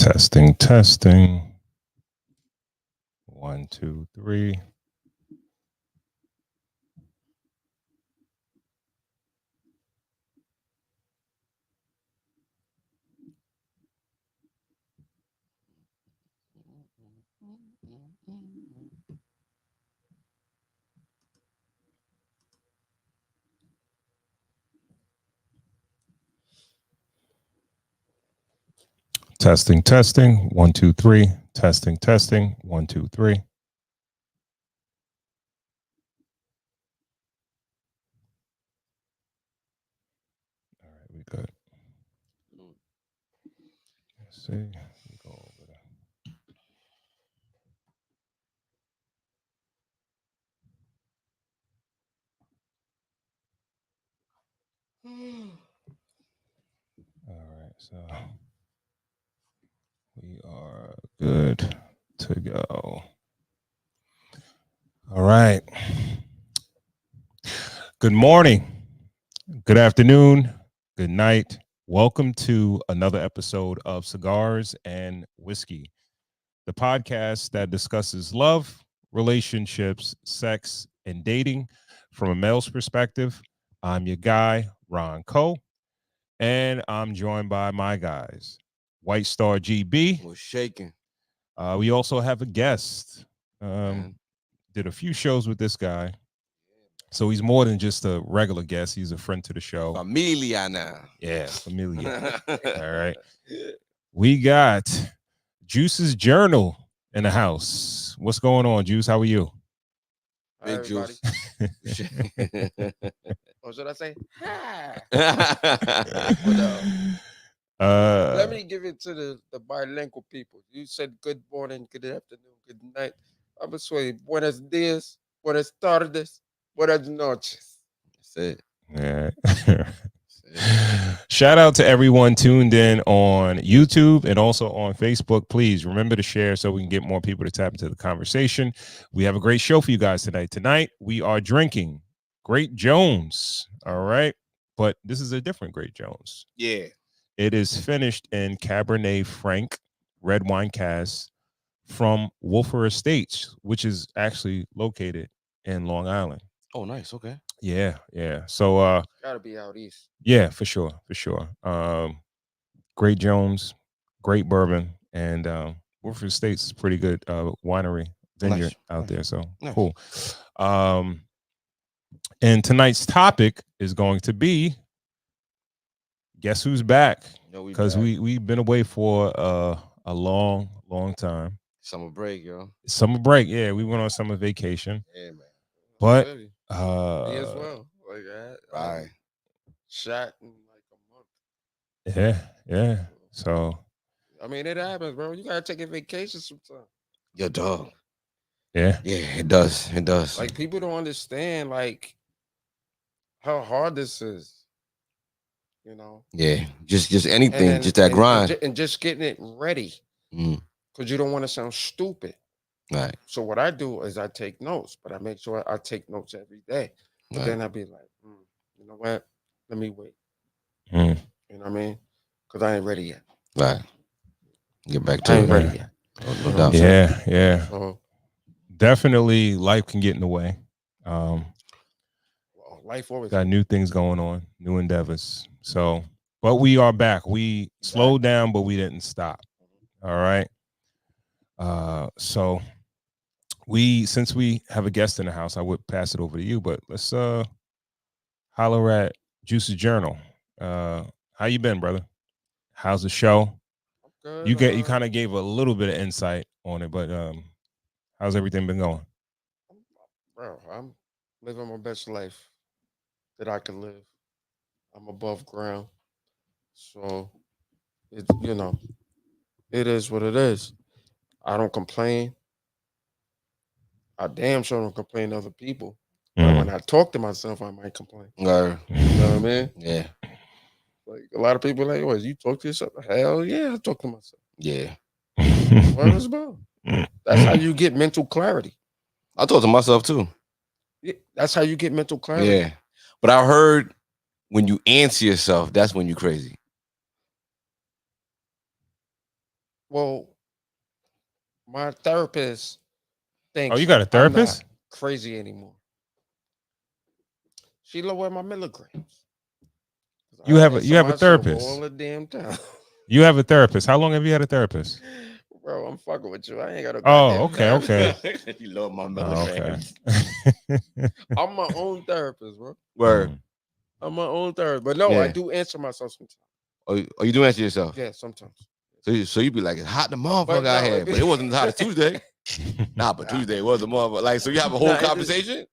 Testing, testing. 1, 2, 3. Testing, testing. 1, 2, 3. Testing, testing. 1, 2, 3. All right, we good. Let's see. We go over there. All right, so we are good to go. All right. Good morning, good afternoon, good night. Welcome to another episode of Cigars and Whiskey, the podcast that discusses love, relationships, sex, and dating from a male's perspective. I'm your guy, Ron Coe, and I'm joined by my guys, White Star GB. Was shaking. We also have a guest. Did a few shows with this guy. So he's more than just a regular guest. He's a friend to the show. Familia now. Yeah, familia. All right. We got Juice's Journal in the house. What's going on, Juice? How are you? Big Juice. Or should I say, hi? Let Let me give it to the bilingual people. You said good morning, good afternoon, good night. I'm going to say buenos dias, buenas tardes, buenas noches. That's it. Yeah. Shout out to everyone tuned in on YouTube and also on Facebook. Please remember to share so we can get more people to tap into the conversation. We have a great show for you guys tonight. Tonight, we are drinking Great Jones. All right. But this is a different Great Jones. Yeah. It is finished in Cabernet Franc red wine cask from Wolfer Estates, which is actually located in Long Island. Oh, nice. Okay. Yeah. So Gotta be out east. yeah, for sure. Great Jones, great bourbon, and Wolfer Estates is pretty good winery vineyard out there. So cool. And tonight's topic is going to be guess who's back? Because we've been away for a long time. Summer break, yo. Summer break, yeah. We went on summer vacation. Yeah, man. But Me as well. Like Right. Shot in like a month. Yeah. So I mean, it happens, bro. You gotta take a vacation sometime. Your dog. Yeah, it does. It does. Like people don't understand like how hard this is. You know. Yeah. Just anything. Just that grind. And just getting it ready. Because you don't want to sound stupid. Right. So what I do is I take notes, but I make sure I take notes every day. But then I'd be like, you know what? Let me wait. You know what I mean? Because I ain't ready yet. Right. Get back to I it. ain't ready yet. No doubt. Yeah. So, definitely life can get in the way. life always got new things going on, new endeavors. So, but we are back. We slowed down, but we didn't stop. All right. So since we have a guest in the house, I would pass it over to you, but let's holler at Juice's Journal. How you been, brother? How's the show? good, You kind of gave a little bit of insight on it, but how's everything been going? Bro, I'm living my best life that I can live. I'm above ground. So it it is what it is. I don't complain. I damn sure don't complain to other people. But when I talk to myself, I might complain. You know what I mean? Yeah. Like a lot of people are like, "Oh, you talk to yourself?" Hell yeah, I talk to myself. Yeah. What is about? That's how you get mental clarity. I talk to myself too. Yeah, that's how you get mental clarity. Yeah. But I heard when you answer yourself, that's when you're crazy. Well, my therapist thinks Oh, you got a that I'm not therapist? crazy anymore. She lowered my milligrams. You I have a answer you have a myself all therapist. the damn time. You have a therapist. How long have you had a therapist? Bro, I'm fucking with you. I ain't got a Oh, goddamn okay. therapist. You love my Oh, okay. milligrams. I'm my own therapist, bro. Word. Mhm. I'm my own therapist. But no, I Yeah. do answer myself sometimes. Oh, you doing that to yourself? Yeah, sometimes. So you be like, it's hot the But motherfucker out no, here, but it wasn't as hot as Tuesday. Nah, but Tuesday was the motherfucker. Like, so you have a whole Nah, it just- conversation?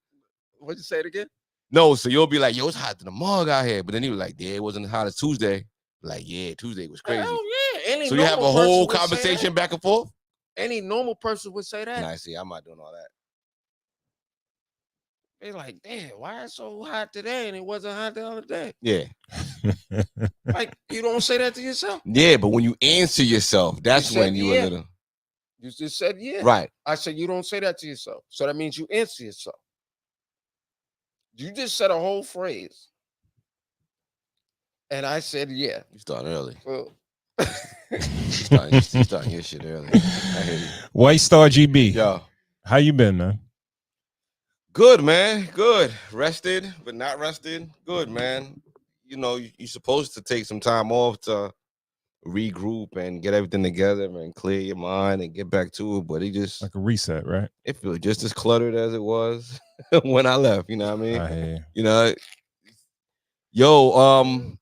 What'd you say it again? No, so you'll be like, yo, it's hot to the mug out here. But then he was like, yeah, it wasn't as hot as Tuesday. Like, yeah, Tuesday was crazy. Hell yeah. Any So you have a normal whole person would say conversation that. back and forth? Any normal person would say that. Nah, see, I'm not doing all that. They like, damn, why it's so hot today and it wasn't hot the other day? Yeah. Like, you don't say that to yourself. Yeah, but when you answer yourself, that's said when you yeah. a little. You just said yeah. Right. I said you don't say that to yourself. So that means you answer yourself. You just said a whole phrase. And I said yeah. You start early. Well, You starting your shit early. I hear you. White Star GB. Yo. How you been, man? Good, man. Good. Rested, but not rested. Good, man. You know, you're supposed to take some time off to regroup and get everything together and clear your mind and get back to it. But Like a reset, right? it feels just as cluttered as it was when I left. You know what I mean? I hear you. You know, yo,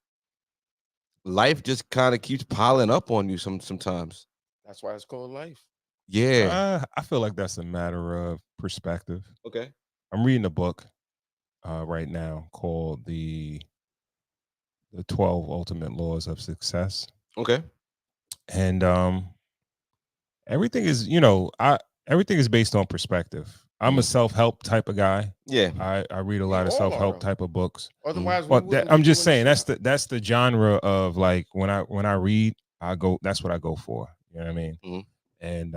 life just kind of keeps piling up on you sometimes. that's why it's called life. Yeah. I feel like that's a matter of perspective. Okay. I'm reading a book right now called the 12 Ultimate Laws of Success. Okay. And everything is, everything is based on perspective. I'm a self-help type of guy. Yeah. I read a We lot of all self-help are. type of books. Otherwise, Well, we wouldn't I'm be just doing saying this that's the genre of like when I read, that's what I go for. You know what I mean? Mhm. And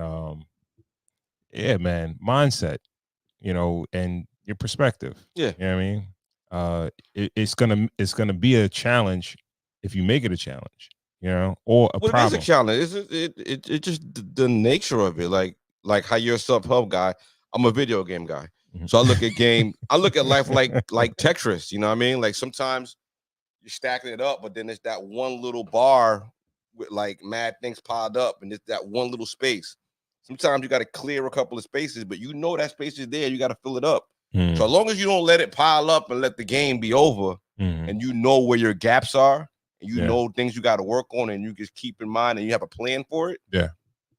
yeah, man, mindset, and your perspective. Yeah. You know what I mean? It's gonna be a challenge if you make it a challenge, or a Well, it problem. is a challenge. It's just the nature of it. Like how you're a self-help guy. I'm a video game guy. Mhm. So I look at life like Tetris, you know what I mean? Like sometimes you're stacking it up, but then it's that one little bar with like mad things piled up, and it's that one little space. Sometimes you got to clear a couple of spaces, but you know that space is there, you got to fill it up. Mhm. So as long as you don't let it pile up and let the game be over, Mhm. and you know where your gaps are, and you Yeah. know things you got to work on, and you just keep in mind, and you have a plan for it, Yeah.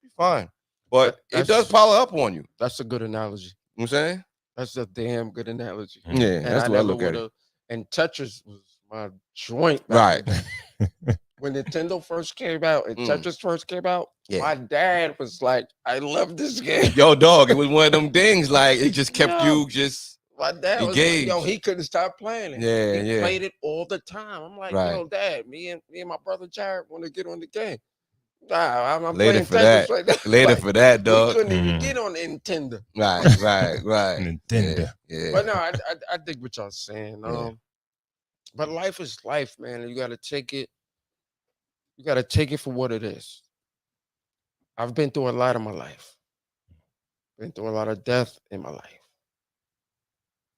you're fine. But it That's- does pile up on you. That's a good analogy. You know what I'm saying? That's a damn good analogy. Mhm. Yeah, And that's the way I look at it. would've- And Tetris was my joint. back in Right. the day. When Nintendo first came out and Tetris first came out, Yeah. my dad was like, I love this game. Yo, dog, it was one of them things. Like it just kept Yo. you just My dad was like, yo, engaged. he couldn't stop playing it. Yeah, he yeah. played it all the time. I'm like, Right. yo, Dad, me and my brother Jared want to get on the game. Nah, I'm Later playing for Tetris that. right now. Later Like, for that, we dog. couldn't even Mhm. get on Nintendo. Right. Nintendo. Yeah. But no, I dig what y'all saying. Yeah. But life is life, man. And you gotta take it. You gotta take it for what it is. I've been through a lot in my life. Been through a lot of death in my life.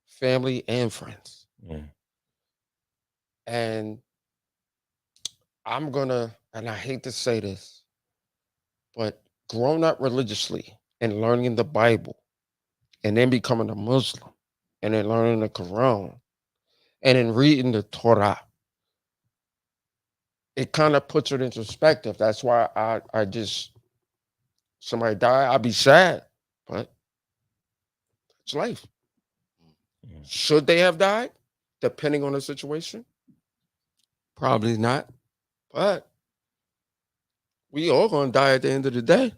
Family and friends. Mhm. And I'm gonna, and I hate to say this, but growing up religiously and learning the Bible and then becoming a Muslim and then learning the Quran and then reading the Torah, it kind of puts it into perspective. That's why I just, somebody die, I'll be sad, but it's life. Mhm. Should they have died? Depending on the situation? Probably not. But we all gonna die at the end of the day.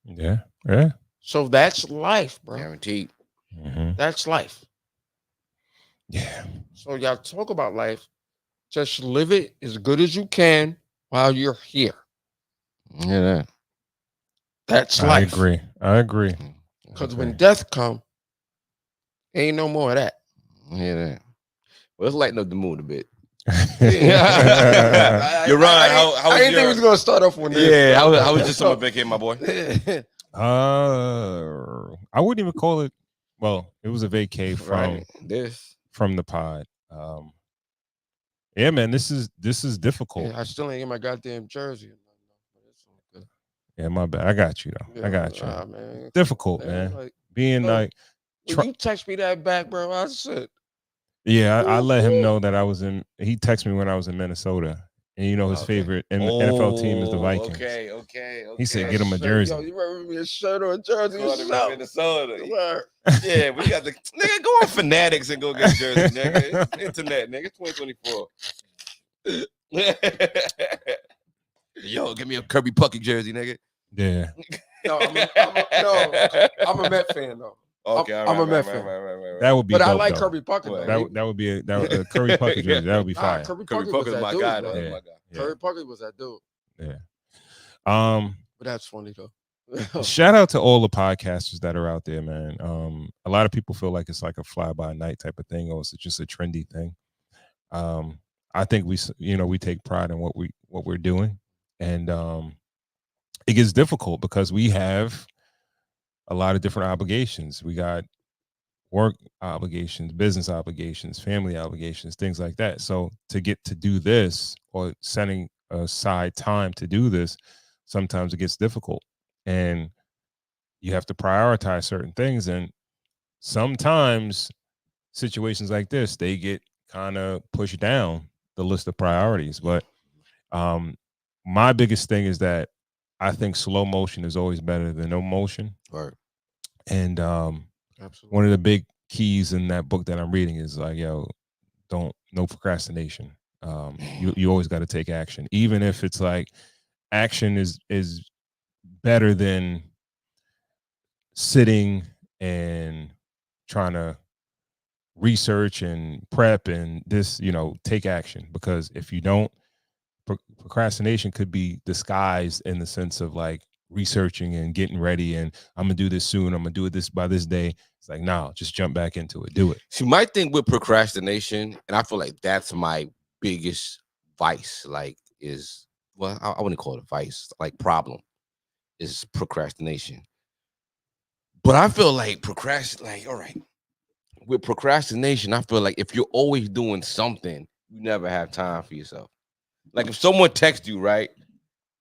Yeah. Yeah. So that's life, bro. Guaranteed. Mhm. That's life. Yeah. So y'all talk about life. Just live it as good as you can while you're here. Yeah, that. That's I life. agree. I agree. Because Okay. when death come, ain't no more of that. Yeah, that. Well, let's lighten up the mood a bit. You're right. How I was didn't think your? we was gonna start off on this. Yeah, how was your summer vacation, my boy? I wouldn't even call it. Well, it was a vacay from the pod. Yeah, man, this is difficult. Yeah, I still ain't get my goddamn jersey. Yeah, my bad. I got you though. I got you. Man. Difficult, man. Like, Being like, when you text me that back, bro, I said, yeah, I let him know that I was in. He texted me when I was in Minnesota, and you know his favorite NFL team is the Vikings. Okay. He said, "Get him a jersey." Yo, you remember me a shirt or a jersey? Minnesota. Yeah, we got the nigga go on Fanatics and go get a jersey, nigga. It's internet, nigga. 2024. Yo, give me a Kirby Puckett jersey, nigga. Yeah. No, I'm a Met fan though. Okay, I'm a Met fan. Right. That would be. But dope, I like though. Kirby Puckett. That would be a Curry Puckett jersey. That would be fire. Kirby Puckett was is my dude, guy, though. though. Yeah. My guy. Yeah. Kirby Puckett was that dude. Yeah. But that's funny though. Shout out to all the podcasters that are out there, man. A lot of people feel like it's like a fly by night type of thing, or it's just a trendy thing. I think we take pride in what we're doing, and it gets difficult because we have a lot of different obligations. We got work obligations, business obligations, family obligations, things like that. So to get to do this, or setting aside time to do this, sometimes it gets difficult, and you have to prioritize certain things. And sometimes situations like this, they get kind of pushed down the list of priorities. But my biggest thing is that I think slow motion is always better than no motion. Right. And Absolutely. one of the big keys in that book that I'm reading is like, no procrastination. You always got to take action, even if it's like action is better than sitting and trying to research and prep and this, take action. Because if you don't, procrastination could be disguised in the sense of like researching and getting ready and I'm gonna do this soon, I'm gonna do it this by this day. It's like, no, just jump back into it, do it. See, my thing with procrastination, and I feel like that's my biggest vice, like is, well, I wouldn't call it a vice, like problem, is procrastination. But I feel like all right, with procrastination, I feel like if you're always doing something, you never have time for yourself. Like if someone texts you, right,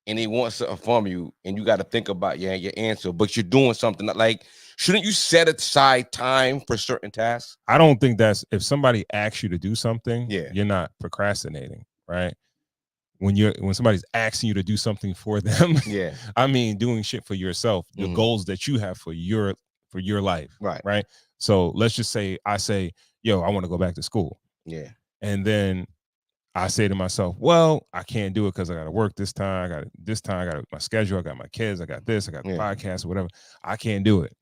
and they want something from you, and you got to think about your answer, but you're doing something, like, shouldn't you set aside time for certain tasks? I don't think that's, if somebody asks you to do something, yeah, you're not procrastinating, right? When somebody's asking you to do something for them, yeah, I mean doing shit for yourself, the goals that you have for your life, right? So let's just say I say, yo, I want to go back to school, yeah, and then I say to myself, well, I can't do it because I got to work this time. I got my schedule. I got my kids. I got this. I got the podcast or whatever. I can't do it.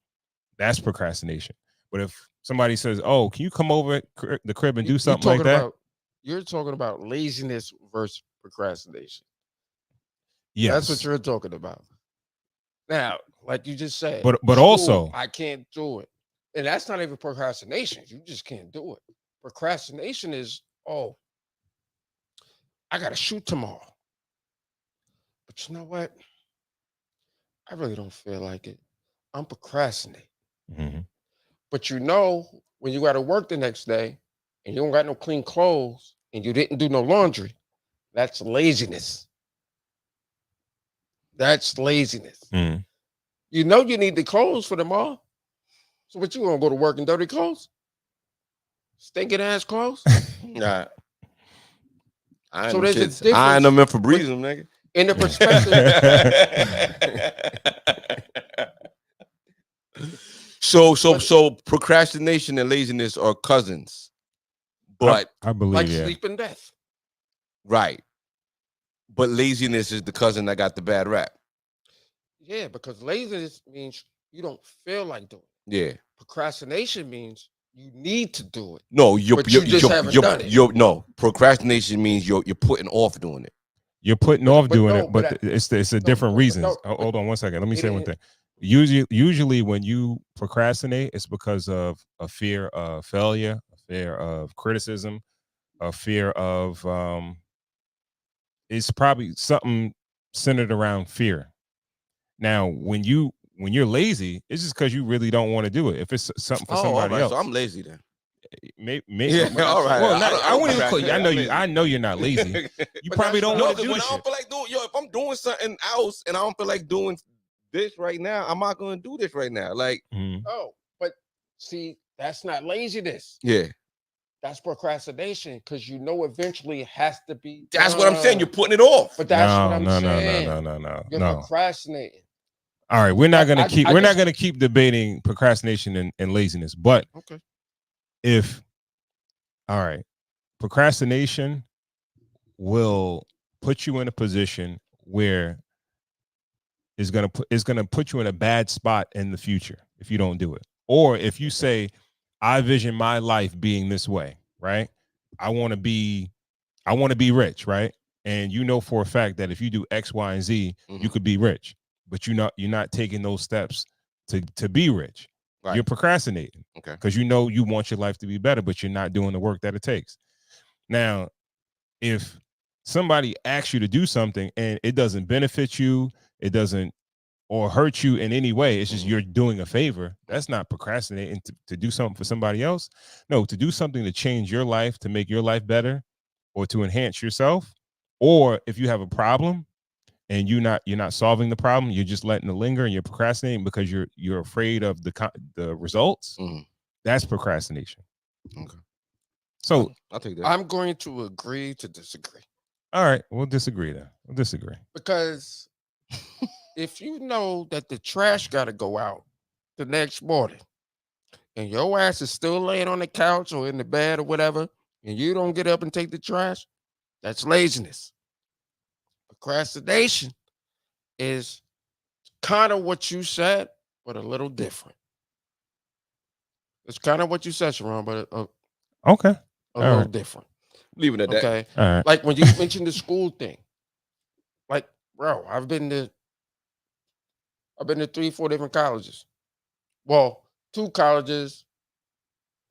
That's procrastination. But if somebody says, oh, can you come over at the crib and do something like that? You're talking about laziness versus procrastination. Yes. That's what you're talking about. Now, like you just said. But also, I can't do it. And that's not even procrastination. You just can't do it. Procrastination is, I got to shoot tomorrow. But you know what? I really don't feel like it. I'm procrastinating. Mm-hmm. But when you got to work the next day and you don't got no clean clothes and you didn't do no laundry, that's laziness. That's laziness. Mm-hmm. You know you need the clothes for tomorrow. So what, you gonna go to work in dirty clothes? Stinking ass clothes? Nah. So there's a difference. I ain't no meant for breathing, nigga. In the perspective. So procrastination and laziness are cousins. But I believe, like sleep and death. Right. But laziness is the cousin that got the bad rap. Yeah, because laziness means you don't feel like doing it. Yeah. Procrastination means you need to do it. No, you just haven't done it. No, procrastination means you're putting off doing it. You're putting off doing it, but it's a different reasons. Hold on one second. Let me say one thing. Usually when you procrastinate, it's because of a fear of failure, a fear of criticism, a fear of it's probably something centered around fear. Now, when you're lazy, it's just because you really don't want to do it. If it's something for Oh, all somebody right. So else, I'm lazy then. maybe Yeah, all right. well, not, I don't wouldn't even call you. I know procrastinate. you. I know you're not lazy. You But probably that's don't not- No, want to because do when the I don't shit. feel like doing, if I'm doing something else and I don't feel like doing this right now, I'm not gonna do this right now. Like, Mhm. Oh, but see, that's not laziness. yeah, That's procrastination because you know eventually it has to be that's what I'm saying. You're done. putting it off. But that's what No, I'm no, no, no, saying. no, no, no, You're no. procrastinating. All right, we're not gonna keep. I We're not just gonna keep debating procrastination and laziness. But okay. if all right, procrastination will put you in a position where it's gonna put you in a bad spot in the future if you don't do it. Or if you say, I vision my life being this way, right? I want to be rich, right? And you know for a fact that if you do X, Y, and Z, you Mhm. could be rich, but you're not taking those steps to be rich. Right. You're procrastinating Okay. because you know you want your life to be better, but you're not doing the work that it takes. Now, if somebody asks you to do something and it doesn't benefit you, it doesn't or hurt you in any way, it's just Mhm. you're doing a favor. That's not procrastinating to do something for somebody else. No, to do something to change your life, to make your life better, or to enhance yourself. Or if you have a problem and you're not solving the problem, you're just letting it linger and you're procrastinating because you're afraid of the results. Mhm. That's procrastination. Okay. So, I'll take that. I'm going to agree to disagree all right, we'll disagree then. We'll disagree. because if you know that the trash got to go out the next morning and your ass is still laying on the couch or in the bed or whatever, and you don't get up and take the trash, that's laziness. Procrastination is kind of what you said, but a little different. It's kind of what you said, Sharon, but Okay. a All little right. different. Leave it at that. Okay. All right. Like when you mentioned the school thing, like, bro, I've been to 3, 4 different colleges. Well, 2 colleges,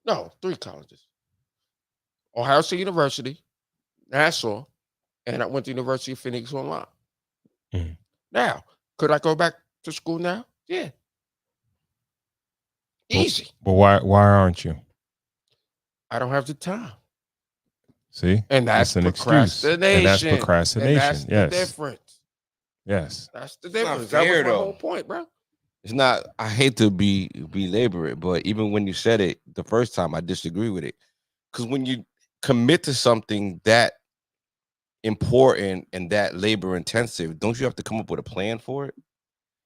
no, 3 colleges. Ohio State University, Nassau, and I went to University of Phoenix online. Mhm. Now, could I go back to school now? Yeah. Easy. But why aren't you? I don't have the time. See, And that's it's an excuse, and that's procrastination. procrastination. And that's the Yes, difference. yes. That's the It's not difference. That was fair, my though. whole point, bro. It's not. I hate to belabor it, but even when you said it the first time, I disagree with it. Because when you commit to something that important and that labor intensive, don't you have to come up with a plan for it?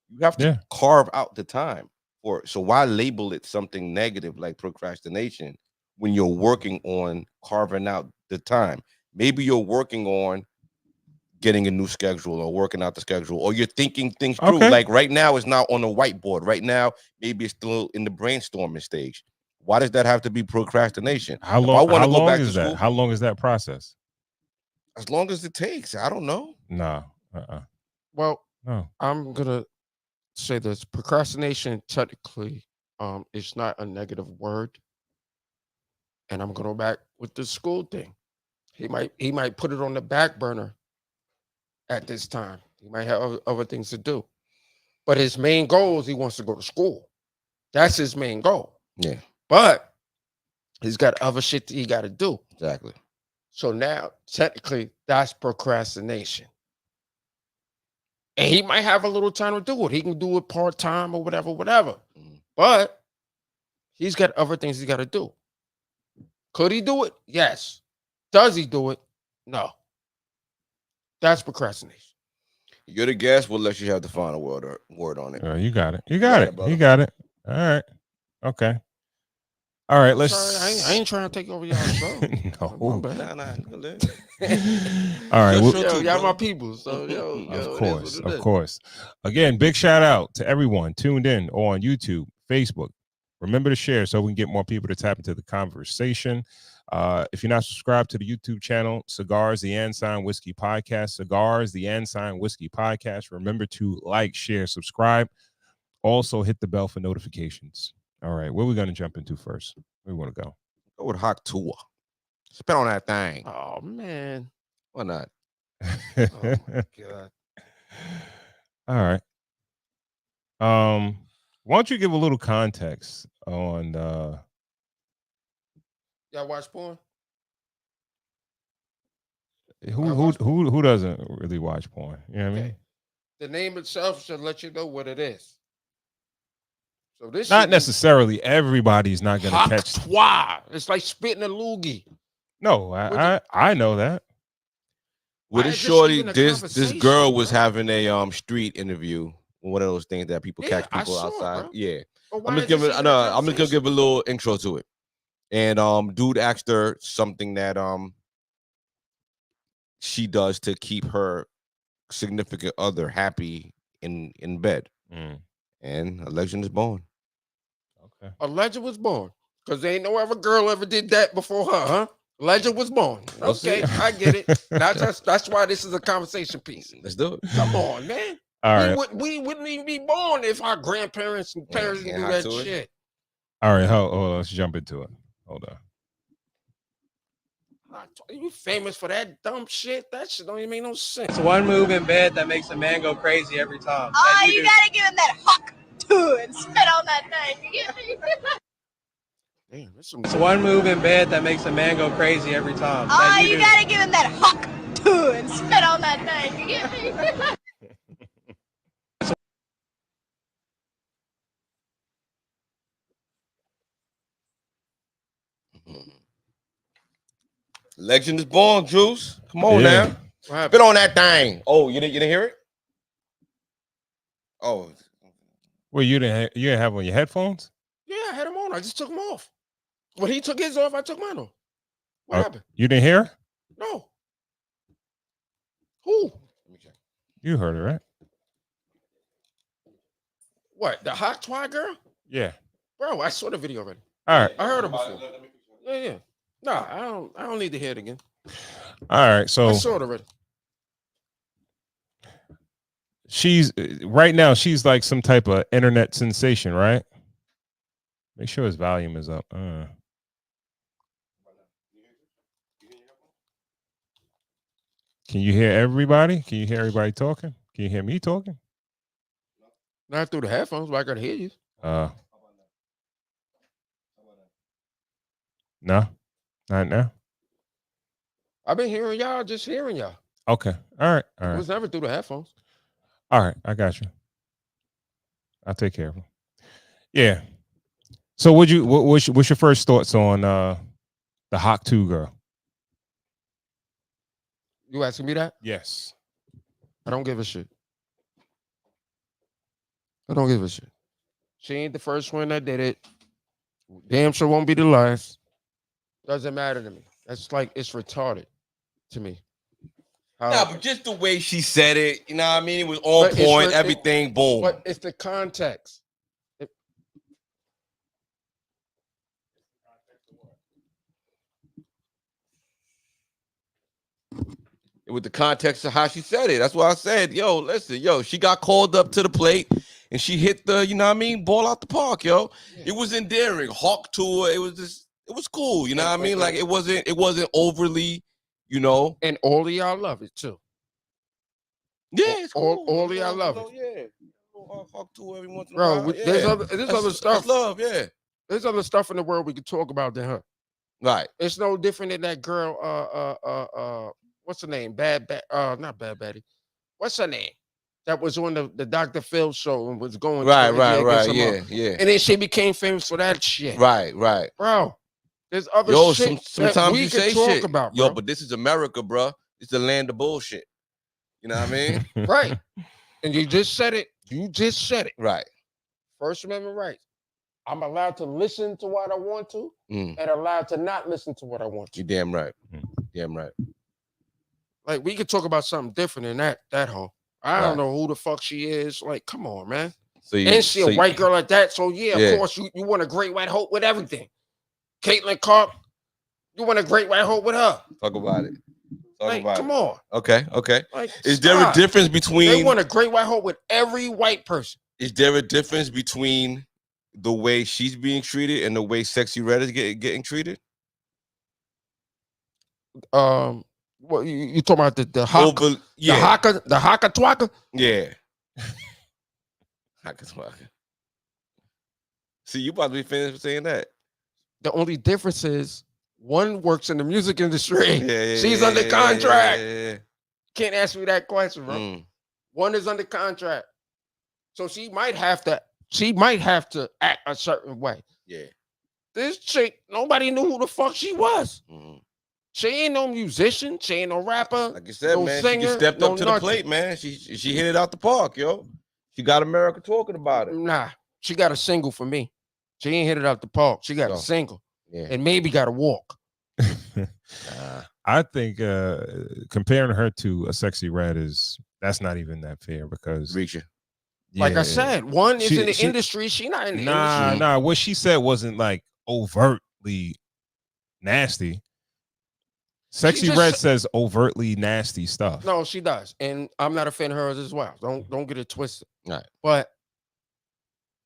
You have to Yeah. carve out the time for it. So why label it something negative like procrastination when you're working on carving out the time? Maybe you're working on getting a new schedule or working out the schedule, or you're thinking things through. Okay. Like right now, it's not on a whiteboard. Right now, maybe it's still in the brainstorming stage. Why does that have to be procrastination? How If I long? want How to go long back to is that? school, How long is that process? as long as it takes. I don't know. No. Well, No. I'm gonna say this. Procrastination technically is not a negative word. And I'm going back with the school thing. He might put it on the back burner at this time. He might have other things to do. But his main goal is he wants to go to school. That's his main goal. Yeah, But he's got other shit that he got to do. exactly. So now, technically, that's procrastination. And he might have a little time to do it. He can do it part time or whatever, whatever. Mhm. But he's got other things he's got to do. Could he do it? Yes. Does he do it? No. That's procrastination. You're the guest. We'll let you have the final word on it. You got it. You got got it, it. brother. You got it. All right. Okay. All right. I'm Let's. sorry, I ain't trying to take over y'all show. My No. bad. Nah, you can live. All right. Your Well, show Yo, too, y'all brother. my people. So yo, of it is course. what it Of is. course. Again, big shout out to everyone tuned in on YouTube, Facebook. Remember to share so we can get more people to tap into the conversation. If you're not subscribed to the YouTube channel, Cigars, the Ensign Whiskey Podcast, Cigars, the Ensign Whiskey Podcast, remember to like, share, subscribe. Also, hit the bell for notifications. All right, where are we going to jump into first? Where we want to go? Go with Hawk Tua. Spit on that thing. Oh man. Why not? Oh my God. All right. Why don't you give a little context on Y'all watch porn? who doesn't really watch porn? You know what I mean? Okay. The name itself should let you know what it is. So this Not shit is necessarily everybody's not gonna hot catch. twa. It's like spitting a loogie. No, I know that. Well, Why this is this shorty, even a this conversation, girl was bro? having a street interview. One of those things that people Yeah, catch I people saw it, outside. bro. Yeah. But I'm why just is this giving even a I'm just gonna give a conversation? little intro to it. And dude asked her something that she does to keep her significant other happy in bed. Mm, And a legend is born. okay. A legend was born. Because there ain't no other girl ever did that before her, huh? Legend was born. We'll see. Okay, I get it. That's why this is a conversation piece. Let's do it. Come on, man. All right. We wouldn't even be born if our grandparents and parents Yeah, didn't do hot that to it. shit. All right. Hold on, let's jump into it. Hold on. You famous for that dumb shit? That shit don't even make no sense. It's one move in bed that makes a man go crazy every time. Oh, That you do. gotta give him that hawk too and spit on that thing. You get me? Damn, that's some It's one move in bed that makes a man go crazy every time. Oh, That you do. gotta give him that hawk too and spit on that thing. You get me? Legend is born, Juice. Come on Yeah. now. Spit on that thing. Oh, you didn't hear it? Oh, Well, you didn't have on your headphones? Yeah, I had him on. I just took them off. When he took his off, I took mine off. What happened? You didn't hear? No. Who? let me check. You heard it, right? What? The hot twat girl? Yeah. Bro, I saw the video already. All right. I heard her before. Yeah. Nah, I don't need to hear it again. All right. So I saw it already. she's right now, she's like some type of internet sensation, right? Make sure his volume is up. Can you hear everybody? Can you hear everybody talking? Can you hear me talking? Not through the headphones, but I gotta hear you. No, not now. I've been hearing y'all, just hearing y'all. Okay. All right. All It right. was never through the headphones. All right. I got you. I'll take care of him. Yeah. So what's your first thoughts on the Hawk 2 girl? You asking me that? Yes. I don't give a shit. I don't give a shit. She ain't the first one that did it. Damn sure won't be the last. Doesn't matter to me. That's like, it's retarded to me. Nah, but just the way she said it, you know what I mean? It was on But it's point, the- everything, boom. But it's the context. It was the context of how she said it. That's why I said, yo, listen, yo, she got called up to the plate and she hit the, you know what I mean, ball out the park, yo. It was endearing. Hawk to her. It was just, it was cool, you know what I mean? Like it wasn't overly, you know. And all of y'all love it too. Yeah, it's cool. All of y'all love it. Yeah. Hawk to her every once in a Bro, while. there's Yeah. other stuff. That's love, yeah. There's other stuff in the world we could talk about than her. Right. It's no different than that girl, what's her name? Not Bad Betty. What's her name? That was on the Dr. Phil show and was going Right. Yeah. And then she became famous for that shit. Right. Bro, there's other Yo, shit sometimes that we you can say talk shit. about, bro. Yo, but this is America, bro. It's the land of bullshit. You know what I mean? Right. And you just said it. Right. First Amendment rights. I'm allowed to listen to what I want to and allowed to not listen to what I want to. You damn right. Damn right. Like, we could talk about something different than that hoe. I don't know who the fuck she is. Like, come on, man. And she a white girl like that. So yeah, of course you want a great white hope with everything. Caitlin Clark, you want a great white hope with her. Talk about it. Come on. Okay. Like, Is there a difference between? They want a great white hope with every white person. Is there a difference between the way she's being treated and the way Sexy Red is getting treated? what you talking about the haka, Over, yeah, the haka twaka? yeah. See, you about to be finished with saying that. The only difference is one works in the music industry. Yeah, She's under contract. yeah. Can't ask me that question, bro. Mm, One is under contract, so she might have to act a certain way. yeah. This chick, nobody knew who the fuck she was. Mhm. She ain't no musician. She ain't no rapper. Like you said, no man, singer, she just stepped no up to the nothing. plate, man. She hit it out the park, yo. She got America talking about it. Nah, she got a single for me. She ain't hit it out the park. She got a No. single, Yeah. and maybe got a walk. I think comparing her to a Sexy Red that's not even that fair because Reaching. Like I said, one is She- in the she- industry. She not in the Nah, industry. nah. What she said wasn't like overtly nasty. Sexy just Red sa- says overtly nasty stuff. No, she does, and I'm not a fan of hers as well. Don't get it twisted. Right. But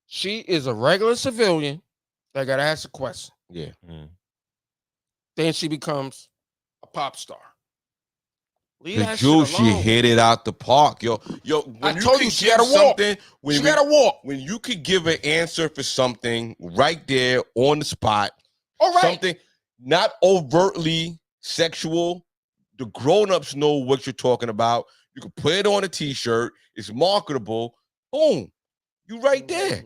she is a regular civilian that got to ask a question. Yeah. Mm. Then she becomes a pop star. Leave The that Jew, shit she alone. hit it out the park, yo. I When told can you she give gotta walk. something, She got to walk. when you could give an answer for something right there on the spot, All right. something not overtly sexual, the grown-ups know what you're talking about. You can put it on a t-shirt, it's marketable, boom, you right there.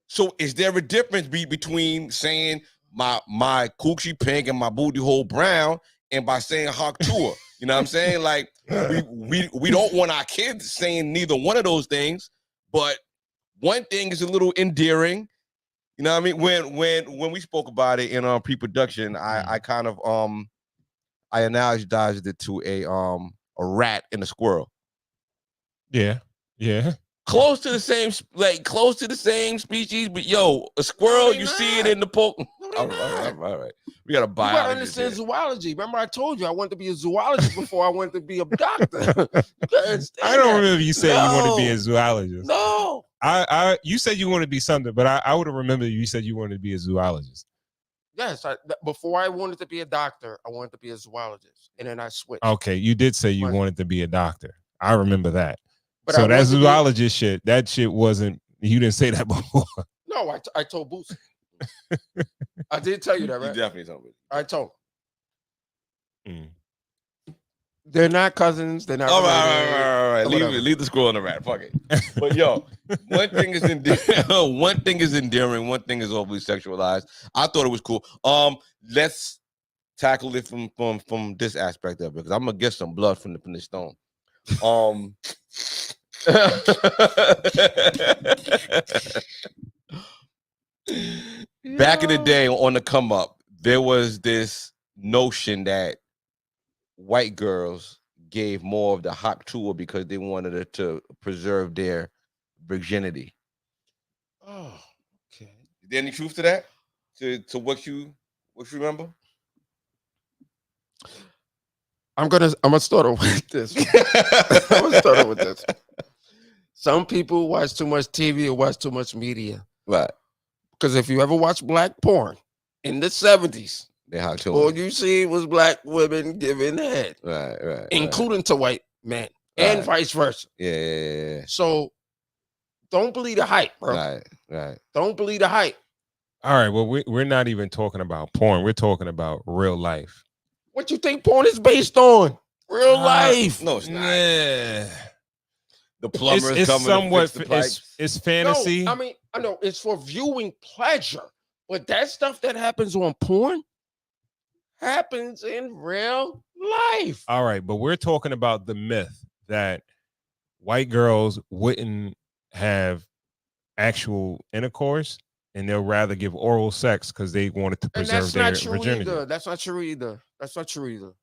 So is there a difference between saying my coochie pink and my booty hole brown and by saying hawk tour? You know what I'm saying? Like we don't want our kids saying neither one of those things, but one thing is a little endearing. You know what I mean? When we spoke about it in pre-production, I kind of I analogized it to a rat and a squirrel. Yeah. Close to the same species, but yo, a squirrel, they you see not. it in the poke. No, they All not. right. We got a You gotta biologist understand here. zoology. Remember, I told you I wanted to be a zoologist before I wanted to be a doctor. You gotta understand I don't that. remember you saying you want to be a No. zoologist. No. I you said you want to be something, but I would have remembered you said you wanted to be a zoologist. Yes, before I wanted to be a doctor, I wanted to be a zoologist, and then I switched. Okay, you did say you Right. wanted to be a doctor. I remember that. But So I that wanted to be- zoologist shit, that shit wasn't. You didn't say that before. No, I told Boosie. I did tell you that, You right? definitely told me. I told Mm. him. They're not cousins. They're not. All related. right. or whatever. Leave the squirrel in the rat. Fuck it. But yo, one thing is endearing. One thing is endearing. One thing is overly sexualized. I thought it was cool. Let's tackle it from this aspect of it because I'm gonna get some blood from the stone. Back in the day on the come up, there was this notion that white girls gave more of the hot tour because they wanted it to preserve their virginity. Oh, okay. Is there any truth to that? To what you remember? I'm gonna start off with this. I'm gonna start off with this. Some people watch too much TV or watch too much media. Right. Because if you ever watch black porn in the 70s, They hot tour. all you see was black women giving head, Right. including to white men, and Right. vice versa. Yeah. So don't believe the hype, bro. Right. Don't believe the hype. All right. Well, we're not even talking about porn. We're talking about real life. What you think porn is based on? Real life. No, it's not. Nah. The plumber is It's coming somewhat. to fix the pipes. It's fantasy. No, I mean, I know it's for viewing pleasure, but that stuff that happens on porn happens in real life. All right, but we're talking about the myth that white girls wouldn't have actual intercourse and they'll rather give oral sex because they wanted to And preserve that's their not true virginity. either. That's not true either. That's not true either.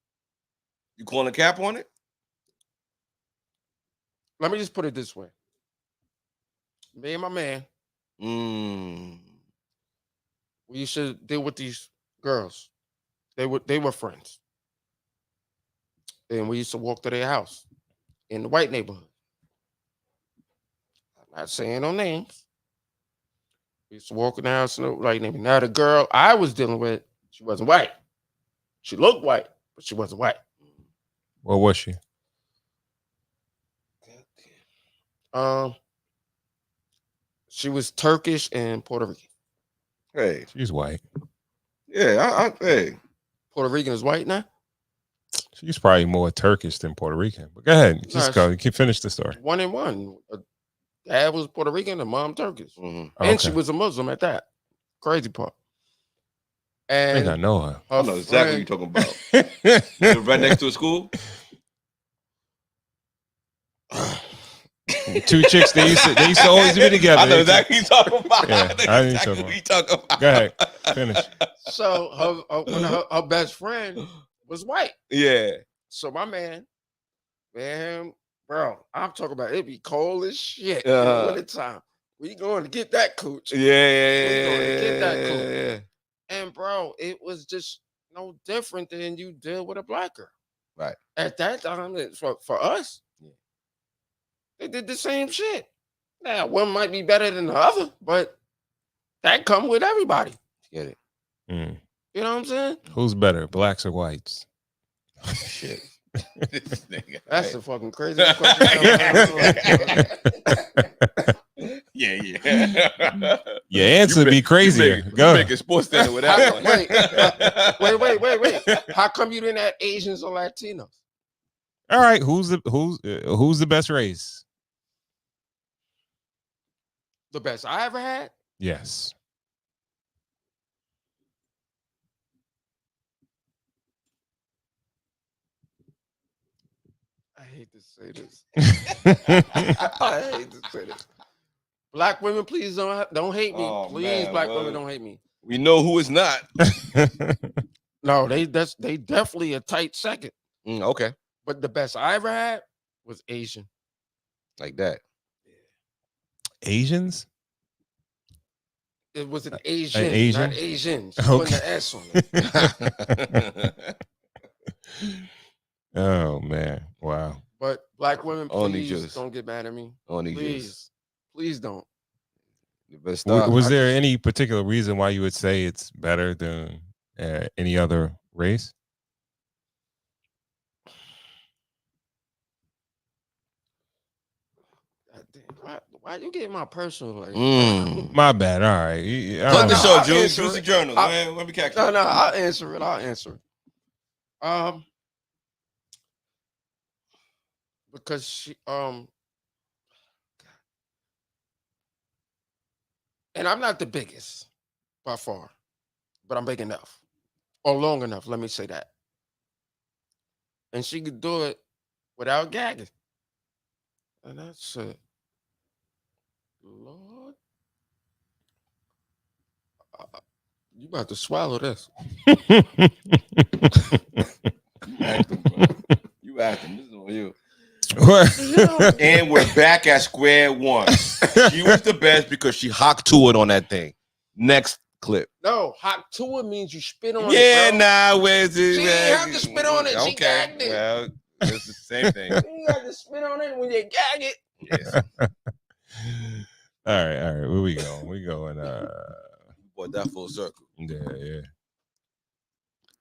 You calling a cap on it? Let me just put it this way. Me and my man, we used to deal with these girls. They were friends. And we used to walk to their house in the white neighborhood. I'm not saying no names. We used to walk in the house in the white neighborhood. Now the girl I was dealing with, she wasn't white. She looked white. but she wasn't white. What was she? She was Turkish and Puerto Rican. Hey, She's white. yeah, hey. Puerto Rican is white now? She's probably more Turkish than Puerto Rican. But go ahead. Just Nah, go. You can finish the story. 1 and 1. Dad was Puerto Rican and mom Turkish. Mhm. And she Okay. was a Muslim at that. Crazy part. I And think I know her. I know exactly what you're talking about. You live right next to a school. Two chicks. They used to always be together. I know exactly what you're talking about. Yeah, I know I know exactly what you're talking about. Go ahead. Finish. So her best friend was white. Yeah. So my man, bro, I'm talking about it be cold as shit in Uh-huh. the wintertime. We going to get that cooch. Yeah. Get that cool. And bro, it was just no different than you deal with a black girl. Right. At that time, for us, they did the same shit. Now, one might be better than the other, but that come with everybody. Get it. Mm. You know what I'm saying? Who's better, blacks or whites? Shit. This nigga. That's the fucking craziest question. Yeah. Your answer be crazier. Go. You make a sports center with that one. Wait. How come you didn't add Asians or Latinos? All right. Who's the best race? The best I ever had? Yes. I hate to say this. I hate to say this. Black women, please don't hate me. Oh, Please, man, black well, women, don't hate me. We know who is not. No, they definitely a tight second. Okay. But the best I ever had was Asian. Like that. Asians? It was an Asian, Asian? not Asian. She Okay. put an S on it. Oh man! Wow. But black women, Only please juice. don't get mad at me. Only juice. Please don't. You better stop. Was there any particular reason why you would say it's better than any other race? Why you getting my personal like? My bad. All right. Cut the show, I'll Juice. answer Juicy it. Journal. Man, let me catch you. No, I'll answer it. Because she and I'm not the biggest by far, but I'm big enough or long enough. Let me say that. And she could do it without gagging. And that's it. Lord, you about to swallow this. You acting. This is on you. What? And we're back at square one. She was the best because she hocked to it on that thing. Next clip. No, hot to it means you spit on it. Yeah, bro. nah, where's it? She didn't have to spit on it. She gagged it. Well, it's the same thing. You got to spit on it when you gag it. Yes. All right. Where we going? We going. Boy, that full circle. Yeah.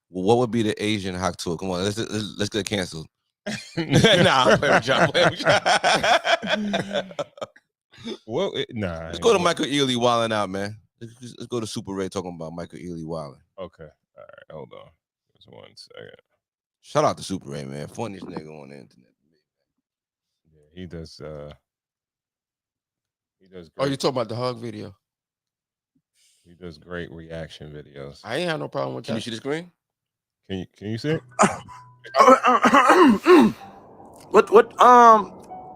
Well, what would be the Asian hock to it? Come on, let's get canceled. Nah, I'm playing with John. Well, nah. Let's go to Michael Ealy wilding out, man. Let's go to Super Ray talking about Michael Ealy wilding. Okay. All right. Hold on. Just 1 second. Shout out to Super Ray, man. Funniest nigga on the internet. Yeah, he does. He does. Oh, Great, you talking about the hug video? he does great reaction videos. I ain't had no problem with Can that. you see the screen? Can you see it?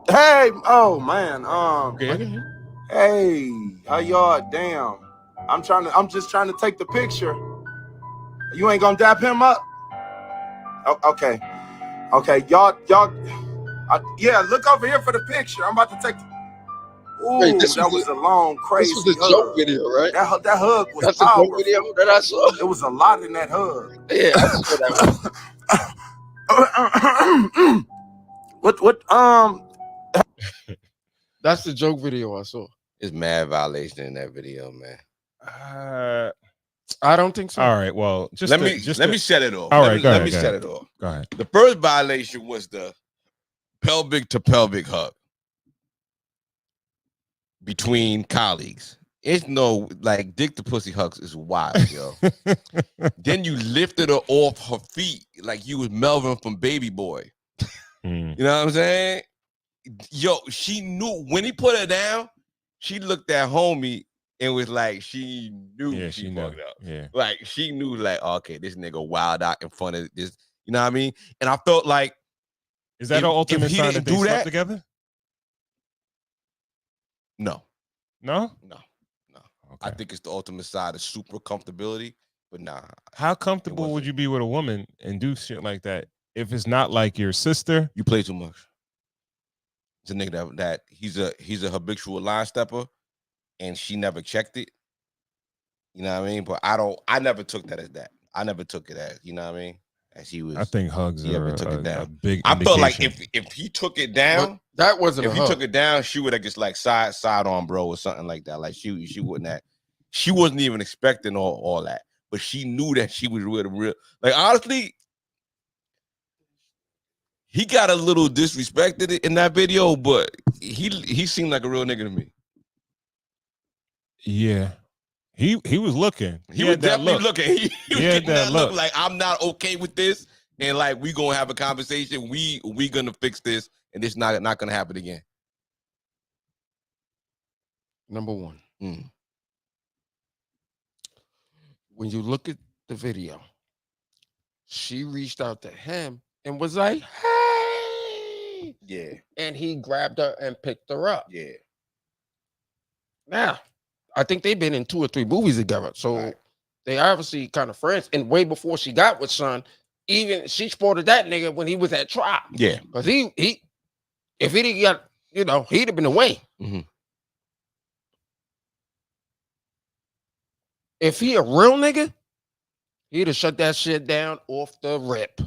Hey, oh man, Okay. hey, how y'all? Damn, I'm just trying to take the picture. You ain't gonna dap him up? Okay, y'all, yeah, look over here for the picture. I'm about to take. Ooh, Wait, this that was a long, crazy. This was a hug. joke video, right? That hug was That's a powerful. joke video that I saw. It was a lot in that hug. Yeah, I saw that one. What? That's the joke video I saw. It's mad violation in that video, man. I don't think so. All right. Well, just let me set it off. All Let right, me, go let ahead, me go set ahead. it off. Go ahead. The first violation was the pelvic to pelvic hug between colleagues. It's no like dick to pussy hugs is wild, yo. Then you lifted her off her feet like you was Melvin from Baby Boy. Mm. You know what I'm saying? Yo, she knew when he put her down, she looked at homie and was like, she knew Yeah, she knew. fucked up. Yeah. Like she knew, like, oh, okay, this nigga wild out in front of this. You know what I mean? And I felt like, is that if- an ultimate if he sign didn't that they do slept that- together? no. No. I Okay. think it's the ultimate side of super comfortability, but nah. How comfortable would you be with a woman and do shit like that if it's not like your sister? You play too much. It's a nigga that he's a habitual line stepper, and she never checked it. You know what I mean? But I never took that as that. I never took it as, you know what I mean? As he was. I think hugs he are ever took it a down. big. I felt like indication. if he took it down, That wasn't if a he hug. took it down, she would have just like side on bro or something like that. Like she wouldn't have. She wasn't even expecting all that, but she knew that she was real. Like honestly, he got a little disrespected in that video, but he seemed like a real nigga to me. Yeah, he was looking. He was had that definitely look. looking. He was He had getting that that look look. like I'm not okay with this, and like we gonna have a conversation. We gonna fix this, and this not gonna happen again. Number one, Mm. when you look at the video, she reached out to him and was like, "Hey!" Yeah, And he grabbed her and picked her up. yeah. Now, I think they've been in 2 or 3 movies together, so Right. they obviously kind of friends. And way before she got with Son, even she sported that nigga when he was at trial. Yeah. Because he if he didn't got, he'd have been away. Mhm. If he a real nigga, he'd have shut that shit down off the rip.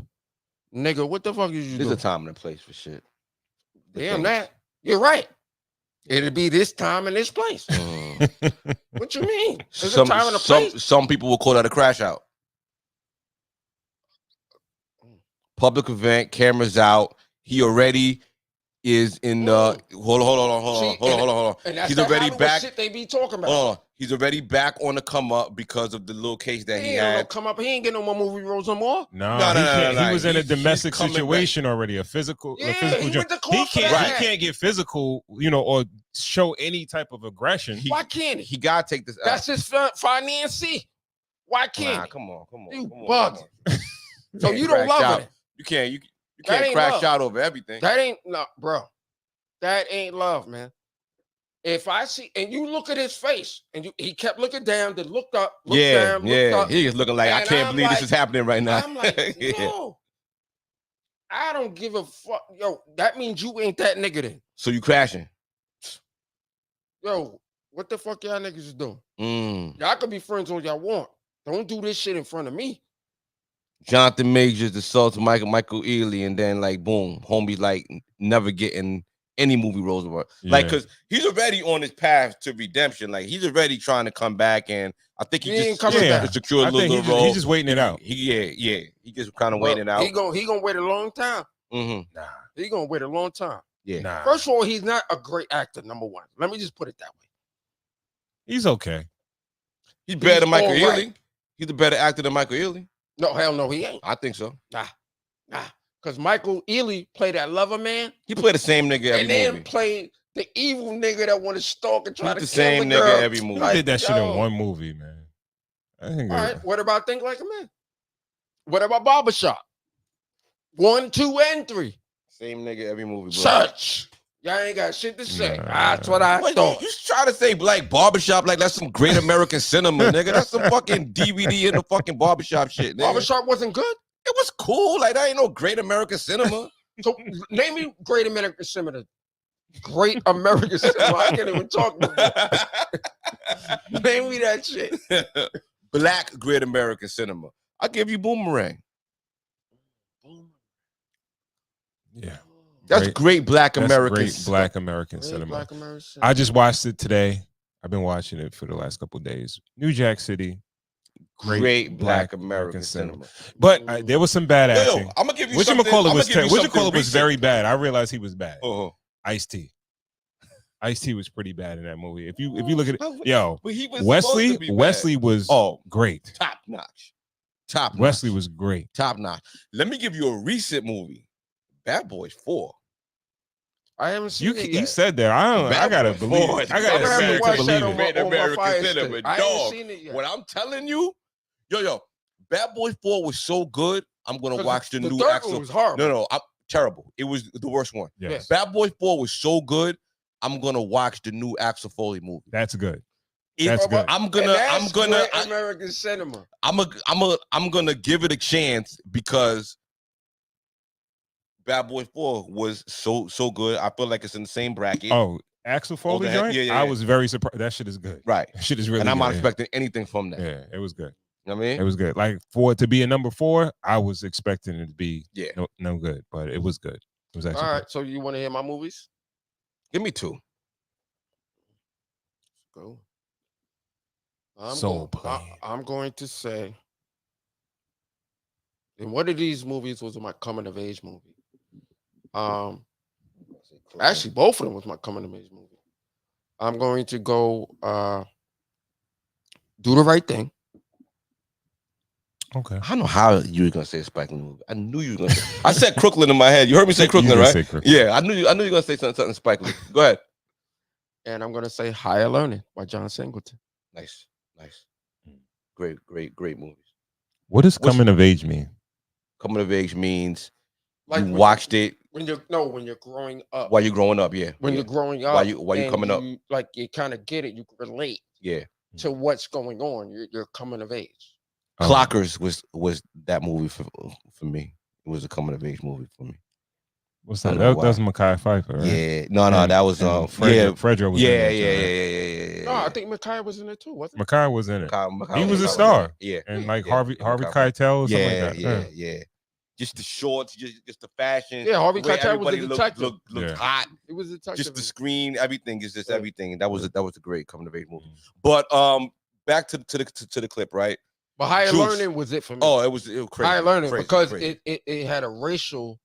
Nigga, what the fuck is you There's a doing? time and a place for shit. Damn that. You're right. It'd be this time and this place. Mm. What you mean? There's a time and a place. Some people will call that a crash out. Public event, cameras out. He already is in the hold on. And that's He's that already Hollywood back. shit they be talking about. Hold on. He's already back on the come up because of the little case that he He ain't gonna had. come up. He ain't getting no more movie roles no more. No, No. he was in a He's domestic coming situation already, a physical Yeah, he joint. went to court for He that. can't get physical, or show any type of aggression. Why can't he? He gotta take this out. That's his financing. Why can't Nah, he? come on. You come on. bugged. So you Crash don't love out. it. You can't That can't ain't crash love. out over everything. That ain't bro. That ain't love, man. If I see and you look at his face and he kept looking down, then looked up, looked down, looked up. He is looking like I And can't I'm believe this like- is happening right now. I'm like, no. I don't give a fuck. Yo, that means you ain't that nigga then. So you crashing? Yo, what the fuck y'all niggas is doing? Mm. Y'all can be friends all y'all want. Don't do this shit in front of me. Jonathan Majors assaults Michael Ealy, and then like boom, homie like never getting any movie roles about. Like, Yeah. cause he's already on his path to redemption. Like he's already trying to come back, and I think he He ain't just coming Yeah. back. secure a I think little role. he's just waiting it out. He just kind of Bro, waiting it out. He gonna wait a long time. Mm-hmm. He gonna wait a long time. Yeah. Nah, First of all, he's not a great actor. Number one. Let me just put it that way. he's okay. He's better than Michael all Ealy. right. He's a better actor than Michael Ealy. No, hell no, he ain't. I think so. Nah. Because Michael Ealy played that lover man, He played the same nigga every and then movie. played the evil nigga that want to stalk and try He's to the kill same the nigga girl. every movie. He Like, did that shit yo. in one movie, man. I think. All right. What about Think Like a Man? What about Barbershop? 1, 2, and 3. Same nigga every movie, bro. Search. Y'all ain't got shit to say. Nah. That's what I What, thought. you try to say like barbershop like that's some great American cinema, nigga. That's some fucking DVD in the fucking barbershop shit, nigga. Barbershop wasn't good. It was cool. Like that ain't no great American cinema. So name me Great American Cinema. Great American Cinema. I can't even talk. Name me that shit. Black great American cinema. I'll give you Boomerang. Yeah, That's great Black that's American great Black American Great cinema. Black American Cinema. I just watched it today. I've been watching it for the last couple of days. New Jack City. great Black American cinema. But there was some bad acting. I'm gonna give you What you something. call it I'm was gonna give you something was recent. very bad. I realized he was bad. Uh-huh. Ice-T. Ice-T was pretty bad in that movie. If you look at it, yo, But he was supposed to be Wesley bad. was great. Top notch. Top notch. Wesley was great. Top notch. Let me give you a recent movie. Bad Boys 4. I haven't seen it You yet. said that. I gotta believe it. I gotta have see to it watch to that believe on it. my Fire Stick. Cinema, I dog. haven't seen it yet. What I'm telling you, yo, Bad Boys 4 was so good. I'm gonna watch the new third Axel. one was horrible. No, terrible. It was the worst one. Yes. Bad Boys 4 was so good. I'm gonna watch the new Axel Foley movie. That's good. That's good. I'm gonna American cinema. I'm gonna give it a chance because Bad Boys 4 was so good. I feel like it's in the same bracket. Oh, Axel Foley joint? Yeah. I was very surprised. That shit is good. Right. That shit is really and I'm good. not expecting anything from that. Yeah, it was good. You know what I mean? It was good. Like for it to be a number 4, I was expecting it to be no good, but it was good. It was actually all right. good. So you want to hear my movies? Give me 2. Go. I'm going to say, and one of these movies was my coming of age movie. Actually, both of them was my coming of age movie. I'm going to go Do the Right Thing. Okay. I don't know how you were gonna say a Spike Lee movie. I knew you were gonna say. I said Crooklyn in my head. You heard me say Crooklyn, right? Yeah, I knew you were gonna say something Spike Lee. Go ahead. And I'm gonna say Higher Learning by John Singleton. Nice. Great movies. What does coming of age mean? Coming of age means Like you watched it when you're growing up. while you're growing up. Yeah. When you're growing up. While you coming up. Like you kind of get it. You can relate. Yeah. To what's going on. You're coming of age. Clockers was that movie for me. It was a coming of age movie for me. What's that? That was Mekhi Phifer, right? Yeah. No, that was Fredro was in it. Yeah. No, I think Mekhi was in it too, wasn't Mekhi was in it. Mekhi He was a star. Yeah. And like Harvey Keitel or something like that. Yeah. Just the shorts, just the fashion. Yeah, Harvey Keitel was a detective. Looked hot. It was a detective. Just the screen, everything is just everything. That was a great coming of age movie. But back to the clip, right? But Higher Learning was it for me. Oh, it was crazy. Higher Learning because it had a racial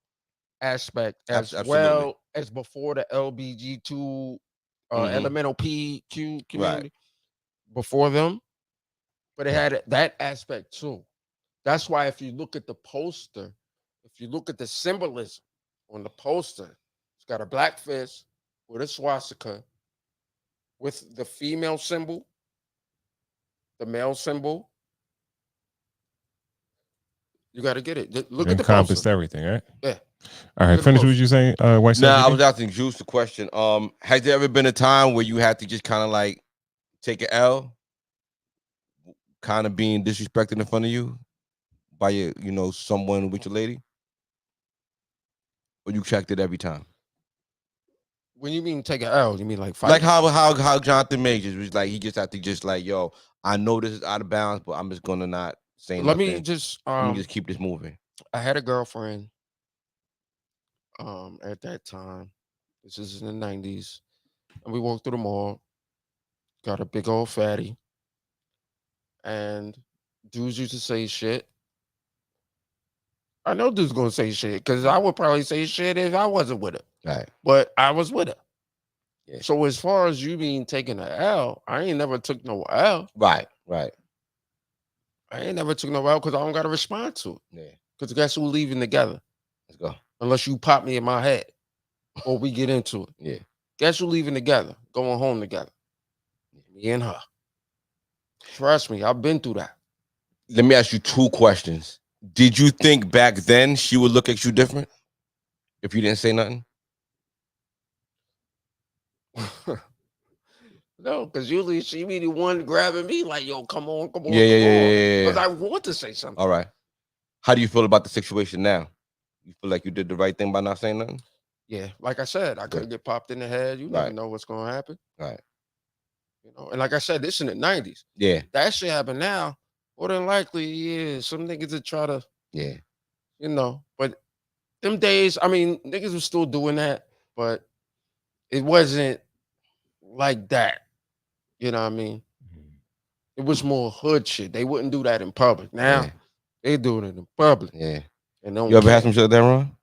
aspect as well as before the LBG2 elemental PQ community before them. But it had that aspect too. That's why if you look at the poster, if you look at the symbolism on the poster, it's got a black fist with a swastika with the female symbol, the male symbol. You got to get it. Look at the poster. Encompassed everything, right? Yeah. All right, finish what you saying, White. I was asking Juice the question. Has there ever been a time where you had to just kind of like take an L, kind of being disrespected in front of you by your, someone with your lady? Or you checked it every time? When you mean take an L, you mean like fight? Like how Jonathan Majors was like, he just had to just like, yo, I know this is out of bounds, but I'm just gonna not say nothing. Let me just keep this moving. I had a girlfriend at that time. This is in the 90s. And we walked through the mall, got a big old fatty. And dudes used to say shit. I know dudes gonna say shit because I would probably say shit if I wasn't with her. Right. But I was with her. Yeah. So as far as you being taking an L, I ain't never took no L. Right. I ain't never took no L because I don't gotta respond to it. Yeah. Because guess who leaving together? Let's go. Unless you pop me in my head or we get into it. Yeah. Guess who leaving together? Going home together. Me and her. Trust me, I've been through that. Let me ask you 2 questions. Did you think back then she would look at you different if you didn't say nothing? No, because usually she be the one grabbing me like, yo, come on. Yeah. Because I want to say something. All right. How do you feel about the situation now? You feel like you did the right thing by not saying nothing? Yeah, like I said, I could get popped in the head. You never know what's going to happen. Right. And like I said, this in the 90s. Yeah. That shit happen now. More than likely, some niggas that try to, but them days, I mean, niggas were still doing that, but it wasn't like that. You know what I mean? It was more hood shit. They wouldn't do that in public. Now they doing it in public. Yeah. And don't You ever care. had some shit like that, Ron?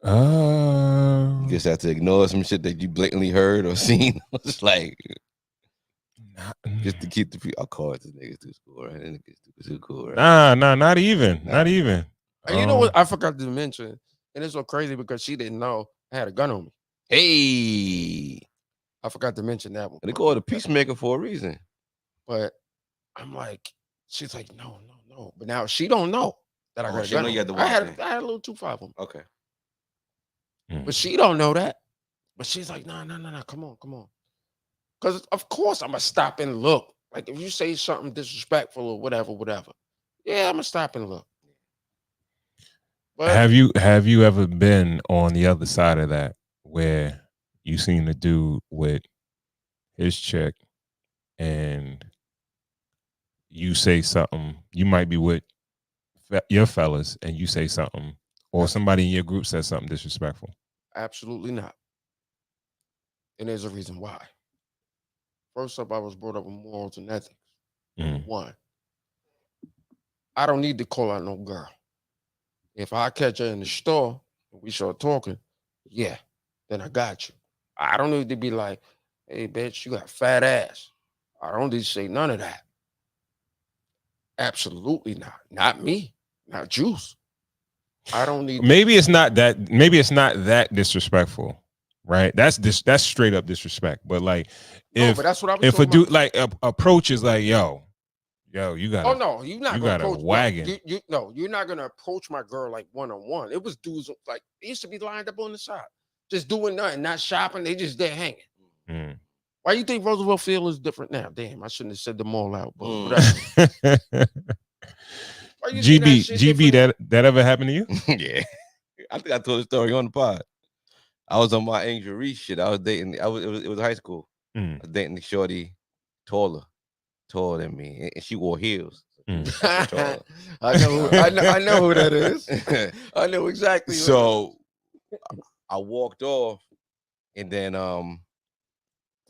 Uh, You just have to ignore some shit that you blatantly heard or seen. It's like just to keep the people. I'll call it the niggas too cool, right? The niggas too cool, right? Nah, not even. Not even. And you know what? I forgot to mention, and it's so crazy because she didn't know I had a gun on me. Hey, I forgot to mention that one. they call it a peacemaker for a reason. But I'm like, she's like, no. But now she don't know that I got a gun. You had the I had a little 2.5 on me. Okay. But she don't know that. But she's like, no, come on. Because of course I'm gonna stop and look. Like if you say something disrespectful or whatever, yeah, I'm gonna stop and look. But have you ever been on the other side of that where you seen the dude with his chick and you say something, you might be with your fellas and you say something, or somebody in your group says something disrespectful? Absolutely not. And there's a reason why. First up, I was brought up with morals and ethics. One, I don't need to call out no girl. If I catch her in the store and we start talking, yeah, then I got you. I don't need to be like, hey, bitch, you got fat ass. I don't need to say none of that. Absolutely not. Not me. Not Juice. I don't need. Maybe it's not that disrespectful, right? That's straight up disrespect. But like, but that's what I was if a talking dude about. like approaches like, yo, you got. Oh no, you're not. You gonna got a approach, wagon. No, you're not gonna approach my girl like one-on-one. It was dudes like they used to be lined up on the side, just doing nothing, not shopping. They just there hanging. Why you think Roosevelt Field is different now? Damn, I shouldn't have said them all out. But whatever. GB, that ever happened to you? Yeah, I think I told the story on the pod. I was on my Angel Reese shit. I was dating. It was high school. I was dating the shorty, taller than me, and she wore heels. I know who that is. I know exactly. So I walked off, and then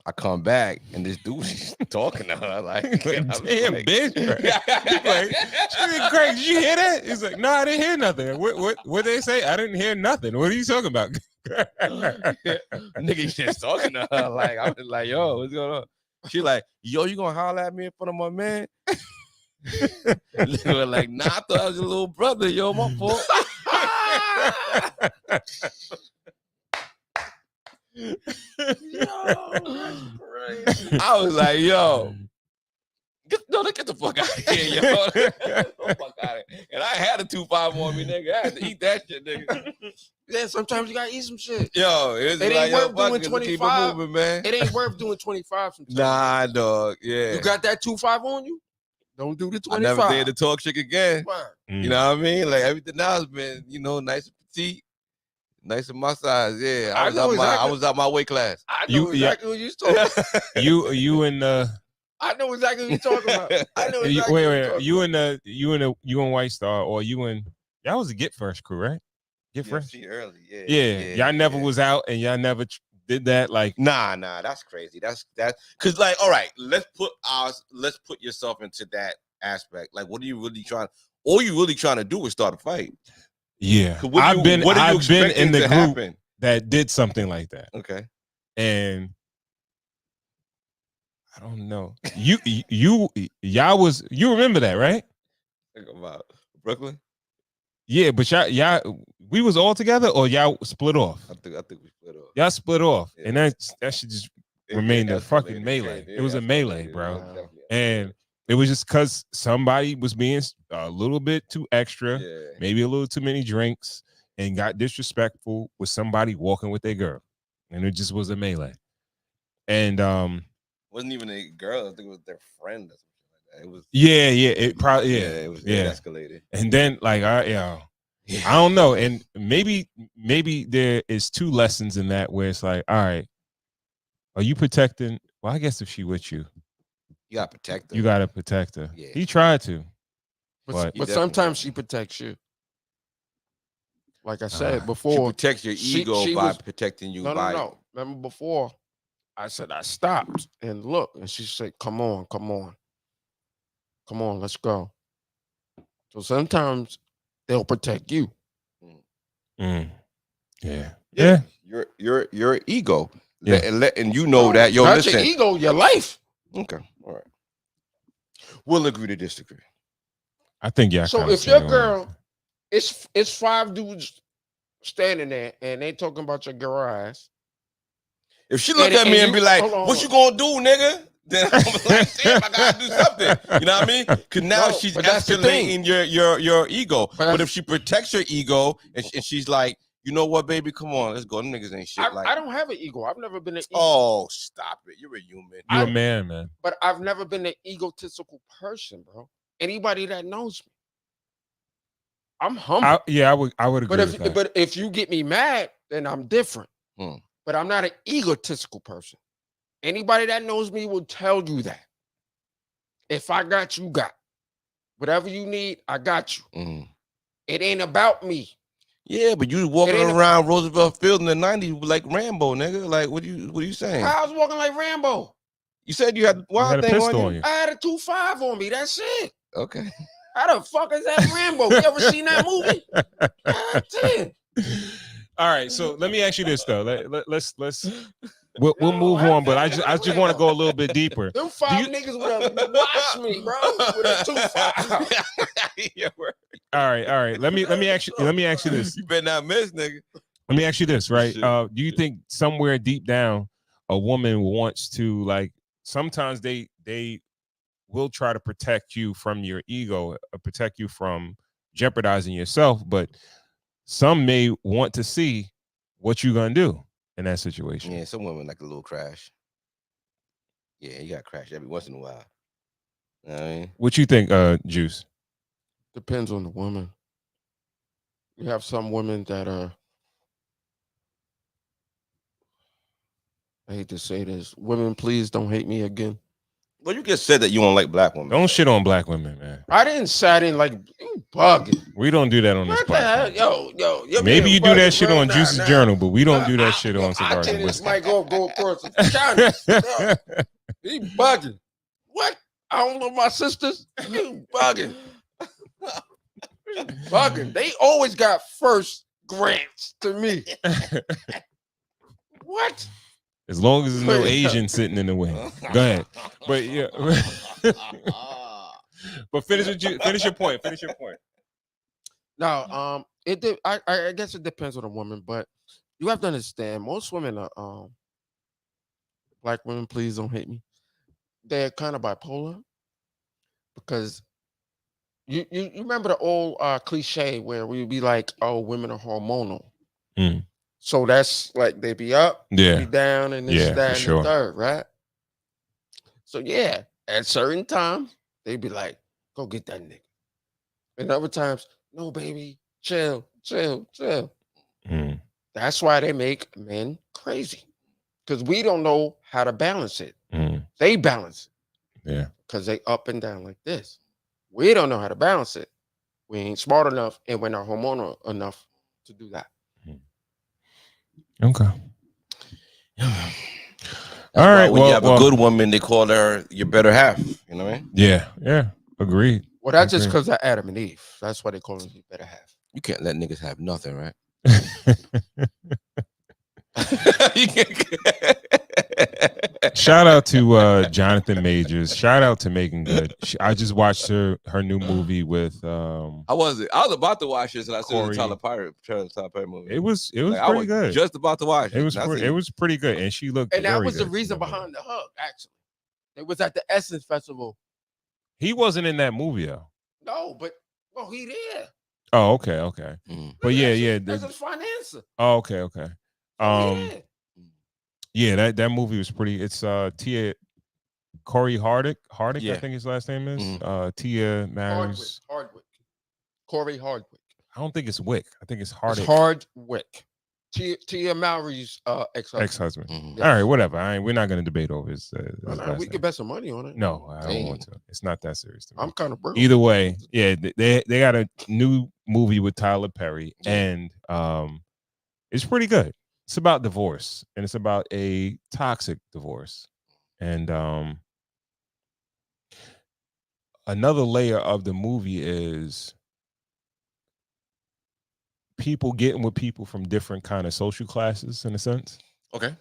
I come back, and this dude's talking to her like, damn, bitch. Like, she crazy. Did you hear that? He's like, no, I didn't hear nothing. What they say? I didn't hear nothing. What are you talking about? Nigga just talking to her like, I was like, yo, what's going on? She like, yo, you gonna holler at me in front of my man? They were like, nah, I thought I was your little brother, yo, my fault. Yo, that's crazy. I was like, yo, get the fuck out of here, yo. Get the fuck out of here. And I had a 2.5 on me, nigga. I had to eat that shit, nigga. Yeah, sometimes you gotta eat some shit. Yo, it ain't worth doing 25. Keep it moving, man. It ain't worth doing 25 sometimes. Nah, dog. Yeah. You got that 2.5 on you? Don't do the 25. I never did the talk shit again. You know what I mean? Like everything now has been, nice and petite. Nice in my size, yeah. I was out my weight class. I know exactly what you're talking about. You in the. I know exactly what you're talking about. I know exactly. Wait. You in White Star, or you in? Y'all was a Get Fresh crew, right? Get Fresh. Early, yeah. Y'all never was out, and y'all never did that. Like, nah, that's crazy. That's because, like, all right, let's put yourself into that aspect. Like, what are you really trying? All you really trying to do is start a fight. Yeah, I've been in the group that did something like that. Okay, and I don't know. You remember that, right? Think about Brooklyn. Yeah, but y'all, we was all together, or y'all split off? I think we split off. Y'all split off, and that should just remain a fucking melee. It was a melee, bro, and. It was just because somebody was being a little bit too extra, maybe a little too many drinks, and got disrespectful with somebody walking with their girl. And it just was a melee. And wasn't even a girl, I think it was their friend or something like that. It was it probably it escalated. And then like I don't know. And maybe there is two lessons in that where it's like, all right, are you protecting? Well, I guess if she with you. You gotta protect her. You gotta protect her. Yeah. He tried to, but sometimes she protects you. Like I said before, she protects your ego by protecting you. No. Remember before, I said, I stopped and look. And she said, come on, let's go. So sometimes they'll protect you. Mm. Yeah. Yeah. Your ego. Yeah. And you know that. Yo, not listen. your ego, your life. Okay. All right. We'll agree to disagree. I think yeah. So if your girl, it's 5 dudes standing there and they talking about your garage. If she look at me and be like, hold on, what you gonna do, nigga? Then I'm like, damn, I gotta do something. You know what I mean? Because now she's escalating your ego. But if she protects your ego and she's like, you know what, baby, come on, let's go. Them niggas ain't shit. I don't have an ego. I've never been an ego. Oh, stop it. You're a human. You're a man. But I've never been an egotistical person, bro. Anybody that knows me, I'm humble. I would agree with that. But if you get me mad, then I'm different. But I'm not an egotistical person. Anybody that knows me will tell you that. If I got you, got. Whatever you need, I got you. It ain't about me. Yeah, but you walking around Roosevelt Field in the 90s like Rambo, nigga. Like, what you saying? I was walking like Rambo. You said you had wild thing on you. I had a 2.5 on me. That's it. Okay. How the fuck is that Rambo? You ever seen that movie? God damn. All right, so let me ask you this though. Let's we'll move on, but I just want to go a little bit deeper. Them 5 niggas would have watched me, bro, with a 2.5. All right. Let me ask you this. You better not miss, nigga. Let me ask you this, right? Do you think somewhere deep down a woman wants to, like, sometimes they will try to protect you from your ego, protect you from jeopardizing yourself, but some may want to see what you're gonna do in that situation. Yeah, some women like a little crash. Yeah, you got to crash every once in a while. You know what I mean? What you think, Juice? Depends on the woman. You have some women that are, I hate to say this, women, please don't hate me again. Well, you just said that you don't like black women. Don't shit on black women, man. I didn't say I didn't like you bugging. We don't do that on this podcast. Yo, maybe you do that shit on Juice's Journal, but we don't do that shit on Cigars and Whiskey. Might go across the channel. He bugging. What? I don't know my sisters. You bugging. Bugging. They always got first grants to me. What? As long as there's no Asian sitting in the way. Go ahead. But yeah. But finish your point. Now, I guess it depends on the woman, but you have to understand most women are black women, please don't hate me. They're kind of bipolar because you remember the old cliche where we'd be like, oh, women are hormonal. So that's like they be up, be down, and this, that, and the third, right? So yeah, at certain times, they be like, go get that nigga. And other times, no, baby, chill. That's why they make men crazy. Because we don't know how to balance it. They balance it. Yeah. Because they up and down like this. We don't know how to balance it. We ain't smart enough and we're not hormonal enough to do that. Okay. All right. When you have a good woman, they call her your better half. You know what I mean? Yeah. Agreed. Well, that's just because of Adam and Eve. That's why they call them your better half. You can't let niggas have nothing, right? Shout out to Jonathan Majors. Shout out to Meagan Good. I just watched her new movie with How was it? I was about to watch this and I saw the Tyler Perry movie. It was pretty good. Just about to watch it. It was pretty good. And she looked and that was good. The reason behind the hug, actually. It was at the Essence Festival. He wasn't in that movie though. No, but he did. Oh, okay. But yeah. That's his financer. Oh, okay. Yeah, that movie was pretty. It's Corey Hardwick, I think his last name is. Tia marries Hardwick. Corey Hardwick. I don't think it's Wick. I think it's Hardwick. It's Hardwick. Tia Mallory's ex-husband. Yes. All right, whatever. We're not going to debate over his we could bet some money on it. No, I don't want to. It's not that serious to me. I'm kind of broke. Either way, yeah, they got a new movie with Tyler Perry, and it's pretty good. it's about divorce, and it's about a toxic divorce. And another layer of the movie is people getting with people from different kind of social classes, in a sense. Okay.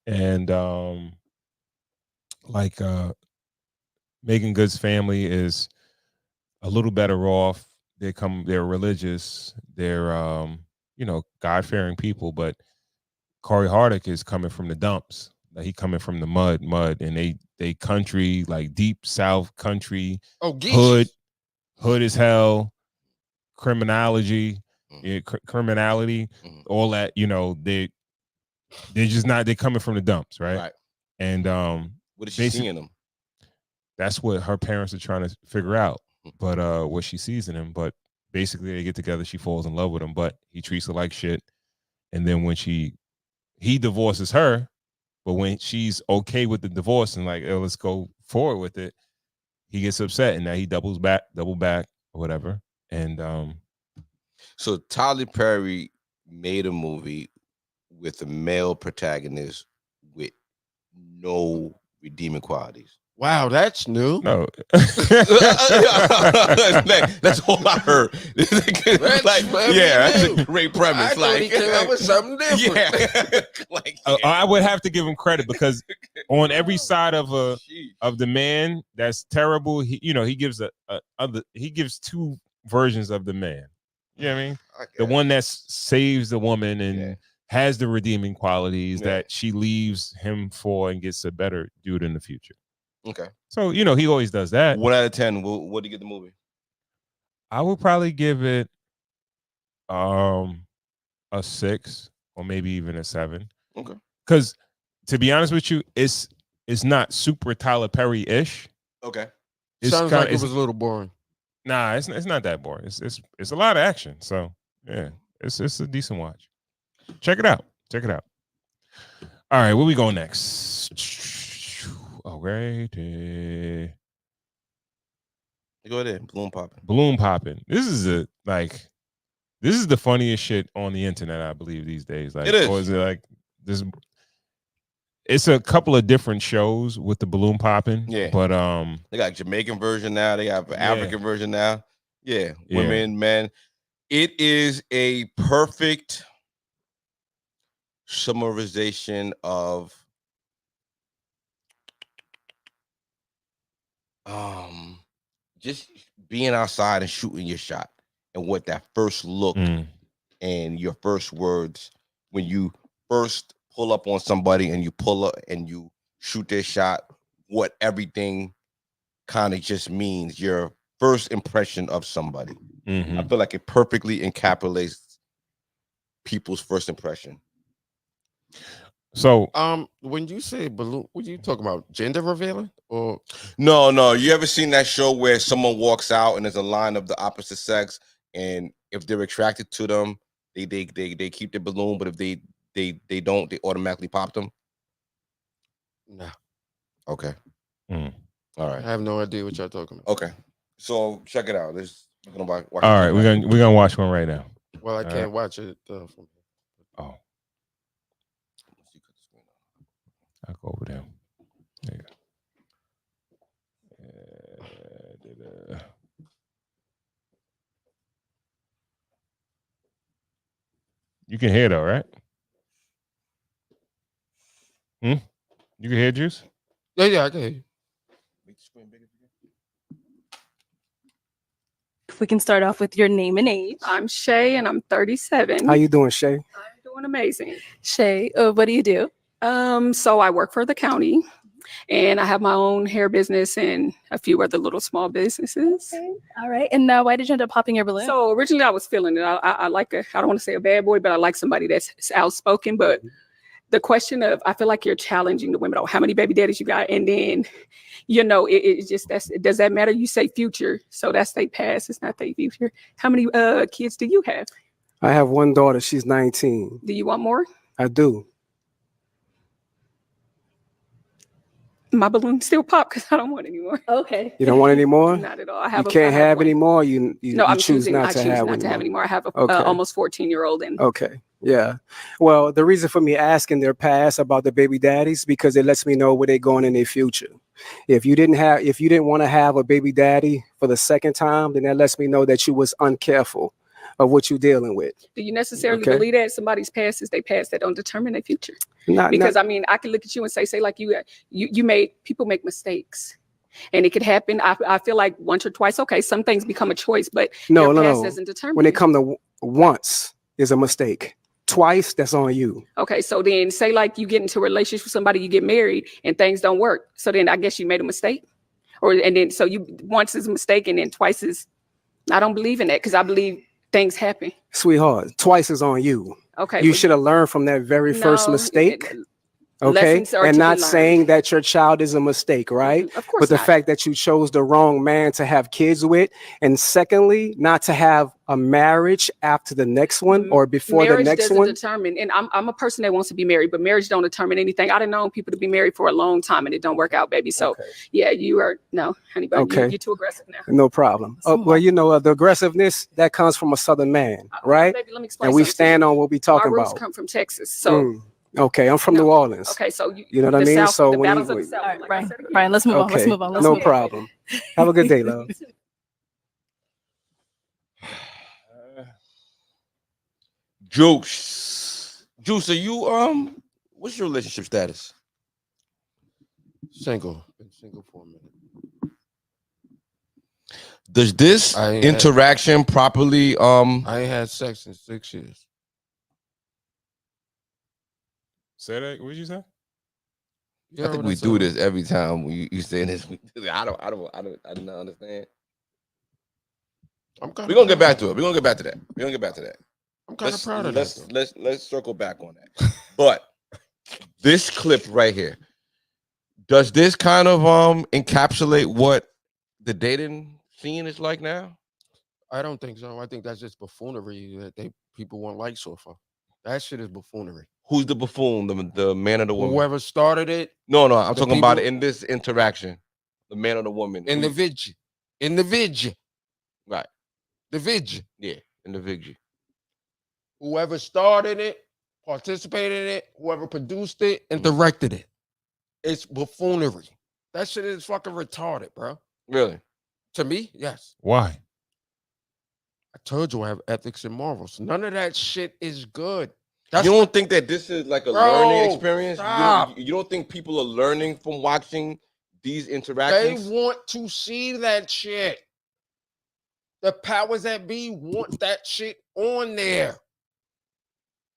And like Meagan Good's family is a little better off. They're religious, they're God-fearing people, but Corey Hardick is coming from the dumps. Like, he coming from the mud, and they country, like deep South country, hood as hell, criminality, all that. They're just not. They're coming from the dumps, right? Right. And what is she seeing them? That's what her parents are trying to figure out. But what she sees in him. But basically, they get together. She falls in love with him, but he treats her like shit. And then when he divorces her, but when she's okay with the divorce and like, oh, let's go forward with it, he gets upset, and now he double back, or whatever. And so Tyler Perry made a movie with a male protagonist with no redeeming qualities. Wow, that's new. No, that's all I heard. That's a great premise. I thought he came up with something different. Yeah. I would have to give him credit, because on every side of the man that's terrible, he gives he gives two versions of the man. You know what I mean? The one that saves the woman and has the redeeming qualities that she leaves him for and gets a better dude in the future. Okay. So, he always does that. 1 out of 10. What do you get the movie? I would probably give it a 6 or maybe even a 7. Okay. Because to be honest with you, it's not super Tyler Perry-ish. Okay. Sounds like it was a little boring. Nah, it's not that boring. It's a lot of action. So yeah, it's a decent watch. Check it out. All right, where we go next? Okay. Go ahead. Balloon popping. This is the funniest shit on the internet, I believe, these days. Like, it is. Or is it like this? It's a couple of different shows with the balloon popping. Yeah. But they got Jamaican version now. They have African version now. Yeah. Women, men. It is a perfect summarization of just being outside and shooting your shot, and what that first look and your first words when you first pull up on somebody and you pull up and you shoot their shot, what everything kind of just means, your first impression of somebody. I feel like it perfectly encapsulates people's first impression. So when you say balloon, what are you talking about? Gender revealing or no? You ever seen that show where someone walks out and there's a line of the opposite sex, and if they're attracted to them, they keep the balloon, but if they don't, they automatically pop them? No. Okay. All I right. have no idea what y'all talking about. Okay. So check it out. We're gonna watch. All right, we're gonna watch one right now. Well, I can't watch it. Oh. I'll go over there. There you go. You can hear though, right? You can hear, Juice? Yeah, I can hear you. If we can start off with your name and age. I'm Shay, and I'm 37. How you doing, Shay? I'm doing amazing. Shay, what do you do? So I work for the county, and I have my own hair business and a few other little small businesses. Okay. All right. And now, why did you end up popping your balloon? So originally I was feeling it. I like I don't want to say a bad boy, but I like somebody that's outspoken. But the question of, I feel like you're challenging the women. Oh, how many baby daddies you got? And then, it just, does that matter? You say future. So that's their past. It's not their future. How many kids do you have? I have one daughter. She's 19. Do you want more? I do. My balloon still pop because I don't want any more. Okay. You don't want any more? Not at all. I have. You can't have any more. You no, choose not to have any more. I have a Okay. almost 14-year-old, and Okay. Yeah. Well, the reason for me asking their past about the baby daddies because it lets me know where they're going in their future. If you didn't want to have a baby daddy for the second time, then that lets me know that you was uncareful of what you're dealing with. Do you necessarily Okay. believe that somebody's past is their past that don't determine their future? Not Because I mean, I can look at you and say like you made people make mistakes. And it could happen. I feel like once or twice, okay, some things become a choice, but your past doesn't determine when it it. come to once is a mistake. Twice, that's on you. Okay, so then say like you get into a relationship with somebody, you get married, and things don't work. So then I guess you made a mistake, and then so you once is a mistake, and then twice is. I don't believe in that because I believe things happen. Sweetheart, twice is on you. Okay, You should have learned from that very first mistake. Okay, lessons are and to be not learned. saying that your child is a mistake, right? Of course But the not. fact that you chose the wrong man to have kids with, and secondly, not to have a marriage after the next one or before Marriage the next doesn't one. determine, and I'm a person that wants to be married, but marriage don't determine anything. I've known people to be married for a long time and it don't work out, baby. So yeah, you are no, honey bun. Okay. You're too aggressive now. No problem. Well, the aggressiveness that comes from a Southern man, right? Baby, let me explain And we something to stand you. on what we My talking roots about. come from Texas, so Okay, I'm from New Orleans. okay, so You know what I the mean? South, So the when battles of you, the South. All right, like I Brian. said again. Brian, let's move on. Let's okay, move on. Let's no move on. problem. Have a good day, love. Juice, are you what's your relationship status? Single. Been single for a minute. Does this interaction properly I ain't had sex in 6 years. Say that. What did you say? You I heard think what we said, do right? this every time you say this. I don't understand. I'm kind We're of gonna get back to it. We're gonna get back to that. I'm kind of proud of that. Let's circle back on that. But this clip right here, does this kind of encapsulate what the dating scene is like now? I don't think so. I think that's just buffoonery that people won't like so far. That shit is buffoonery. Who's the buffoon? The man or the woman? Whoever started it. No, I'm the talking about people- in this interaction. The man or the woman? Individual. Right. The vidge. Yeah, individual. Whoever started it, participated in it, whoever produced it, and directed it. It's buffoonery. That shit is fucking retarded, bro. Really? To me, yes. Why? I told you I have ethics and morals. None of that shit is good. You don't think that this is like a learning experience? Stop. You don't think people are learning from watching these interactions? They want to see that shit. The powers that be want that shit on there.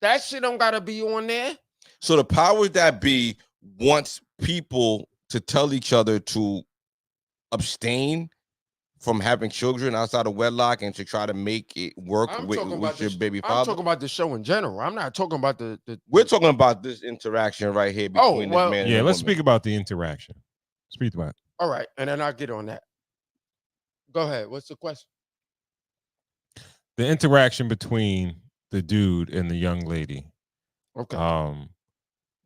That shit don't gotta be on there. So the powers that be wants people to tell each other to abstain from having children outside of wedlock and to try to make it work with your baby father. I'm talking about the show in general. I'm not talking about the We're talking about this interaction right here between this man and yeah, the let's woman. speak about the interaction. Speak about it. All right, and then I'll get on that. Go ahead. What's the question? The interaction between the dude and the young lady. Okay.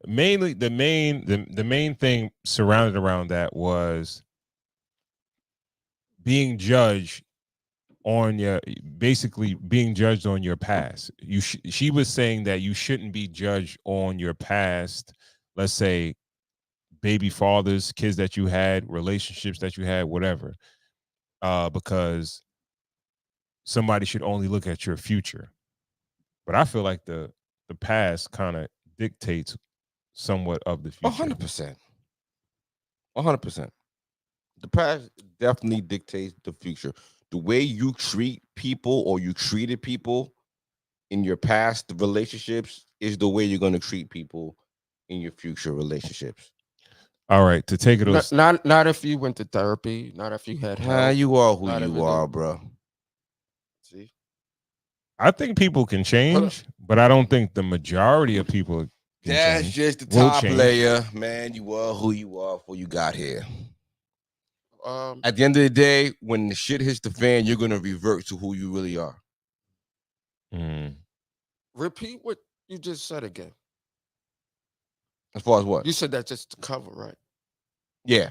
Mainly the main thing surrounded around that was being judged on your being judged on your past. She was saying that you shouldn't be judged on your past, let's say baby fathers, kids that you had, relationships that you had, whatever. Because somebody should only look at your future. But I feel like the past kind of dictates somewhat of the future. 100%. 100%. The past definitely dictates the future. The way you treat people or you treated people in your past relationships is the way you're going to treat people in your future relationships. All right, to take it not if you went to therapy, not if you had help. Nah, you are who you are, bro. See, I think people can change, but I don't think the majority of people can That's change, just the will top change. layer, man. You are who you are before you got here. At the end of the day, when the shit hits the fan, you're gonna revert to who you really are. Repeat what you just said again. As far as what? You said that just to cover, right? Yeah.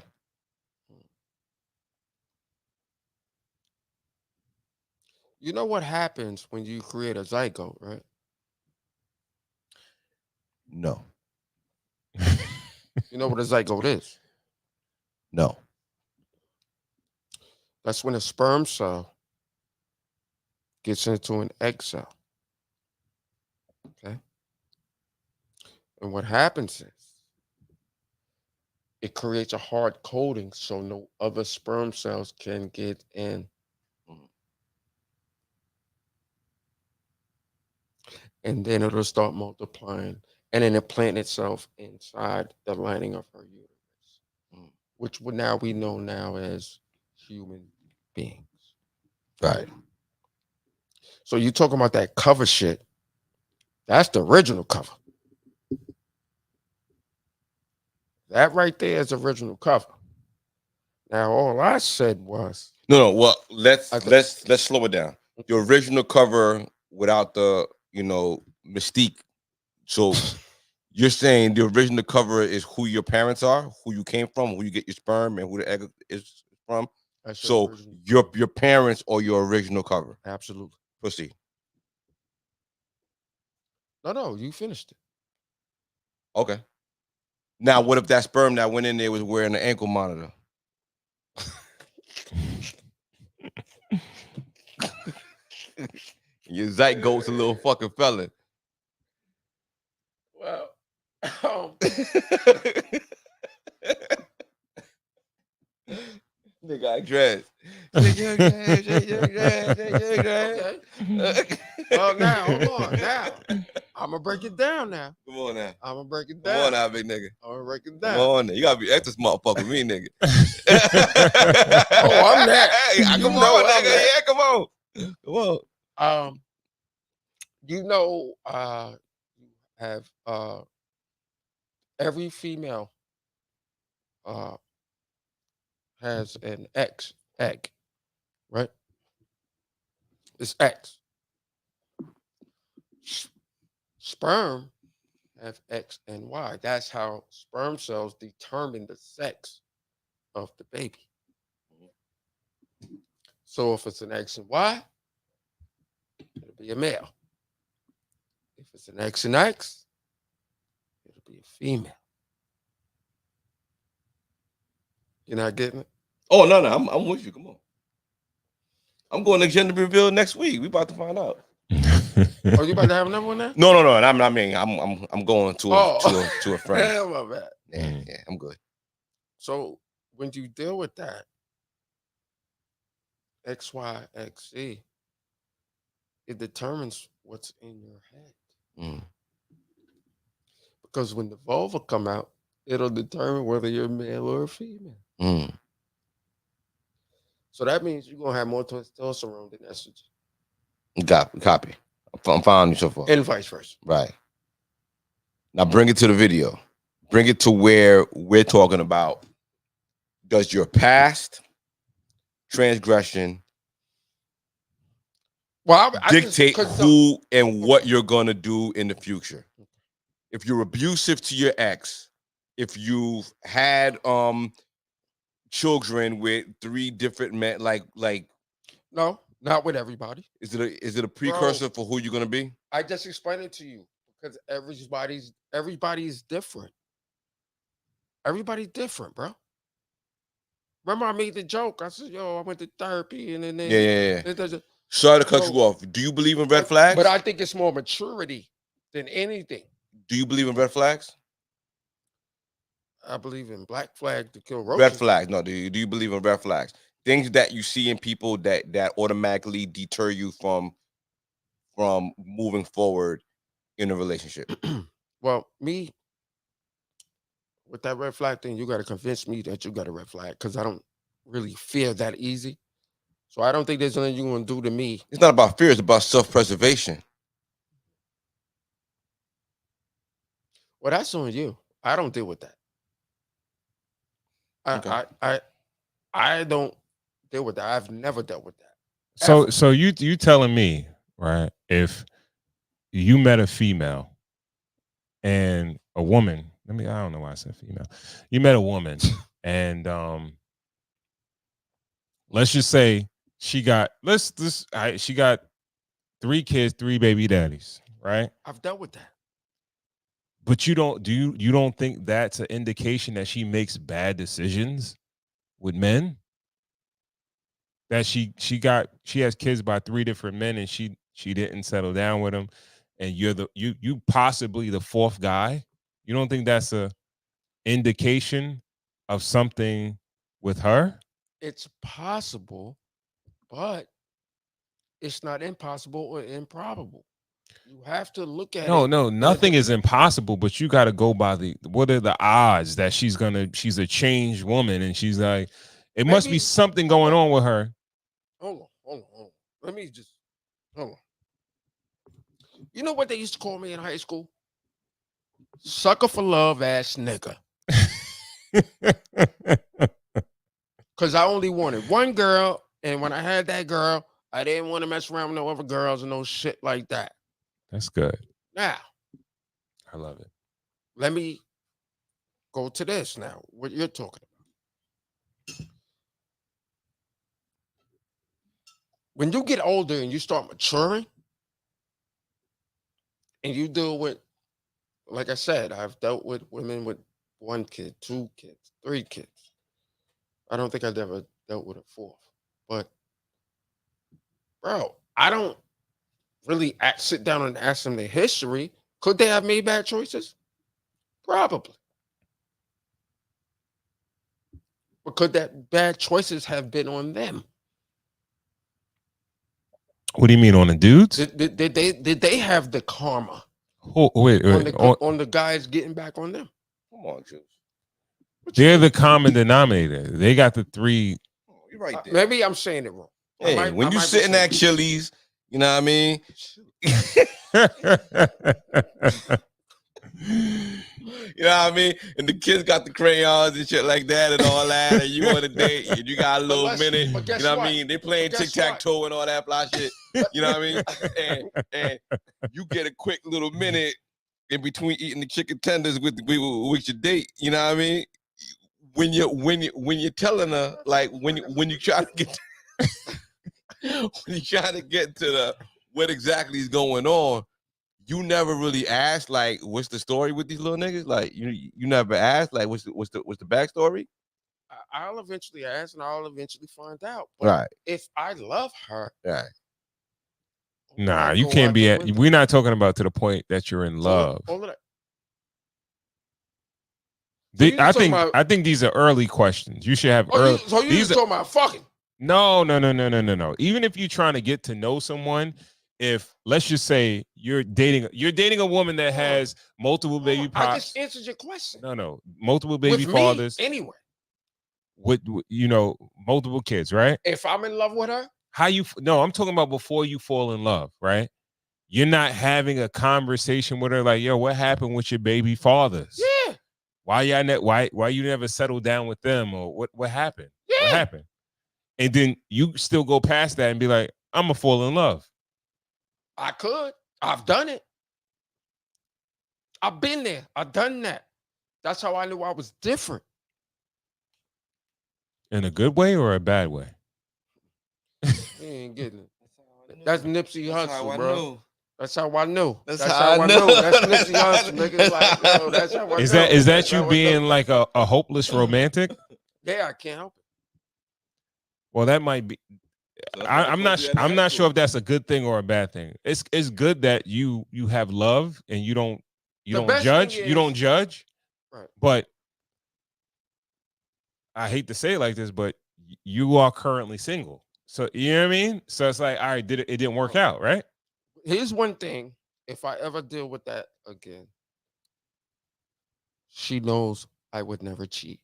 You know what happens when you create a zygote, right? No. You know what a zygote is? No. That's when a sperm cell gets into an egg cell. Okay. And what happens is it creates a hard coating so no other sperm cells can get in. And then it'll start multiplying and then implant itself inside the lining of her uterus, which now we know now as human beings. Right. So you talking about that cover shit? That's the original cover. That right there is the original cover. Now all I said was no. Well, let's slow it down. The original cover without the mystique. So you're saying the original cover is who your parents are, who you came from, who you get your sperm, and who the egg is from. So your parents or your original cover. Absolutely. Proceed. No, you finished it. Okay. Now, what if that sperm that went in there was wearing an ankle monitor? Your zygote's a little fucking felon. Well, Nigga, I dreads. Shake your dreads, shake your dreads, shake your dreads. Okay. Well, now, hold on. Now, I'm going to break it down now. Come on now. I'm going to break it down. Come on now, big nigga. I'm going to break it down. Come on now. You got to be extra smart fucking me, nigga. Oh, I'm that. Hey, come on, nigga. Yeah, come on. Come on. You have every female has an egg, right? It's X. Sperm have X and Y. That's how sperm cells determine the sex of the baby. So if it's an X and Y, it'll be a male. If it's an X and X, it'll be a female. You're not getting it? Oh, no. I'm with you. Come on. I'm going to gender reveal next week. We about to find out. Oh, you about to have another one now? No. I'm going to a friend. Hell, my bad. Yeah, I'm good. So when you deal with that, X, Y, X, Z, it determines what's in your head. Because when the vulva come out, it'll determine whether you're male or female. So that means you're gonna have more testosterone than estrogen. Copy. I'm following you so far. And vice versa. Right. Now bring it to the video. Bring it to where we're talking about. Does your past transgression dictate who and what you're gonna do in the future? If you're abusive to your ex, if you've had children with 3 different men, like no, not with everybody. Is it a precursor for who you're gonna be? I just explained it to you because everybody's different. Everybody's different, bro. Remember I made the joke. I said, "Yo, I went to therapy," and then yeah. Sorry to cut you off. Do you believe in red flags? But I think it's more maturity than anything. Do you believe in red flags? I believe in black flag to kill roaches. Red flags. No, do you believe in red flags? Things that you see in people that automatically deter you from moving forward in a relationship. Well, me, with that red flag thing, you got to convince me that you got a red flag because I don't really fear that easy. So I don't think there's nothing you're going to do to me. It's not about fear. It's about self-preservation. Well, that's on you. I don't deal with that. I don't deal with that. I've never dealt with that. So you telling me, right? If you met a female and a woman, I don't know why I said female. You met a woman and let's just say she got 3 kids, 3 baby daddies, right? I've dealt with that. But you don't think that's an indication that she makes bad decisions with men? That she has kids by 3 different men and she didn't settle down with them, and you possibly the fourth guy? You don't think that's a indication of something with her? It's possible, but it's not impossible or improbable. You have to look at it. No, nothing is impossible, but you got to go by what are the odds that she's a changed woman, and she's like, it must be Maybe- something going on with her. Hold on. Let me just hold on. You know what they used to call me in high school? Sucker for love ass nigga. Because I only wanted one girl, and when I had that girl, I didn't want to mess around with no other girls and no shit like that. That's good. Now, I love it. let me go to this now. What you're talking about. When you get older and you start maturing, and you deal with, like I said, I've dealt with women with 1 kid, 2 kids, 3 kids. I don't think I've ever dealt with a 4th. But, bro, I don't really sit down and ask them their history. Could they have made bad choices? Probably. But could that bad choices have been on them? What do you mean, on the dudes? Did they have the karma Oh, wait. on the guys getting back on them? Come on, Juice. They're the common denominator. They got the 3. Oh, you're right there. Maybe I'm saying it wrong. Hey, when you sitting at Chili's, you know what I mean? You know what I mean? And the kids got the crayons and shit like that and all that, and you on a date and you got a little minute. You know what I mean? They playing tic-tac-toe and all that fly shit. You know what I mean? And you get a quick little minute in between eating the chicken tenders with your date. You know what I mean? When you're telling her, like when you try to get when you try to get to the what exactly is going on, you never really asked, like, what's the story with these little niggas? Like, you never asked, like, what's the backstory? I'll eventually ask and I'll eventually find out. But Right. if I love her, right. Nah, you can't be at. We're not talking about to the point that you're in love. All of that. I think these are early questions. You should have early. So you just talking about fucking? No. Even if you're trying to get to know someone, if let's just say you're dating a woman that has multiple baby pops. I just answered your question. No, multiple baby with fathers. Me, anyway. With multiple kids, right? If I'm in love with her, I'm talking about before you fall in love, right? You're not having a conversation with her like, yo, what happened with your baby fathers? Yeah. Why you never settled down with them, or what happened? Yeah. What happened? And then you still go past that and be like, I'm gonna fall in love. I could. I've done it. I've been there. I've done that. That's how I knew I was different. In a good way or a bad way? You ain't getting it. That's Nipsey Hussle, bro. That's how I knew. That's how I knew. That's Nipsey Hussle. Niggas like, yo, that's how I know. Is that you being like a hopeless romantic? Yeah, I can't help it. Well, that might be. I'm not sure if that's a good thing or a bad thing. It's good that you have love and you don't judge. You don't judge. Right. But I hate to say it like this, but you are currently single. So you know what I mean? So it's like, all right, it didn't work out, right? Here's one thing. If I ever deal with that again, she knows I would never cheat.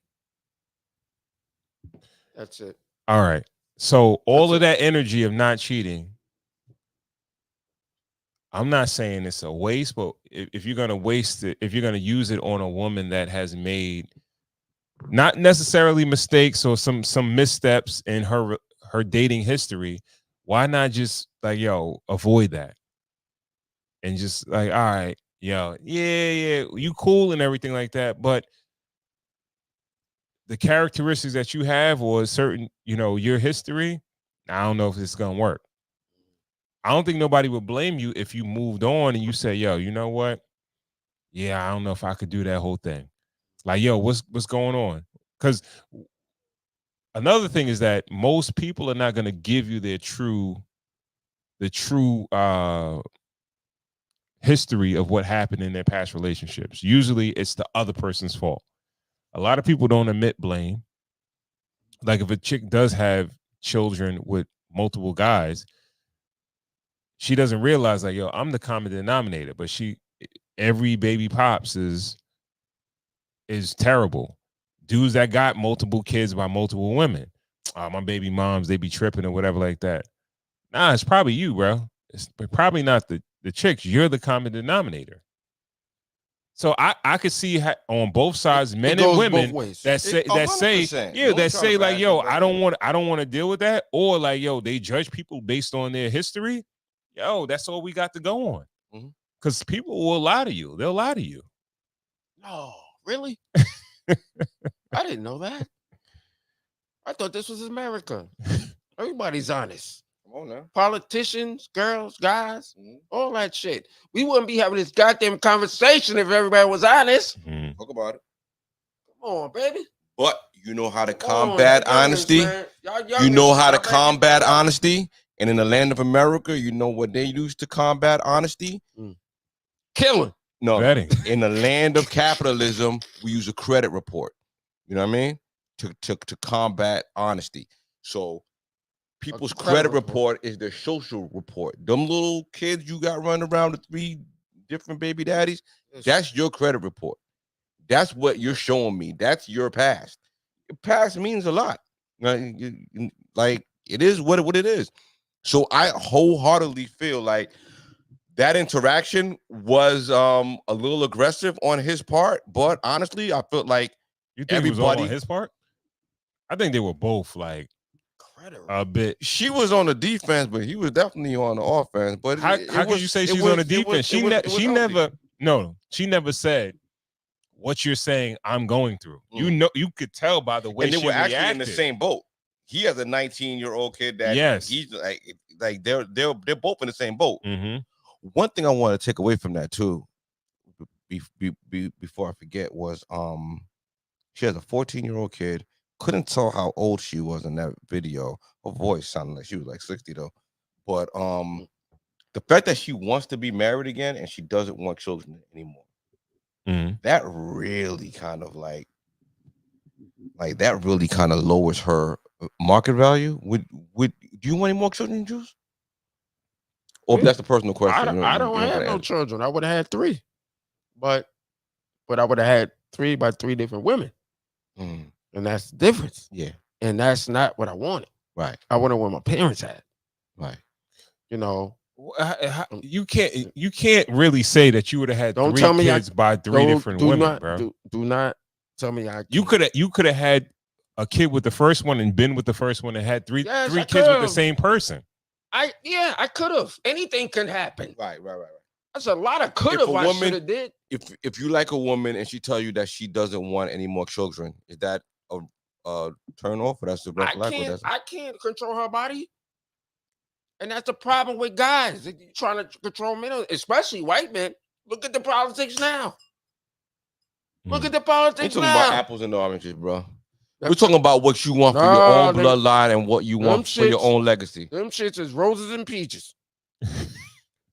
That's it. All right. So all of that energy of not cheating, I'm not saying it's a waste, but if you're gonna waste it, if you're gonna use it on a woman that has made not necessarily mistakes or some missteps in her dating history, why not just like, yo, avoid that? And just like, all right, yo, yeah, you cool and everything like that, but the characteristics that you have or certain, your history, I don't know if it's gonna work. I don't think nobody would blame you if you moved on and you say, yo, you know what? yeah, I don't know if I could do that whole thing. Like, yo, what's going on? Because another thing is that most people are not going to give you the true history of what happened in their past relationships. Usually it's the other person's fault. A lot of people don't admit blame. Like if a chick does have children with multiple guys, she doesn't realize like, yo, I'm the common denominator, but every baby pops is terrible. Dudes that got multiple kids by multiple women. My baby moms, they be tripping or whatever like that. Nah, it's probably you, bro. It's probably not the chicks. You're the common denominator. So I could see on both sides, men and women that say like, yo, I don't want to deal with that, or like, yo, they judge people based on their history. Yo, that's all we got to go on. Because people will lie to you. They'll lie to you. No, really? I didn't know that. I thought this was America. Everybody's honest. Come on now. Politicians, girls, guys, all that shit. We wouldn't be having this goddamn conversation if everybody was honest. Talk about it. Come on, baby. But you know how to combat honesty. You know how to combat honesty. And in the land of America, you know what they use to combat honesty? Killing. No, Vetting. In the land of capitalism, we use a credit report. You know what I mean? To combat honesty. So people's credit report is their social report. Them little kids you got running around with 3 different baby daddies, that's your credit report. That's what you're showing me. That's your past. Your past means a lot. Like it is what it is. So I wholeheartedly feel like that interaction was a little aggressive on his part, but honestly, I felt like you think everybody it was all on his part. I think they were both like a bit. She was on the defense, but he was definitely on the offense. But how can you say she was on the defense? She never said what you're saying I'm going through. You know, you could tell by the way and they she were actually reacted. in the same boat. He has a 19-year-old kid that he's like they're both in the same boat. One thing I want to take away from that too, before I forget, was she has a 14-year-old kid. Couldn't tell how old she was in that video. Her voice sounded like she was like 60 though. But the fact that she wants to be married again and she doesn't want children anymore, that really kind of like that really kind of lowers her market value. Would do you want any more children, Juice? Or if that's the personal question. I don't have no children. I would have had 3, but I would have had 3 by 3 different women. And that's the difference. Yeah. And that's not what I wanted. Right. I wanted what my parents had. Right. You know, you can't really say that you would have had 3 kids by 3 different women, bro. Do not tell me you could have had a kid with the first one and been with the first one and had 3 kids with the same person. I could have. Anything can happen. Right. That's a lot of could have. I should have did. If you like a woman and she tell you that she doesn't want any more children, is that a turn off, or that's the red flag? I can't control her body, and that's the problem with guys. They're trying to control men, especially white men. Look at the politics now. Look at the politics now. We're talking about apples and oranges, bro. We're talking about what you want for your own bloodline and what you want for your own legacy. Them shits is roses and peaches.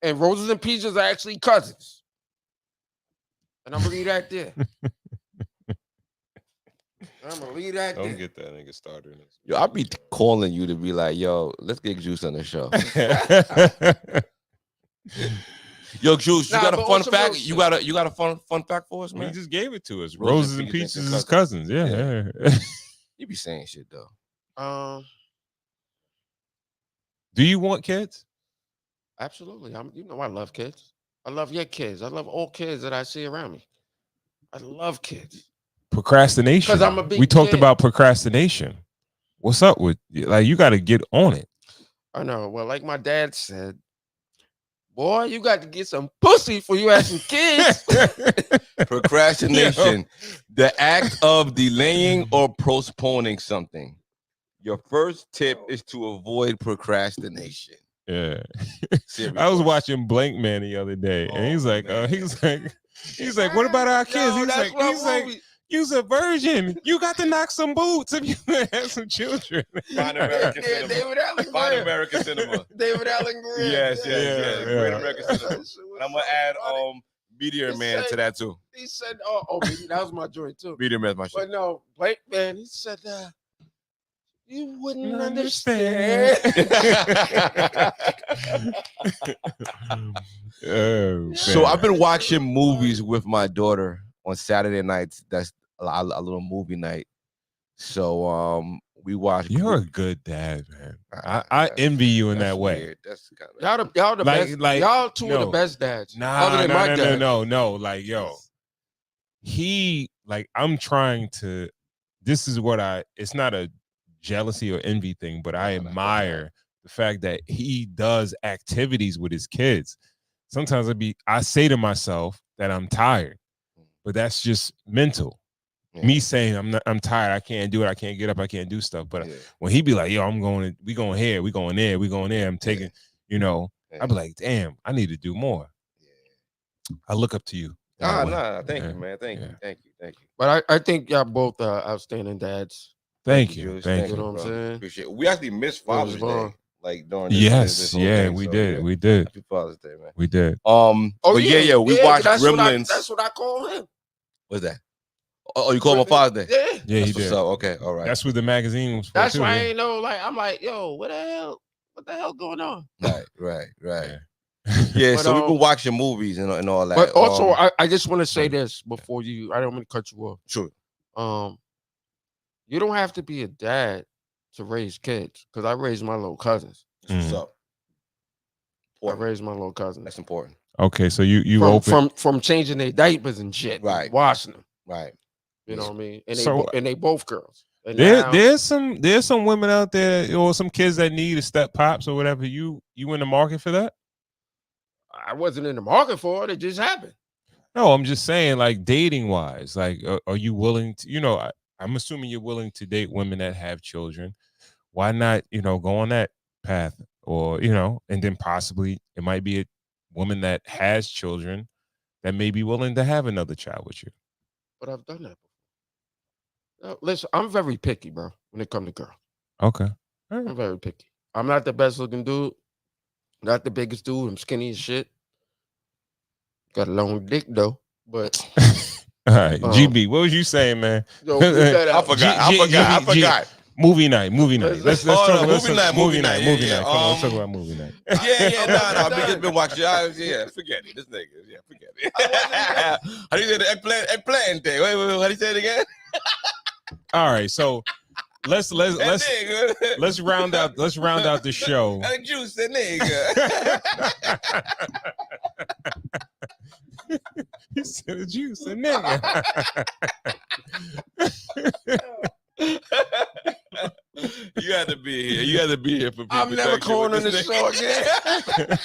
And roses and peaches are actually cousins. And I'm going to leave that there. Don't get that nigga started. Yo, I'll be calling you to be like, yo, let's get Juice on the show. Yo, Juice, you got a fun fact? You got a fun fact for us, man? He just gave it to us. Roses and peaches is cousins. Yeah. You be saying shit though. Do you want kids? Absolutely. I love kids. I love your kids. I love all kids that I see around me. I love kids. Procrastination. Because I'm a big We talked kid. about procrastination. What's up with like you got to get on it? I know. Well, like my dad said, boy, you got to get some pussy for you have some kids. Procrastination, the act of delaying or postponing something. Your first tip is to avoid procrastination. Yeah. Serious I was boss. watching Blank Man the other day, and he's Oh, like, man. he's like, what about our kids? Yo, He's that's like, what movie. you's a virgin. You got to knock some boots if you have some children. Find American cinema. David Allen Find Graham. American cinema. David Allen Graham. Yes. Yeah. Great American cinema. And I'm gonna add Meteor He Man said- to that too. He said, "Oh, baby, that was my joint too." Meteor Man's my shit. But no, Blake, man, he said, "You wouldn't Understand. understand." Oh, So man. I've been watching movies with my daughter on Saturday nights. That's a little movie night. So we watch. You're a good dad, man. I That's- envy you in that's that way. weird. That's kind of Y'all the Like- best. like, y'all two of no. the best dads. Nah, other than my dad. no. Like, yo, I'm trying to. This is what it's not a jealousy or envy thing, but I admire the fact that he does activities with his kids. Sometimes I say to myself that I'm tired, but that's just mental. Yeah. Me saying I'm tired, I can't do it, I can't get up, I can't do stuff. But Yeah. when he be like, yo, we going here, we going there, we going there, I'm taking, Yeah. I'd be like, damn, I need to do more. I look up to you. in that way. Nah. Thank Yeah. you, man. Thank Yeah. you. But I think y'all both are outstanding dads. Thank you. Jules. Thank You know you. what I'm bro. saying? Appreciate it. We actually missed Father's Day, long. like during this. Yes, this whole yeah, thing, we so, did. yeah. We did. Happy Father's Day, man. We did. Oh but yeah, we watched that's Gremlins. That's what I call him. What's that? Oh, you call him on Father's Day? Yeah. Yeah, he That's what's did. up. Okay, all right. That's what the magazine was for. That's too, why I yeah. ain't know. Like, I'm like, yo, what the hell going on? right. Yeah. Yeah, But, so we've been watching movies and all that. But also, I just want to say this before I don't want to cut you off. Sure. You don't have to be a dad to raise kids, because I raised my little cousins. That's what's Mhm. up. I Important. raised my little cousins. That's important. Okay, so you open. from changing their diapers and shit, Right. washing them. Right. You know what I mean? And So- they both girls. And There, now- there's some women out there or some kids that need a step pops or whatever. You in the market for that? I wasn't in the market for it. It just happened. No, I'm just saying, like, dating wise, like, are you willing to? I'm assuming you're willing to date women that have children. Why not? Go on that path, or and then possibly it might be a woman that has children that may be willing to have another child with you. But I've done that before. Listen, I'm very picky, bro, when it comes to girls. Okay. I'm very picky. I'm not the best looking dude. Not the biggest dude. I'm skinny as shit. Got a long dick though. But All right, GB, what was you saying, man? yo, put that I out. forgot. Movie night. Let's Oh, talk no, about movie night. movie night. Yeah. Come on, let's talk about movie night. Yeah, nah. We just been watching. Yeah, forget it. This nigga. Yeah, forget it. How do you say the eggplant thing? Wait. How do you say it again? All right, so let's That nigga. round out the show. That juice, that nigga. He said the juice, a nigga. You had to be here. You had to be here for people. I'm never calling on the show again.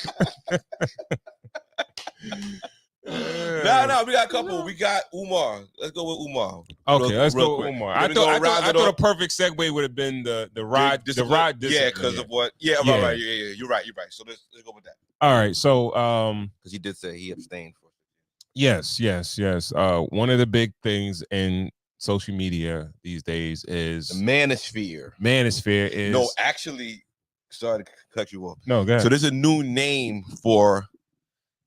No, we got a couple. We got Umar. Let's go with Umar. Okay, let's real go with quick. Umar. Then I we thought gonna round I it thought a off. perfect segue would have been the rod Discipline. discipline. Yeah, because of what? Yeah, Yeah. right. Yeah. You're right. So let's go with that. All right, so Because he did say he abstained for. yes. One of the big things in social media these days is The manosphere. manosphere is No, actually, sorry to cut you off. no, go ahead. So there's a new name for.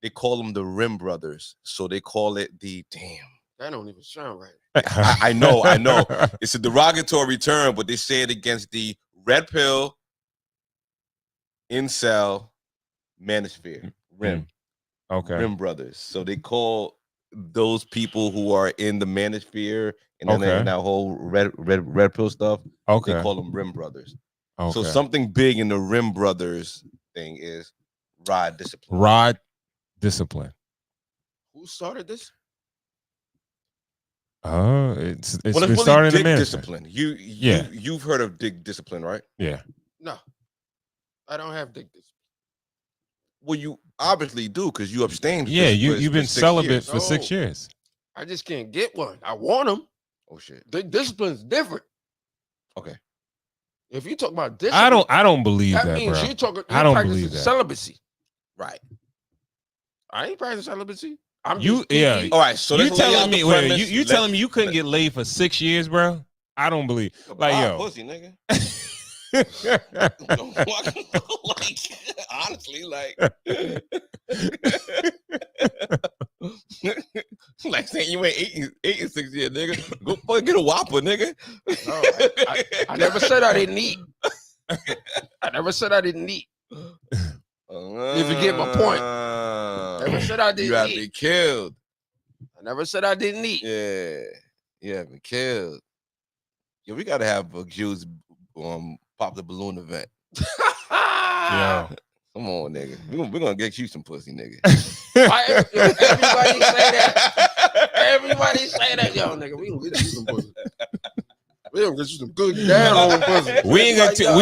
They call them the Rim Brothers. So they call it the damn. That don't even sound right. I know. It's a derogatory term, but they say it against the red pill, incel, manosphere, Rim. Okay. Rim Brothers. So they call those people who are in the manosphere and then Okay. in that whole red pill stuff. Okay. They call them Rim Brothers. Okay. So something big in the Rim Brothers thing is rod discipline. rod discipline. Who started this? It's Well, been it's really started in dick the manosphere. discipline. You've heard of dick discipline, right? Yeah. No. I don't have dick discipline. Well, you obviously do because you abstained. Yeah, you've for been 6 celibate years. for 6 No. years. I just can't get one. I want them. Oh shit. The discipline's different. Okay. If you talk about this, I don't believe that, means bro. you're talking. I don't practicing believe that. celibacy. Right. I ain't practicing celibacy. I'm You just yeah. All right. So you let's lay telling out the me wait, premise. you telling me you couldn't get laid for 6 years, bro? I don't believe. Like yo, pussy, nigga. Like, honestly, like, like saying you ain't eating 6 years, nigga. Go fucking get a Whopper, nigga. I never said I didn't eat. I never said I didn't eat. If you get my point. Never said I didn't You have eat. been killed. I never said I didn't eat. Yeah, you have been killed. Yeah, we gotta have a Jews pop the balloon event. yo. Come on, nigga. We're gonna get you some pussy, nigga. Everybody say that. Everybody say that, yo, nigga. We gonna get you some pussy. We gonna get you some good down on pussy. We ain't gonna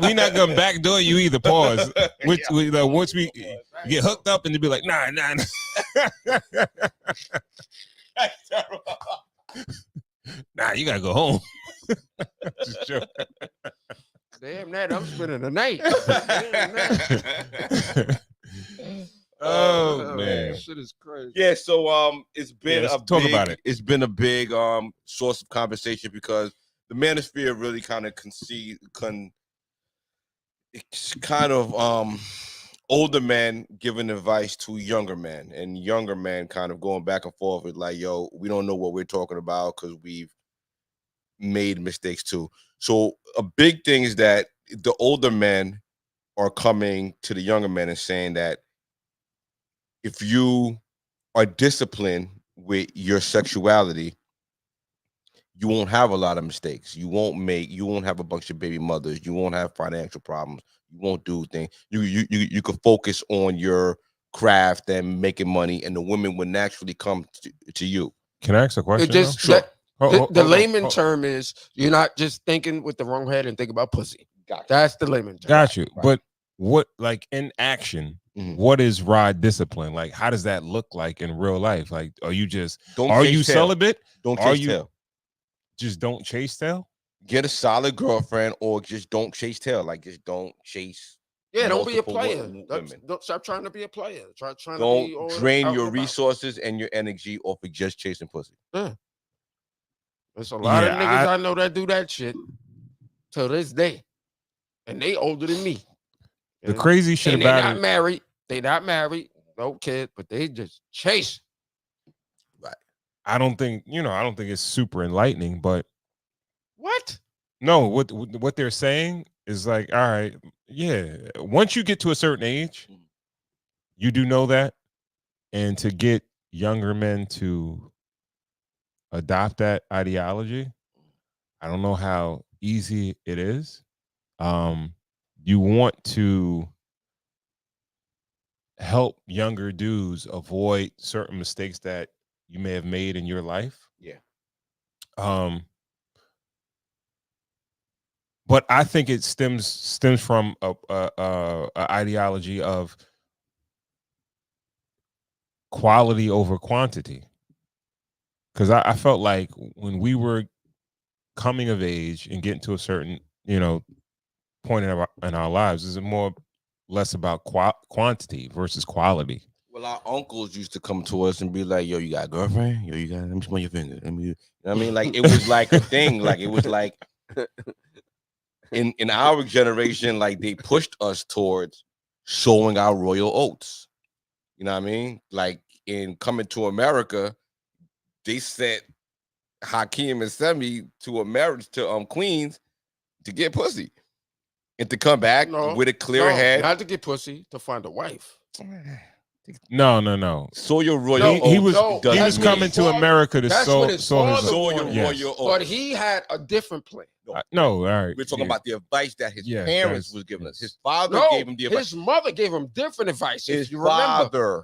we not gonna backdoor you either. Pause. Once we get hooked up and they be like, nah. Nah, you gotta go home. Just joking. Damn that, I'm spending the night. Oh man, shit is crazy. Yeah, so it's been talk about it. It's been a big source of conversation because the manosphere really kind of it's kind of older men giving advice to younger men, and younger men kind of going back and forth with like, yo, we don't know what we're talking about because we've made mistakes too. So a big thing is that the older men are coming to the younger men and saying that if you are disciplined with your sexuality, you won't have a lot of mistakes. You won't have a bunch of baby mothers. You won't have financial problems. You won't do things. You could focus on your craft and making money, and the women will naturally come to you. Can I ask a question? It just Sure. the layman term is you're not just thinking with the wrong head and think about pussy. Gotcha. That's the layman term. Got you. Right. But what, like in action, what is rod discipline? Like, how does that look like in real life? Like, are you just are you celibate? Don't are chase you tail. Just don't chase tail? Get a solid girlfriend, or just don't chase tail. Like, just don't chase. Yeah, don't be a multiple player. women. Don't stop trying to be a player. Trying to be Don't drain out your and about. resources and your energy off of just chasing pussy. Yeah. There's a lot of niggas I know that do that shit till this day, and they older than me. The crazy shit and about they're not it. married. They not married, no kid, but they just chase. Right. I don't think it's super enlightening, but what? No, what they're saying is like, all right, yeah. Once you get to a certain age, you do know that, and to get younger men to adopt that ideology, I don't know how easy it is. You want to help younger dudes avoid certain mistakes that you may have made in your life. Yeah. But I think it stems from a ideology of quality over quantity. Because I felt like when we were coming of age and getting to a certain, point in our lives, is it more less about quantity versus quality. Well, our uncles used to come to us and be like, yo, you got a girlfriend? Yo, let me smell your finger. You know what I mean? Like, it was like a thing. Like, it was like in our generation, like, they pushed us towards showing our royal oats. You know what I mean? Like, in Coming to America, they sent Hakeem and Semi to a marriage to Queens to get pussy. And to come back with a clear head. Not to get pussy, to find a wife. No. So your royal he was coming to America to sow his royal oats. But he had a different plan. No, all right. We're talking about the advice that his parents was giving us. His father gave him the advice. His mother gave him different advice. His father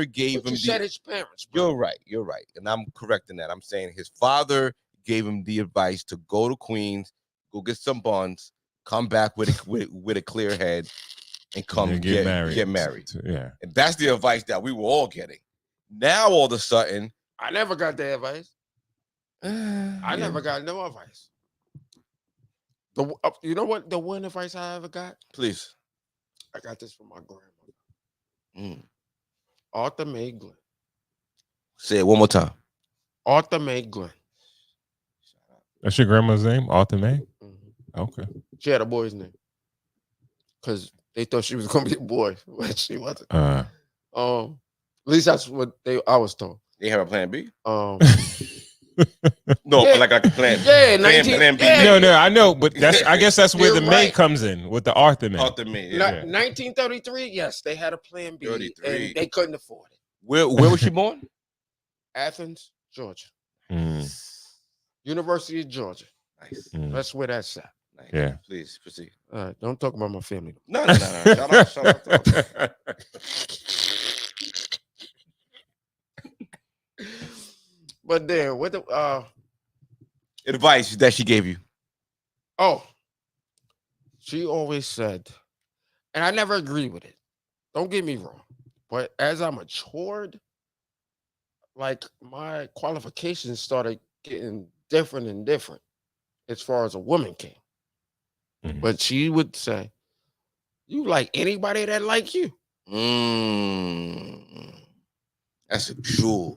gave him. You said his parents. Bro. You're right, and I'm correcting that. I'm saying his father gave him the advice to go to Queens, go get some buns, come back with a clear head, and come get married. Yeah, and that's the advice that we were all getting. Now all of a sudden, I never got that advice. I never got no advice. You know what? The one advice I ever got? Please. I got this from my grandmother. Mm. Arthur May Glenn. Say it one more time. Arthur May Glenn. That's your grandma's name, Arthur May. Okay. She had a boy's name because they thought she was gonna be a boy, but she wasn't. At least that's what I was told. They have a plan B. No, yeah. Like a plan. Yeah, plan B. Yeah. No, I know, but I guess that's where You're the May right. comes in with the Arthur May. Arthur May. Yeah. 1933. Yes, they had a plan B, 33. and they couldn't afford it. Where was she born? Athens, Georgia. Mm. University of Georgia. Nice. Mm. That's where that's at. Nice. Yeah. Please proceed. All right, don't talk about my family. No. Shout out. But then, what the Advice that she gave you. Oh, she always said, and I never agreed with it. Don't get me wrong, but as I matured, like my qualifications started getting different and different as far as a woman came. Mhm. But she would say, "You like anybody that like you." That's a jewel.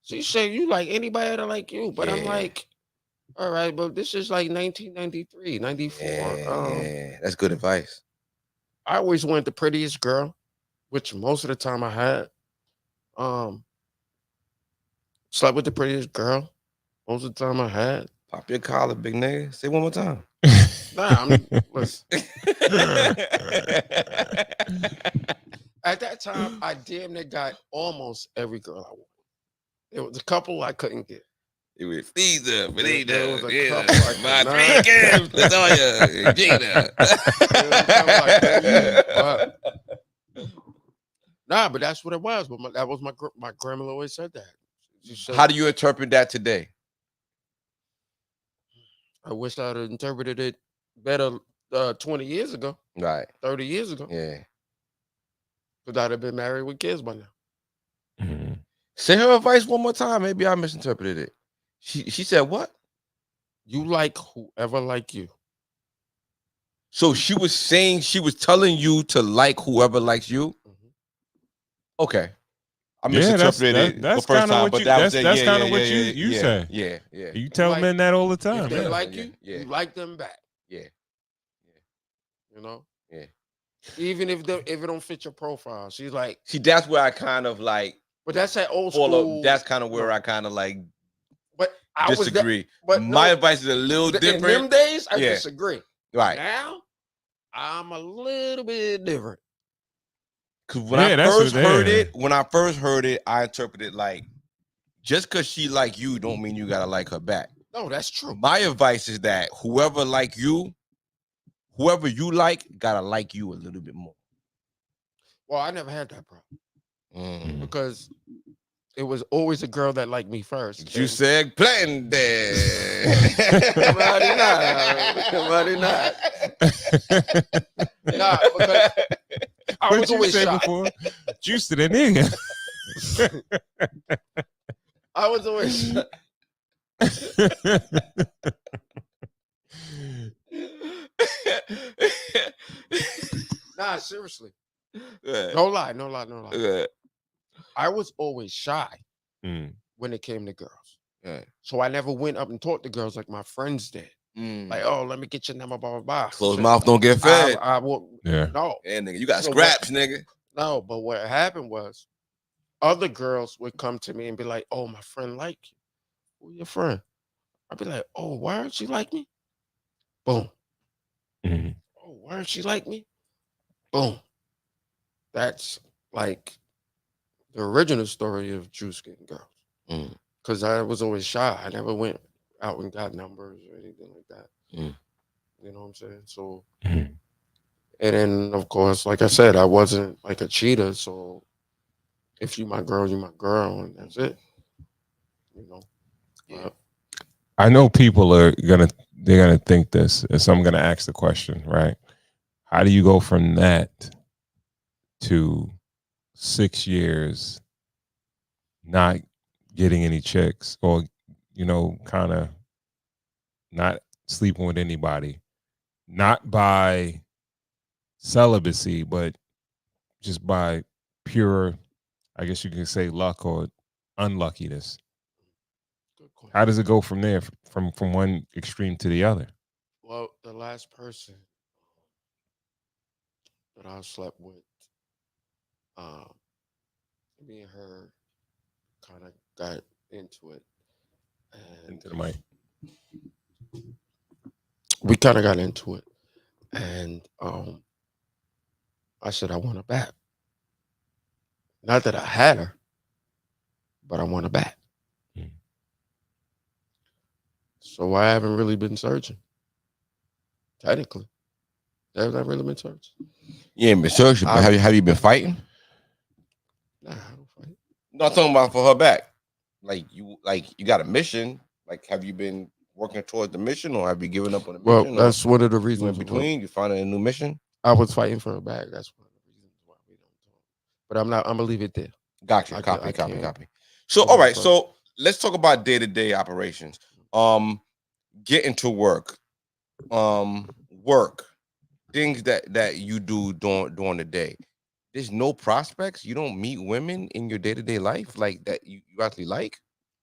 She said, "You like anybody that like you," but I'm Yeah. like, all right, but this is like 1993, 94. Yeah, that's good advice. I always wanted the prettiest girl, which most of the time I had. Slept with the prettiest girl most of the time I had. Pop your collar, big nigga. Say it one more time. Nah, listen. At that time, I damn near got almost every girl I wanted. There was a couple I couldn't get. It was Caesar, There was a Benito, couple I could my not. three kids, Latoya, Gina. Nah, but that's what it was. But that was my grandmother always said that. She said, How do you interpret that today? I wish I'd have interpreted it better 20 years ago, Right. 30 years ago. Yeah. Because I'd have been married with kids by now. Mm-hmm. Say her advice one more time. Maybe I misinterpreted it. She said what? You like whoever like you. So she was telling you to like whoever likes you. Mhm. Okay. I Yeah, misinterpreted it that's the first kind of time, what but you. that was That's it. kind of what you say. Yeah. You tell Like- men that all the time. If they Yeah. like you, Yeah. you like them back. Yeah. You know? Yeah. Even if it don't fit your profile. She's like, See, that's where I kind of like but that's that old fall school. up. That's kind of where no. I kind of like But I was that, disagree. but My no, advice is a little in different. them days, I Yeah. disagree. Right. Now, I'm a little bit different. Because when Yeah, I that's first what- heard yeah. it, I interpreted like just because she like you don't mean you gotta like her back. No, that's true. My advice is that whoever you like, gotta like you a little bit more. Well, I never had that problem Mm. because it was always a girl that liked me first. You said plenty. Somebody not. Nah, because I What was you always say shy. before? Juice to the nigga. I was always shy. Nah, seriously. No lie. I was always shy Mm. when it came to girls. Yeah. So I never went up and talked to girls like my friends did. Like, oh, let me get your number, blah, blah, blah. Closed mouth don't get fed. I will. Yeah. No. Yeah, nigga, you got So scraps, nigga. No, but what happened was other girls would come to me and be like, oh, my friend like you. Who your friend? I'd be like, oh, why don't she like me? Boom. Mhm. Oh, why don't she like me? Boom. That's like the original story of Juice getting girls. Mm. Because I was always shy. I never went out and got numbers or anything like that. Mm. You know what I'm saying? So, Mhm. and then, of course, like I said, I wasn't like a cheater. So if you my girl, you my girl, and that's it. You know? Yeah. I know people they're gonna think this, and so I'm gonna ask the question, right? How do you go from that to 6 years not getting any chicks, or kind of not sleeping with anybody, not by celibacy, but just by pure, I guess you can say, luck or unluckiness? Good question. How does it go from there, from one extreme to the other? Well, the last person that I slept with, um, me and her kind of got into it, and Into the mic. we kind of got into it, and I said I want her back. Not that I had her, but I want her back. Mm. So I haven't really been searching. Technically, I haven't really been searching. You ain't been searching, but have you been fighting? Nah, I don't fight. No, I'm talking about for her back. Like you got a mission. Like, have you been working towards the mission, or have you given up on the Well, mission? that's one of the You in reasons. between, you finding a new mission. I was fighting for her back. That's one of the reasons why we don't talk. But I'm not. I'm gonna leave it there. Gotcha. I Copy. can't So, go all any right. further. So let's talk about day-to-day operations. Getting to work. Work. Things that you do during the day. There's no prospects. You don't meet women in your day-to-day life like that you actually like.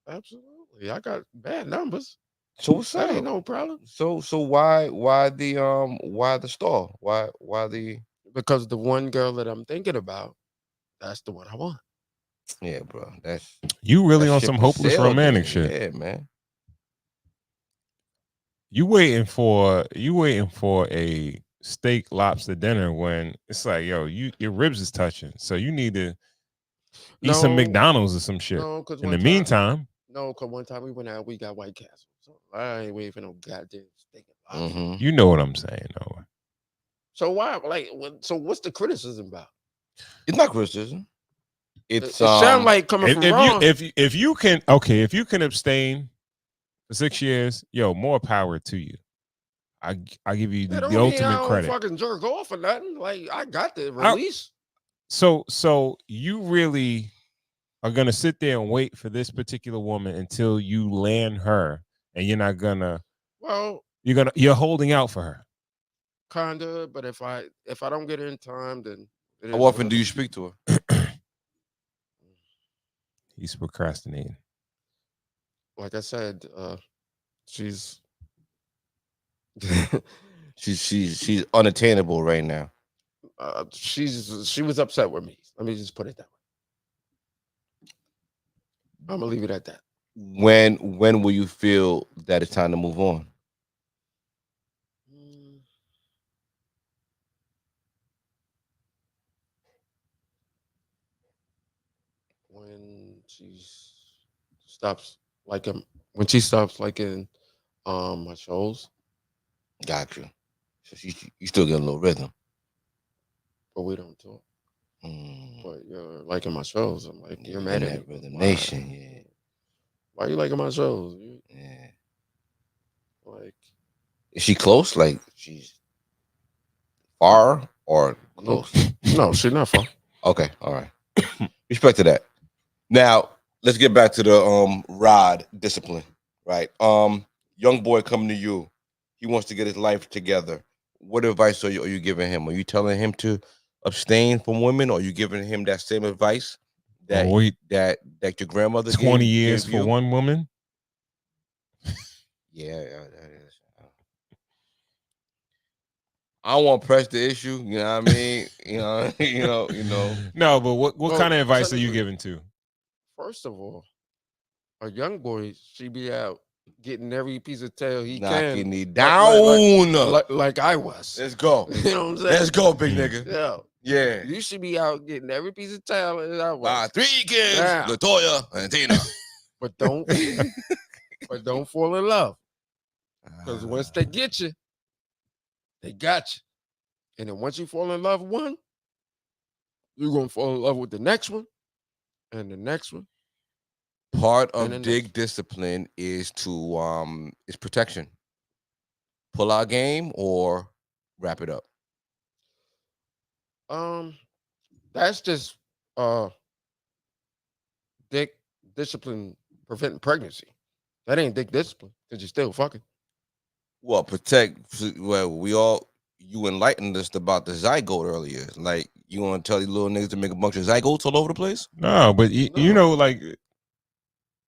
Absolutely, I got bad numbers. So what's That up? ain't no problem. So why the stall? Why the Because the one girl that I'm thinking about, that's the one I want. yeah, bro? That's You really that on ship some has hopeless sailed romantic then. shit. Yeah, man. You waiting for a steak lobster dinner when it's like, yo, your ribs is touching, so you need to eat some No, McDonald's or some shit. no, because In the meantime, one time we went out, we got White Castle. So I ain't waiting for no goddamn steak and lobster. Mm-hmm. you know what I'm saying, though. So why, so what's the criticism about? It's not criticism. It It's sounds like coming If, from if you Ron. if you can abstain for 6 years, yo, more power to you. I give you That the don't mean I ultimate don't credit. fucking jerk off or nothing. Like I got the release. So you really are gonna sit there and wait for this particular woman until you land her, and you're not gonna Well, you're holding out for her. kinda, but if I don't get her in time, then it how is what often it do you is. speak to her? He's procrastinating. Like I said, she's She's unattainable right now. she was upset with me. Let me just put it that way. I'm gonna leave it at that. When will you feel that it's time to move on? When she stops liking when she stops liking my shows, Got you. So you still get a little rhythm. but we don't talk. Mm. But you're liking my shows. I'm like, Yeah, you're in mad at that me. rhythm Why? nation. Yeah. Why you liking my shows? Yeah. Like, Is she close? Like she's far or no, close? no, she's not far. Okay, all right. Respect to that. Now let's get back to the rod discipline, right? Young boy coming to you, he wants to get his life together. What advice are you giving him? Are you telling him to abstain from women, or are you giving him that same advice that Oh, wait. that your grandmother 20 gave years for you? one woman. Yeah, that is. I don't want to press the issue. You know what I mean? You know. No, but what Well, kind of advice are you technically- giving to? First of all, a young boy should be out getting every piece of tail he Knocking can. it down. Like I was. Let's go. You know what I'm saying? Let's go, big nigga. Yeah. Yeah. You should be out getting every piece of tail that I was. 3 kids, Yeah. Latoya and Tina. But don't fall in love. Because once they get you, they got you. And then once you fall in love with one, you're gonna fall in love with the next one and the next one. Part And of the dig next. discipline is is protection. Pull out game or wrap it up. That's just dick discipline preventing pregnancy. That ain't dick discipline because you're still fucking. Well, protect. Well, you enlightened us about the zygote earlier. Like, you want to tell these little niggas to make a bunch of zygotes all over the place? No, but you know, like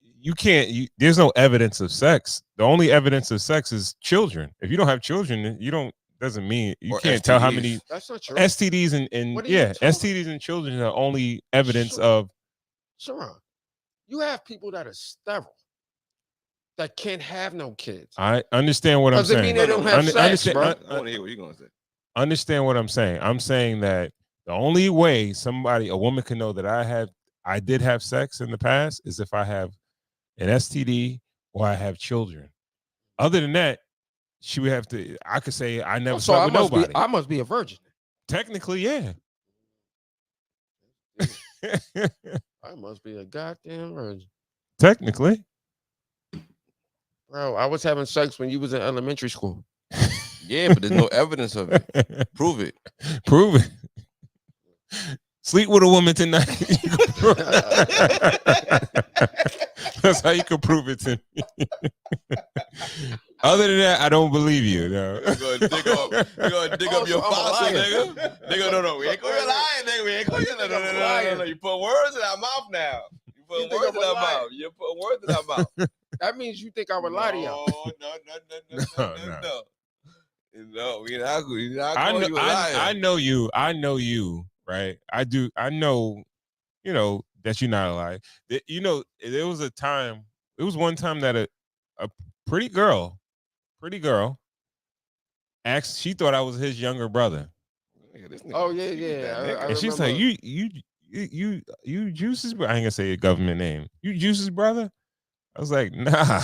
you can't. There's no evidence of sex. The only evidence of sex is children. If you don't have children, you don't. Doesn't mean you Or can't tell how STDs. many That's not true. STDs and What are you yeah, talking- STDs and children are only evidence Sure. of. Sharon, you have people that are sterile that can't have no kids. I understand what I'm Doesn't saying. mean they don't have sex, understand, bro. I want to hear what you're gonna say. Understand what I'm saying. I'm saying that the only way a woman can know that I did have sex in the past is if I have an STD or I have children. Other than that, she would have to. I could say I never So slept with nobody. I must be a virgin. Technically, yeah. I must be a goddamn virgin. Technically, Bro, I was having sex when you was in elementary school. Yeah, but there's no evidence of it. Prove it. Prove it. Sleep with a woman tonight. That's how you can prove it to me. Other than that, I don't believe you. No. You're gonna dig up your I'm a fossil, liar. nigga. No, we ain't gonna be lying, nigga. We ain't gonna no. You put words in our mouth now. You put think words I'm in a our liar? mouth. You put words in our mouth. That means you think I would lie to y'all. No. No. No, we're not I calling know, you a liar. I know you. I know you, right? I do. I know, that you're not a liar. There was a time. It was one time that a pretty girl asked. She thought I was his younger brother, Oh yeah. I and she's remember. like, "You Juice's brother." I ain't gonna say your government name. You Juice's brother? I was like, nah.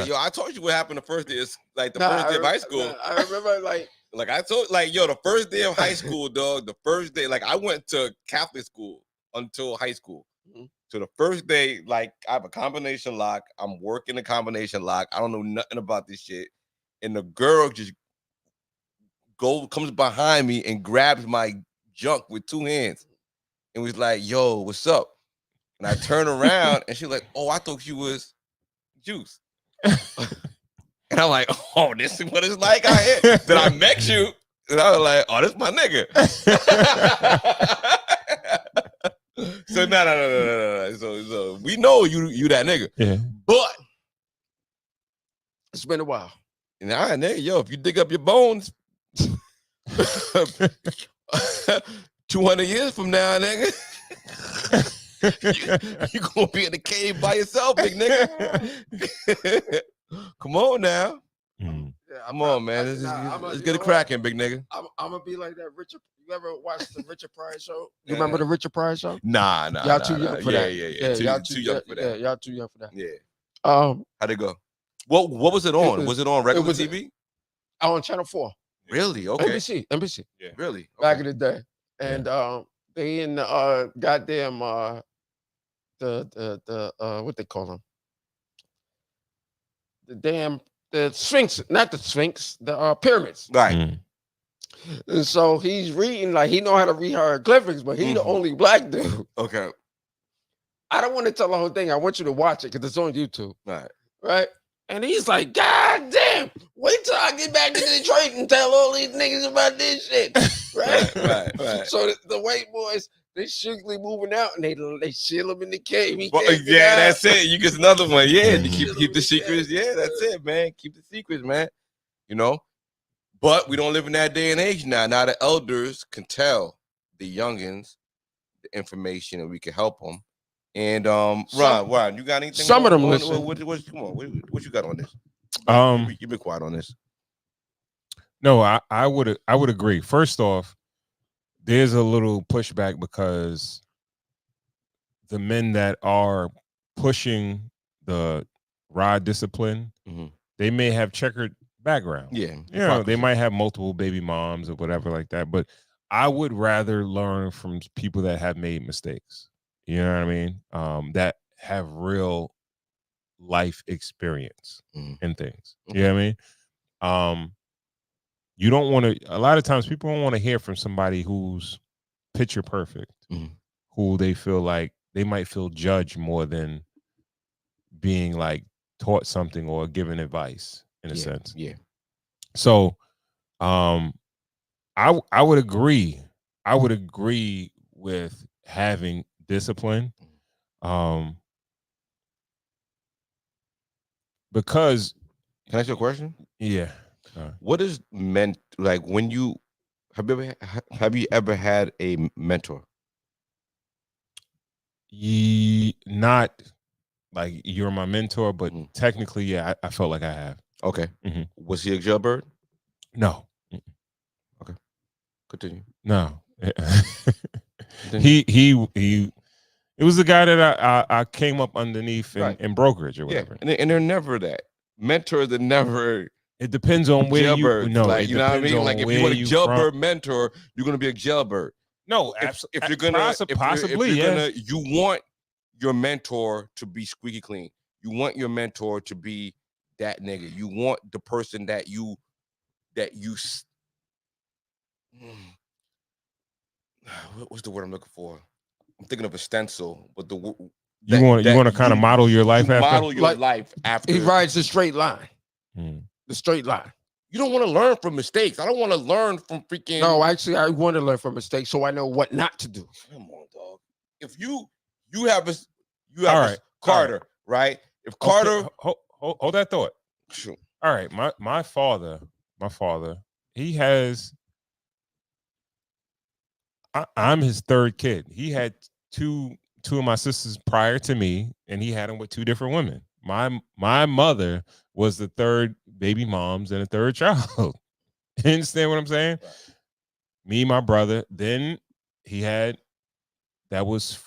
Yo, I told you what happened the first day. It's like the Nah, first day of high school. I remember like Like I told, the first day of high school, dog. The first day, like I went to Catholic school until high school. Mhm. So the first day, like I have a combination lock. I'm working the combination lock. I don't know nothing about this shit, and the girl just comes behind me and grabs my junk with two hands, and was like, "Yo, what's up?" And I turn around, and she's like, "Oh, I thought you was Juice." And I'm like, "Oh, this is what it's like out here." Then I met you, and I was like, "Oh, this is my nigga." So no. So we know you that nigga. Yeah. But it's been a while. nah, nigga, yo, if you dig up your bones, 200 years from now, nigga, you gonna be in the cave by yourself, big nigga. Come on now. Mm. Yeah, Come on, man. Let's get it cracking, big nigga. I'm gonna be like that Richard. You ever watch the Richard Pryor show? You remember the Richard Pryor show? Nah. Y'all too young for that. Yeah. Y'all Too young for that. Yeah, y'all too young for that. Yeah. How'd it go? What was it on? Was it on regular was- TV? On Channel 4. Really? Okay. NBC. Yeah. Really? Back Okay. in the day. And they in the goddamn the what they call them? The Sphinx, not the Sphinx, the pyramids. Right. Mm. And so he's reading, like he know how to read hieroglyphics, but he the Mhm. only black dude. Okay. I don't want to tell the whole thing. I want you to watch it because it's on YouTube. All right. Right? And he's like, God damn, wait till I get back to Detroit and tell all these niggas about this shit. Right? Right. So the white boys, they strictly moving out and they seal him in the cave. He Well, can't get yeah, out. that's it. You get another one. Yeah, to Yeah. keep the secrets. Yeah, that's it, man. Keep the secrets, man. But we don't live in that day and age now. Now the elders can tell the youngins the information and we can help them. And Ron, you got anything? Some of them on, listen. Come on, what you got on this? You've been quiet on this. No, I would agree. First off, there's a little pushback because the men that are pushing the rod discipline, Mhm. they may have checkered background. Yeah, They might have multiple baby moms or whatever like that. But I would rather learn from people that have made mistakes. You know what I mean? That have real life experience and things. You know what I mean? You don't want to. A lot of times, people don't want to hear from somebody who's picture perfect, who they feel like they might feel judged more than being like taught something or given advice in a sense. Yeah. So, I would agree. I would agree with having discipline, because Can I ask you a question? yeah, What is meant like when you have you ever had a mentor? not like you're my mentor, but Mhm. technically, yeah, I felt like I have. Okay. Mhm. Was he a jailbird? No, Continue. no. Continue. he. It was the guy that I came up underneath Right. in brokerage or Yeah, whatever. and they're never that. Mentors are never It depends on where you. jailbirds. No, like, it you know what I depends mean? on Like if where you want a you jailbird from. mentor, you're gonna be a jailbird. No, If you're gonna possibly, if you're yeah. gonna you want your mentor to be squeaky clean. You want your mentor to be that nigga. You want the person that you what's the word I'm looking for? I'm thinking of a stencil, but You want to kind of model your life after. Model your life after. He rides the straight line. Hmm. The straight line. You don't want to learn from mistakes. I don't want to learn from freaking. No, actually, I want to learn from mistakes so I know what not to do. Come on, dog. If you have All right, Carter, right? If Carter, okay, hold that thought. Sure. All right, my father, he has. I'm his third kid. He had two of my sisters prior to me, and he had them with two different women. My mother was the third baby moms and a third child. You understand what I'm saying? Right. Me, my brother. Then he had that's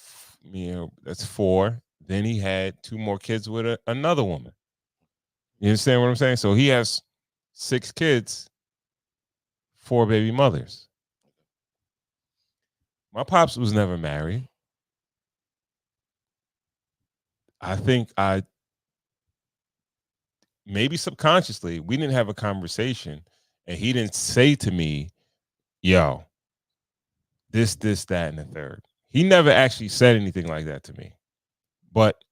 4. Then he had 2 more kids with another woman. You understand what I'm saying? So he has 6 kids, 4 baby mothers. My pops was never married. I think maybe subconsciously, we didn't have a conversation, and he didn't say to me, yo, this, that, and the third. He never actually said anything like that to me. But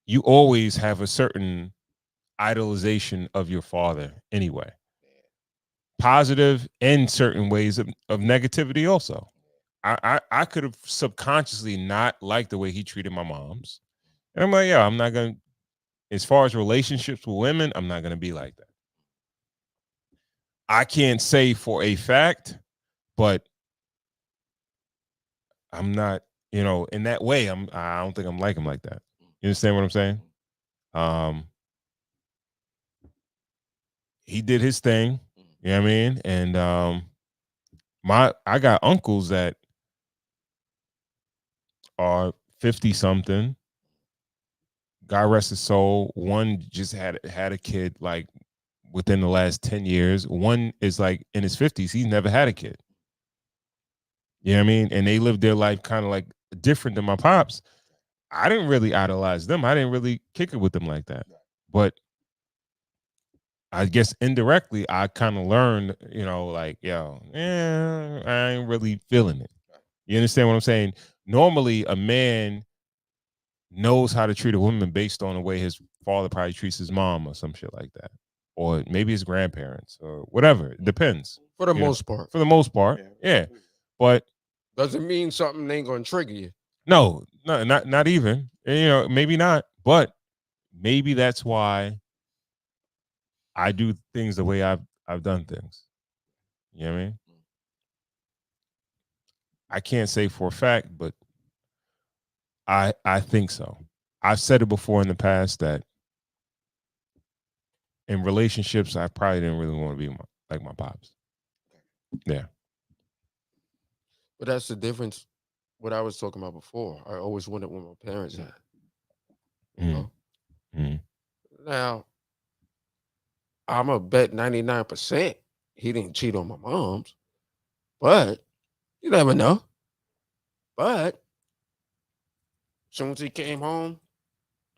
you always have a certain idolization of your father anyway. Positive and certain ways of negativity also. I could have subconsciously not liked the way he treated my moms. And I'm like, yeah, I'm not going to, as far as relationships with women, I'm not going to be like that. I can't say for a fact, but I'm not, in that way, I don't think I'm like him like that. You understand what I'm saying? He did his thing, you know what I mean? And I got uncles that are 50 something. God rest his soul. One just had a kid like within the last 10 years. One is like in his 50s. He's never had a kid. You know what I mean? And they lived their life kind of like different than my pops. I didn't really idolize them. I didn't really kick it with them like that. But I guess indirectly, I kind of learned, like, I ain't really feeling it. You understand what I'm saying? Normally, a man knows how to treat a woman based on the way his father probably treats his mom or some shit like that. Or maybe his grandparents or whatever. It depends. For the most part. For the most part, yeah. But doesn't mean something ain't gonna trigger you. No, not even. Maybe not. But maybe that's why I do things the way I've done things. You know what I mean? I can't say for a fact, but I think so. I've said it before in the past that in relationships, I probably didn't really want to be like my pops. Yeah. But that's the difference. What I was talking about before. I always wanted what my parents had. You know? Now, I'm a bet 99% he didn't cheat on my mom's, but you never know. But as soon as he came home,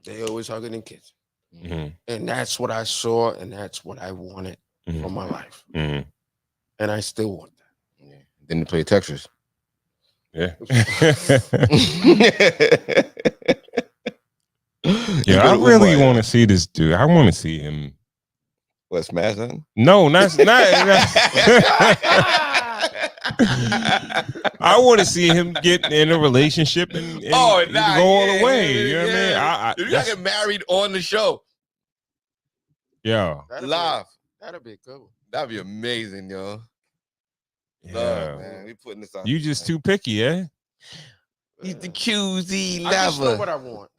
they always hugging and kissing. And that's what I saw, and that's what I wanted for my life. And I still want that. Yeah. Then they play Tetris. Yeah. Yeah, I really want to see this dude. I want to see him What, smash something? No, not. I want to see him get in a relationship and go all the way. You know what I mean? You gotta get married on the show. Yeah. Live. That'd be a good one. That'd be amazing, yo. Yeah. Love, man. We putting this out. You just too picky, eh? He's the QZ I just know lover. what I want.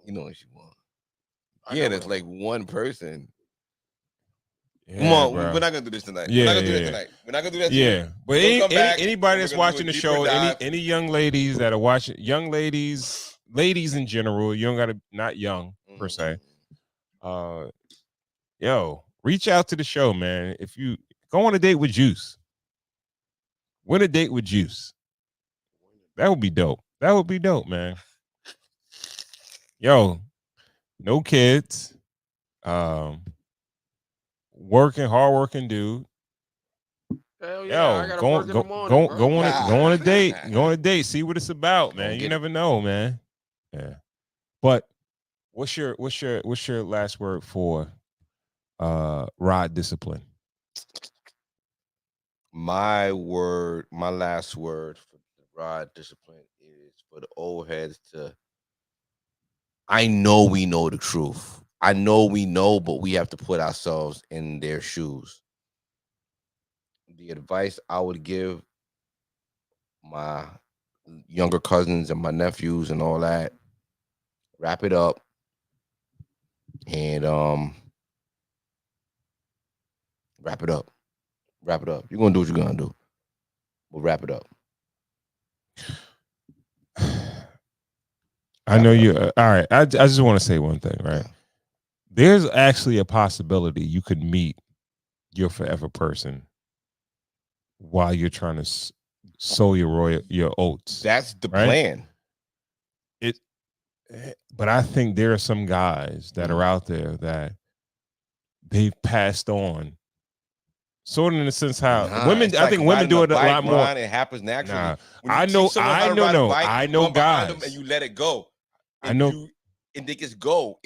You know what you want. Yeah, there's like one person. Yeah, Come on, bro. we're not gonna do this tonight. Yeah, we're not gonna do that tonight. We're not gonna do that tonight. Yeah, but anybody that's watching the show, dive. any young ladies that are watching, young ladies in general, you don't gotta not young per se. Yo, reach out to the show, man. If you go on a date with Juice, win a date with Juice. That would be dope. That would be dope, man. Yo, no kids. Hardworking dude. Hell yeah, I gotta work in the morning, bro. Go on a date. Go on a date. See what it's about, man. You never know, man. Yeah. But what's your last word for rod discipline? My last word for rod discipline is for the old heads to. I know we know the truth. I know we know, but we have to put ourselves in their shoes. The advice I would give my younger cousins and my nephews and all that, wrap it up. And wrap it up. Wrap it up. You're gonna do what you're gonna do. But wrap it up. I know you. All right. I just want to say one thing, right? There's actually a possibility you could meet your forever person while you're trying to sow your oats. That's the plan. But I think there are some guys that are out there that they've passed on. Sort of in the sense how women, I think women do it a lot more. It happens naturally. I know guys. And you let it go. And they just go.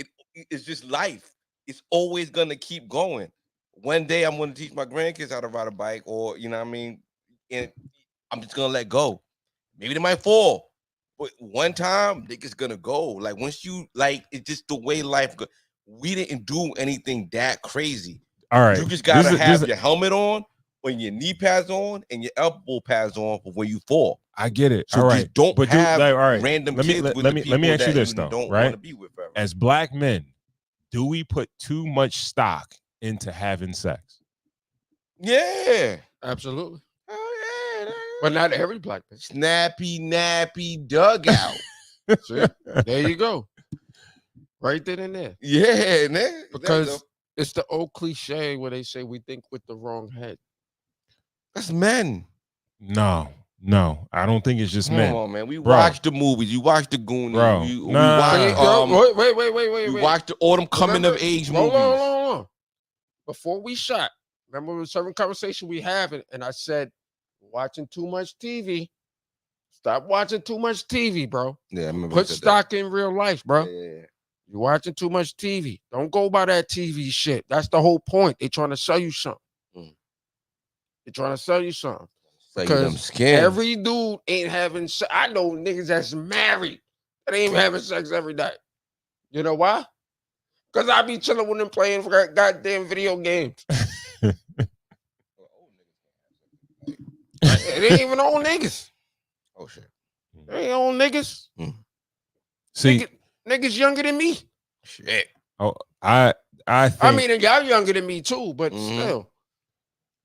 It's just life. It's always gonna keep going. One day I'm gonna teach my grandkids how to ride a bike, or you know what I mean, and I'm just gonna let go. Maybe they might fall, but one time they just gonna go. Like once you it's just the way life goes. We didn't do anything that crazy. All right, you just gotta have your helmet on, when your knee pads on, and your elbow pads on for when you fall. I get it. So all right, don't but have all right. random let kids. Let me ask you this though, don't right? want to be with forever. As black men, do we put too much stock into having sex? Yeah, absolutely. Oh yeah, but not every black man. Snappy, nappy, dugout. See? There you go. Right then and there. Yeah, man. Because it's the old cliche where they say we think with the wrong head. That's men. No, I don't think it's just men. Come on, man. We watch the movies. You watch the Goonies. Bro, we watch, wait. We watch the Autumn Coming of Age movies. Hold on. Before we shot, remember a certain conversation we have, and I said, watching too much TV. Stop watching too much TV, bro. Yeah, I remember. Put stock in real life, bro. Yeah. You're watching too much TV. Don't go by that TV shit. That's the whole point. They trying to sell you something. They're trying to sell you something. Because every dude ain't having sex. I know niggas that's married that ain't having sex every day. You know why? Because I be chilling with them playing for goddamn video games. It ain't even old niggas. Oh shit. It ain't old niggas. See, niggas younger than me. Shit. Oh, I think. I mean, y'all younger than me too, but still.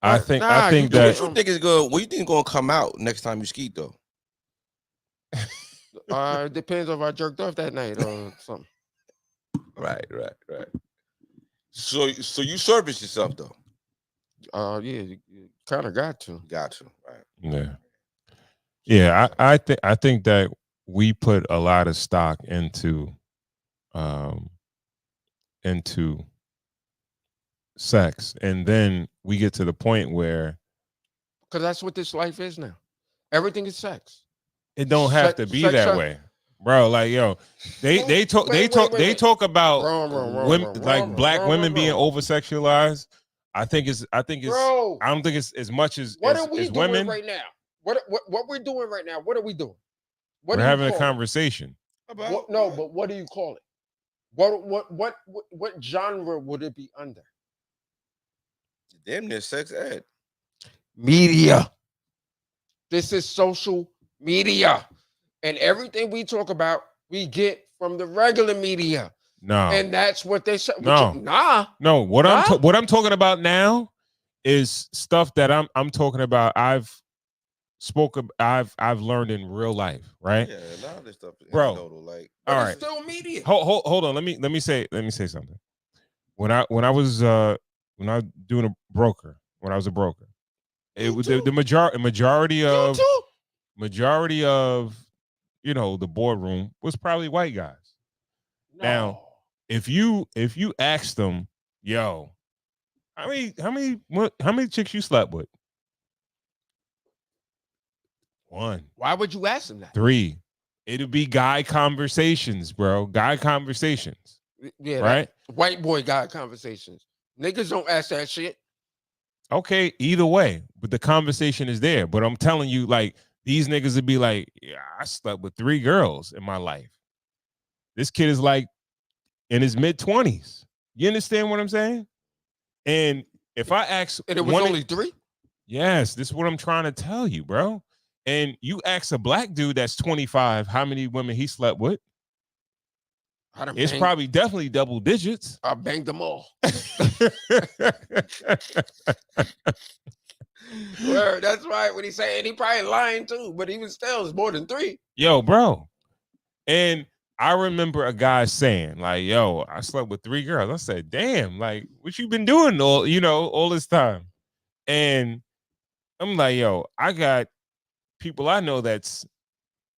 I think that. What you think is good? What you think is gonna come out next time you skeet though? It depends if I jerked off that night or something. Right. So you service yourself though? Yeah, you kind of got to. Right. Yeah. I think that we put a lot of stock into sex, and then we get to the point where, because that's what this life is now. Everything is sex. It don't have to be that way. bro. Like, yo, they talk about women, like black women being over sexualized. I think it's Bro, I don't think it's as much as what are we doing women. right now? What we're doing right now? What are we doing? What We're do you having a call it? conversation. But what do you call it? What genre would it be under? Damn near sex ed. Media. This is social media, and everything we talk about, we get from the regular media. No, And that's what they say. No. No. What I'm talking about now is stuff that I'm talking about. I've learned in real life, right? Yeah, a lot of this stuff is Bro. anecdotal, like, All It's right. still media. Hold on. Let me say something. When I was doing a broker, when I was a broker, it was the majority of the boardroom was probably white guys. Now, if you ask them, yo, how many chicks you slept with? 1. Why would you ask them that? 3. It'll be guy conversations, bro. Guy conversations. Yeah, right. White boy guy conversations. Niggas don't ask that shit. Okay, either way, but the conversation is there. But I'm telling you, like, these niggas would be like, yeah, I slept with 3 girls in my life. This kid is like in his mid-20s. You understand what I'm saying? And if I ask, and it was only 3. Yes, this is what I'm trying to tell you, bro. And you ask a black dude that's 25 how many women he slept with. It's probably definitely double digits. I banged them all. Word, that's right. What he's saying, he probably lying too, but even still, it's more than 3. Yo, bro. And I remember a guy saying, like, yo, I slept with 3 girls. I said, damn, like, what you been doing all this time? And I'm like, yo, I got people I know that's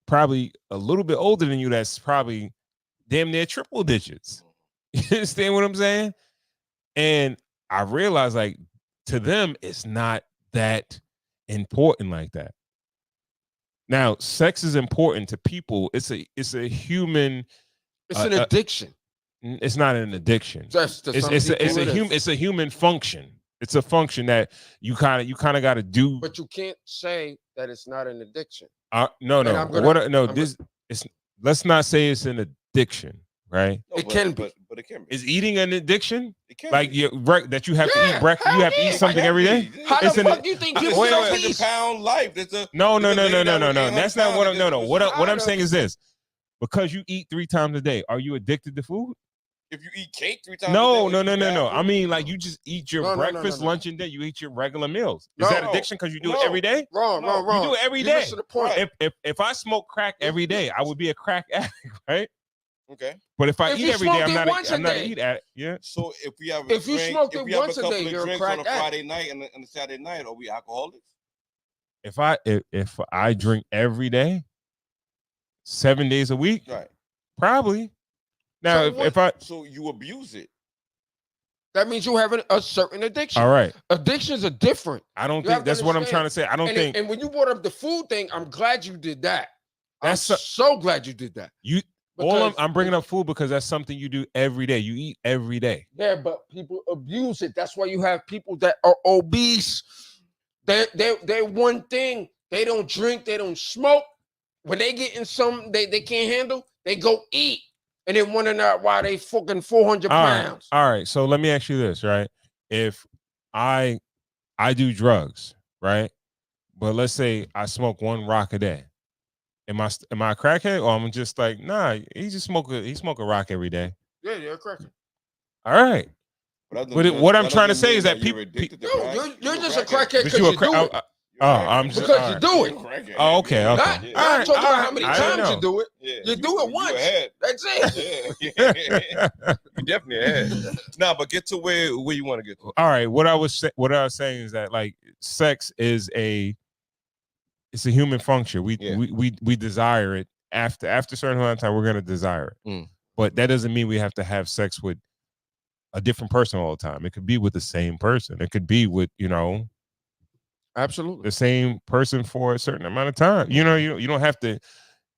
probably a little bit older than you that's probably damn near triple digits. You understand what I'm saying? And I realized, like, to them, it's not that important like that. Now, sex is important to people. It's a human. It's an addiction. It's not an addiction. It's a human function. It's a function that you kind of got to do. But you can't say that it's not an addiction. Let's not say it's an addiction, right? No, it can be. But it can be. Is eating an addiction? It can like be. That you have to eat breakfast. You have to eat something every day. How the fuck do you think you're a pound life? No. That's not what I'm. No. What I'm saying is this: because you eat 3 times a day, are you addicted to food? If you eat cake 3 times no. a day. No. I mean, like, you just eat your breakfast, lunch, and dinner. You eat your regular meals. Is that addiction because you do it every day? Wrong. You do it every day. Listen to the point. If I smoke crack every day, I would be a crack addict, right? Okay. But if I eat every day, I'm not an eat addict. Yeah. So if we have if you smoke it once a day, you're a crack on a Friday night and a Saturday night, are we alcoholics? If I drink every day, 7 days a week, right? Probably. Now, so you abuse it. That means you have a certain addiction. All right. Addictions are different. I don't think that's what I'm trying to say. I don't think. And when you brought up the food thing, I'm glad you did that. I'm so glad you did that. I'm bringing up food because that's something you do every day. You eat every day. Yeah, but people abuse it. That's why you have people that are obese. They're one thing. They don't drink. They don't smoke. When they get in something they can't handle, they go eat. And then wondering why they fucking 400 pounds. All right. So let me ask you this, right? If I do drugs, right? But let's say I smoke 1 rock a day. Am I a crackhead, or I'm just like, nah? He smoke a rock every day. Yeah, you're a crackhead. All right. But what I'm trying to say is that people, you're just a crackhead because you do it. Because you do it. Oh, okay. Not talking about how many times you do it. Yeah, you do it once. That's it. Yeah. You definitely ahead. But get to where you want to get to. All right. What I was saying is that, like, sex is it's a human function. We desire it after a certain amount of time. We're gonna desire it, but that doesn't mean we have to have sex with a different person all the time. It could be with the same person. It could be with absolutely the same person for a certain amount of time. You don't have to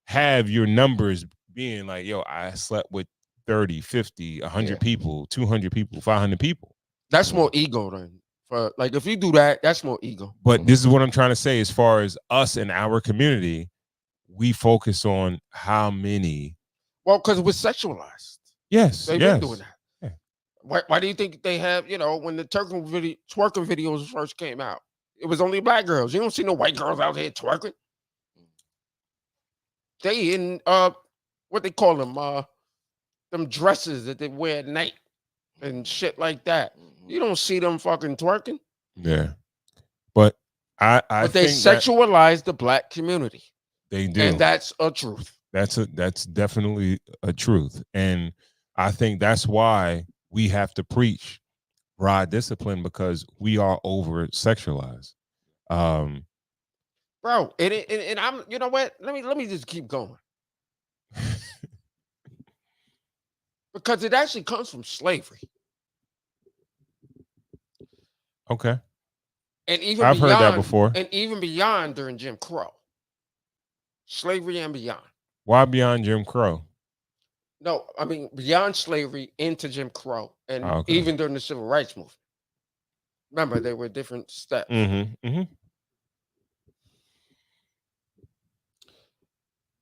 have your numbers being like, yo, I slept with 30, 50, 100 Yeah. people, 200 people, 500 people. That's more ego than for like if you do that, that's more ego. But this is what I'm trying to say. As far as us and our community, we focus on how many. Well, because it was sexualized. Yes, They've yes. been doing that. Yeah. Why do you think they have, when the twerking videos first came out, it was only black girls. You don't see no white girls out here twerking. They in what they call them dresses that they wear at night and shit like that. You don't see them fucking twerking. Yeah. But I But they think that sexualize the black community. they do. And that's a truth. That's definitely a truth. And I think that's why we have to preach broad discipline, because we are over sexualized. Bro, and I'm, you know what? Let me just keep going. Because it actually comes from slavery. Okay. And even I've beyond, heard that before. And even beyond during Jim Crow. Slavery and beyond. Why beyond Jim Crow? No, I mean beyond slavery into Jim Crow and Okay. even during the Civil Rights Movement. Remember, they were different steps.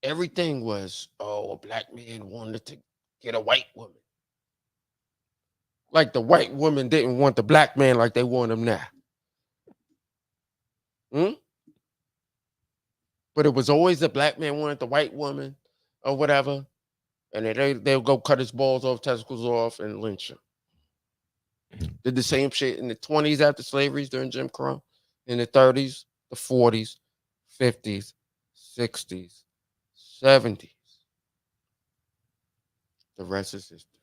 Everything was, a black man wanted to get a white woman. Like the white woman didn't want the black man like they want him now. But it was always the black man wanted the white woman or whatever. And they'll go cut his balls off, testicles off, and lynch him. Did the same shit in the 20s after slavery during Jim Crow, in the 30s, the 40s, 50s, 60s, 70s. The rest is history.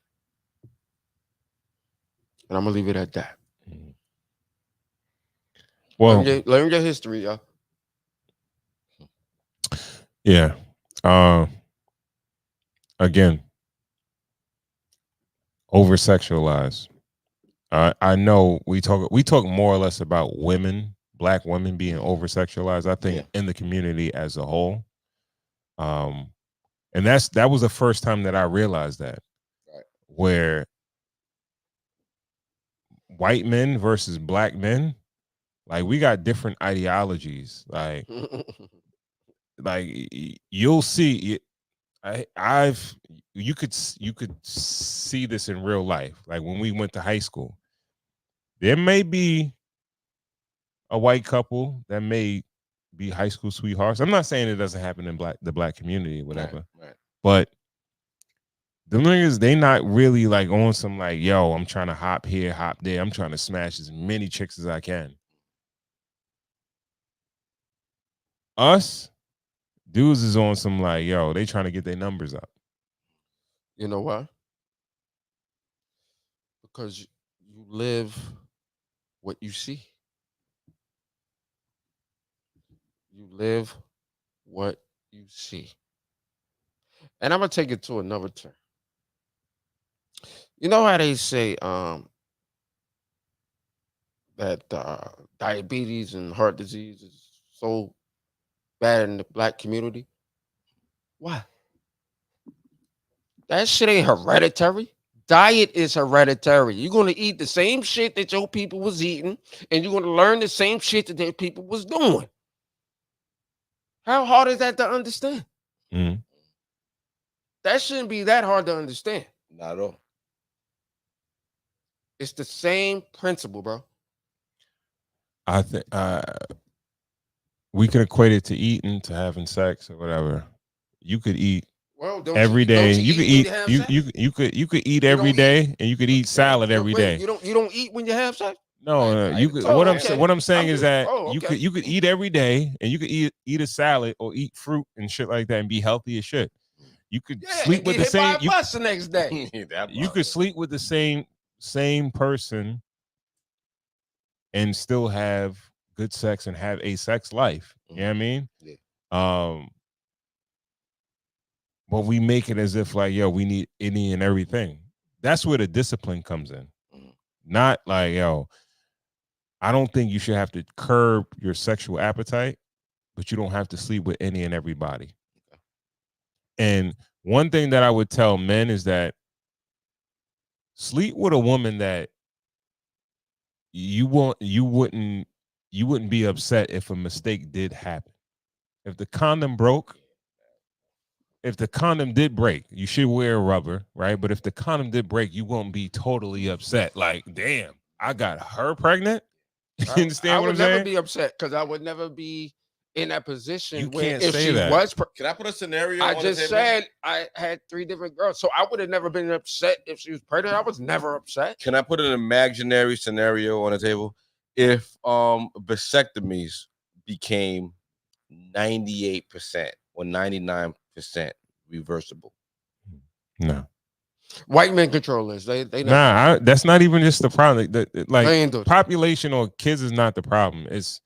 And I'm going to leave it at that. Well, learn your history, y'all. Yeah. Again, over sexualized. I know we talk more or less about women, black women being over sexualized. I think in the community as a whole. And that was the first time that I realized that. Right. Where white men versus black men, like we got different ideologies. Like you'll see you could see this in real life. Like when we went to high school, there may be a white couple that may be high school sweethearts. I'm not saying it doesn't happen in the black community or whatever, right. But the niggas, they not really like on some like, yo, I'm trying to hop here, hop there. I'm trying to smash as many chicks as I can. Us dudes is on some like, yo, they trying to get their numbers up. You know why? Because you live what you see. You live what you see. And I'm going to take it to another turn. You know how they say that diabetes and heart disease is so bad in the black community? Why? That shit ain't hereditary. Diet is hereditary. You're going to eat the same shit that your people was eating, and you're going to learn the same shit that their people was doing. How hard is that to understand? Mm-hmm. That shouldn't be that hard to understand. Not at all. It's the same principle, bro. I think we can equate it to eating, to having sex or whatever. You could eat every day. You could eat. You could eat every day, and you could eat salad every day. You don't eat when you have sex. No, you could. What I'm saying is that you could eat every day, and you could eat a salad or eat fruit and shit like that, and be healthy as shit. You could sleep with the same. The next day. You could sleep with the same person and still have good sex and have a sex life. You know what I mean? Yeah. But we make it as if like, yo, we need any and everything. That's where the discipline comes in. Not like, yo, I don't think you should have to curb your sexual appetite, but you don't have to sleep with any and everybody. And one thing that I would tell men is that sleep with a woman that you wouldn't be upset if a mistake did happen. If the condom broke, if the condom did break, you should wear rubber, right? But if the condom did break, you won't be totally upset. Like, damn, I got her pregnant. You understand what I'm saying? I would never be upset because I would never be in that position. You where can't if say she that. was, Can I put a scenario? I on just the table? said I had 3 different girls, so I would have never been upset if she was pregnant. I was never upset. Can I put an imaginary scenario on the table? If vasectomies became 98% or 99% reversible. No. White men control this. They Nah, that's not even just the problem. Like They ain't do it. population or kids is not the problem. It's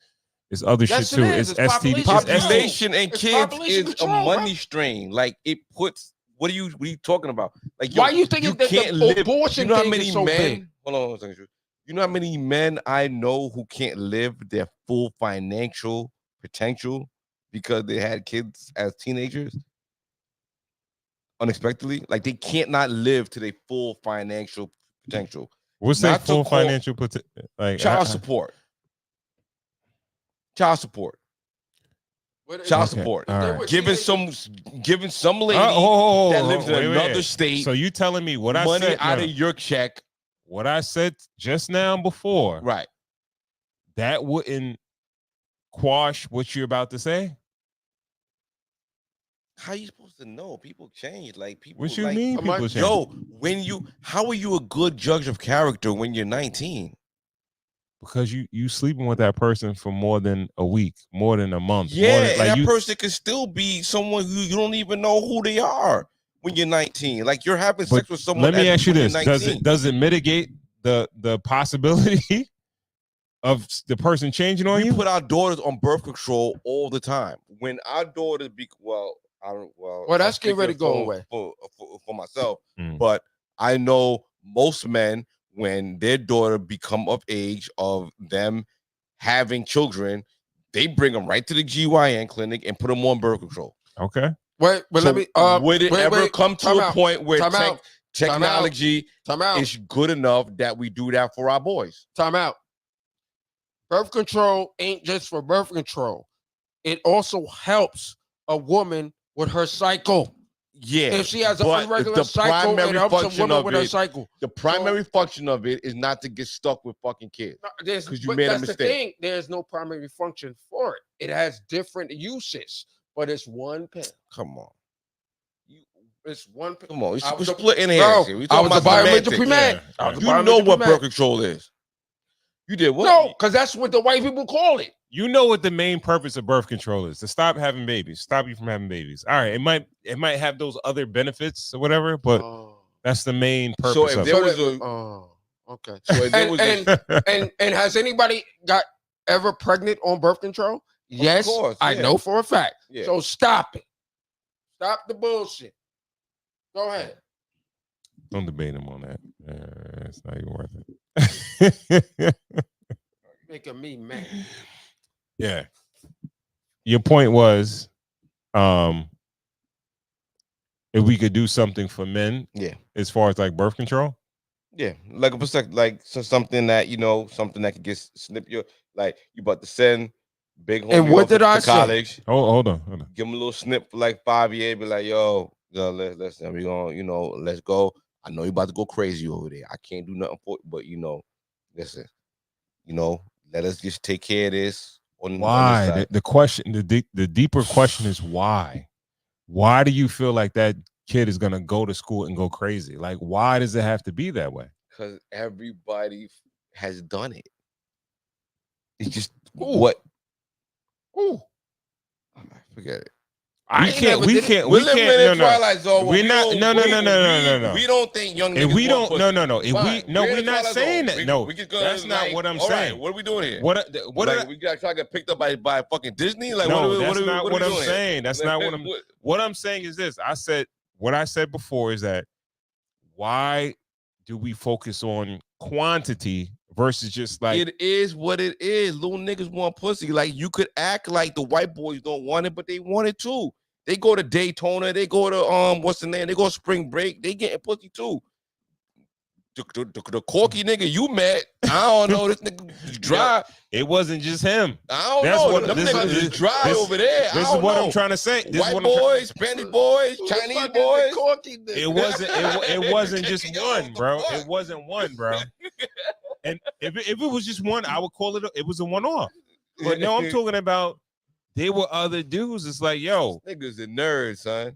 other Yes, shit it too. is. It's It's STD. Population and It's kids population is control, a bro. money strain. Like it puts. What are you talking about? Like, yo, Why you thinking that can't the live? abortion You know how thing many is so men? big? Hold on a second. You know how many men I know who can't live their full financial potential because they had kids as teenagers unexpectedly? Like they can't not live to their full financial potential. What's their Not to full call- financial potential? Like Child support. Child support. Child Okay, support. all right. Giving some lady Oh, that lives in wait a another minute. state. So you telling me what I money said? out No, of your check. what I said just now before, Right. that wouldn't quash what you're about to say? How you supposed to know? People change. Like people. What you like, mean people change? Yo, how are you a good judge of character when you're 19? Because you sleeping with that person for more than a week, more than a month. Yeah, more than, and like that you, person could still be someone who you don't even know who they are when you're 19. Like you're having but sex with someone. let me ask you when this: you're does 19. it mitigate the possibility of the person changing on We you? put our daughters on birth control all the time. When our daughters I don't. Well, that's I'm getting ready to go speaking away for myself. Mm. But I know most men, when their daughter become of age of them having children, they bring them right to the GYN clinic and put them on birth control. Okay. Wait, but So let me. would it ever come to a point where Time out. technology Time out. is good enough that we do that for our boys? Time out. Birth control ain't just for birth control. It also helps a woman with her cycle. Yeah. If she has an but irregular the cycle, it primary helps a function woman of with her it- cycle. The primary function of it is not to get stuck with fucking kids. Because you made a that's mistake. the thing. There's no primary function for it. It has different uses, but it's one pill. Come on. It's one pill. Come on. I We're was a- splitting hairs Bro, here. We I talking was a about biomedical semantics. man. Yeah. I was a You know biomedical what man. birth control is. You did what? No, because that's what the white people call it. You know what the main purpose of birth control is: to stop having babies, stop you from having babies. All right, it might have those other benefits or whatever, but that's the main purpose So if of there it. was Okay. So if there was And has anybody got ever pregnant on birth control? Yes, course, I yeah. know for a fact. Yeah. So stop it. Stop the bullshit. Go ahead. Don't debate him on that. It's not even worth it. Making me mad. Yeah. Your point was, if we could do something for men, Yeah. as far as like birth control. Yeah, like a percent, like something that something that could get snip your, like you about to send big homie And what off did to I say? college. Hold on. Give him a little snip for like 5 years. Be like, yo, listen, we gonna, let's go. I know you about to go crazy over there. I can't do nothing for it, but listen, let us just take care of this. On this Why? side. The question, the deeper question is why? Why do you feel like that kid is gonna go to school and go crazy? Like, why does it have to be that way? Because everybody has done it. It's just Ooh. what? Ooh. Forget it. We can't. We We're living in the Twilight Zone. We're not. No. We don't think young If niggas we want don't, pussy. no. If Fine. we're not Twilight saying Zone. that. No, we could go, that's not like, what I'm all right, saying. what are we doing here? What Like, we got try to get picked up by fucking Disney? Like, no, what that's not what what are I'm we doing saying. here? That's not what I'm. What I'm saying is this. What I said before is that why do we focus on quantity versus just like It is what it is. Little niggas want pussy. Like, you could act like the white boys don't want it, but they want it too. They go to Daytona. They go to what's the name? They go to spring break. They getting pussy too. The corky nigga you met, I don't know. This nigga dry. It wasn't just him. I don't That's know. what- Them this- niggas this- is dry this- over there. This is what I'm trying to say. This is White what I'm try- boys, Spanish boys, Chinese boys. It wasn't. It wasn't just one, bro. It wasn't one, bro. And if it was just one, I would call it. It was a one-off. But no, I'm talking about. There were other dudes. It's like, yo, Niggas a nerd, son.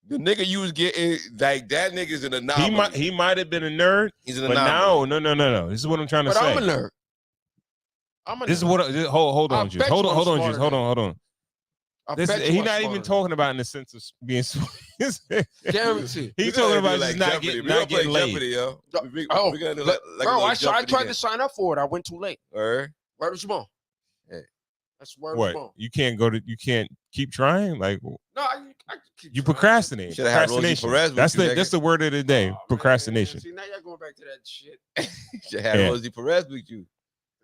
The nigga you was getting, like, that nigga's an anomaly. he might have been a nerd. He's an But anomaly. no. This is what I'm trying to But say. I'm a nerd. I'm a This is nerd. what. Hold I on, Juice. bet Hold you on, I'm hold on, smarter Juice. Hold than on, hold on. I This, bet you he's I'm not even smarter talking about in the sense of being. Guarantee. He's talking about just not getting laid. Jeopardy, yo. Oh, we gonna do bro, a little I Jeopardy tried game. to sign up for it. I went too late. Word. Word is small. Hey. That's word is What? small. You can't go to. You can't keep trying. Like No, I keep you trying. procrastinate. Shoulda had Rosie Procrastination. Perez with That's you, the nigga. that's the word of the day. Oh, Procrastination. Man. See, now you're going back to that shit. Should have Yeah. Rosie Perez with you.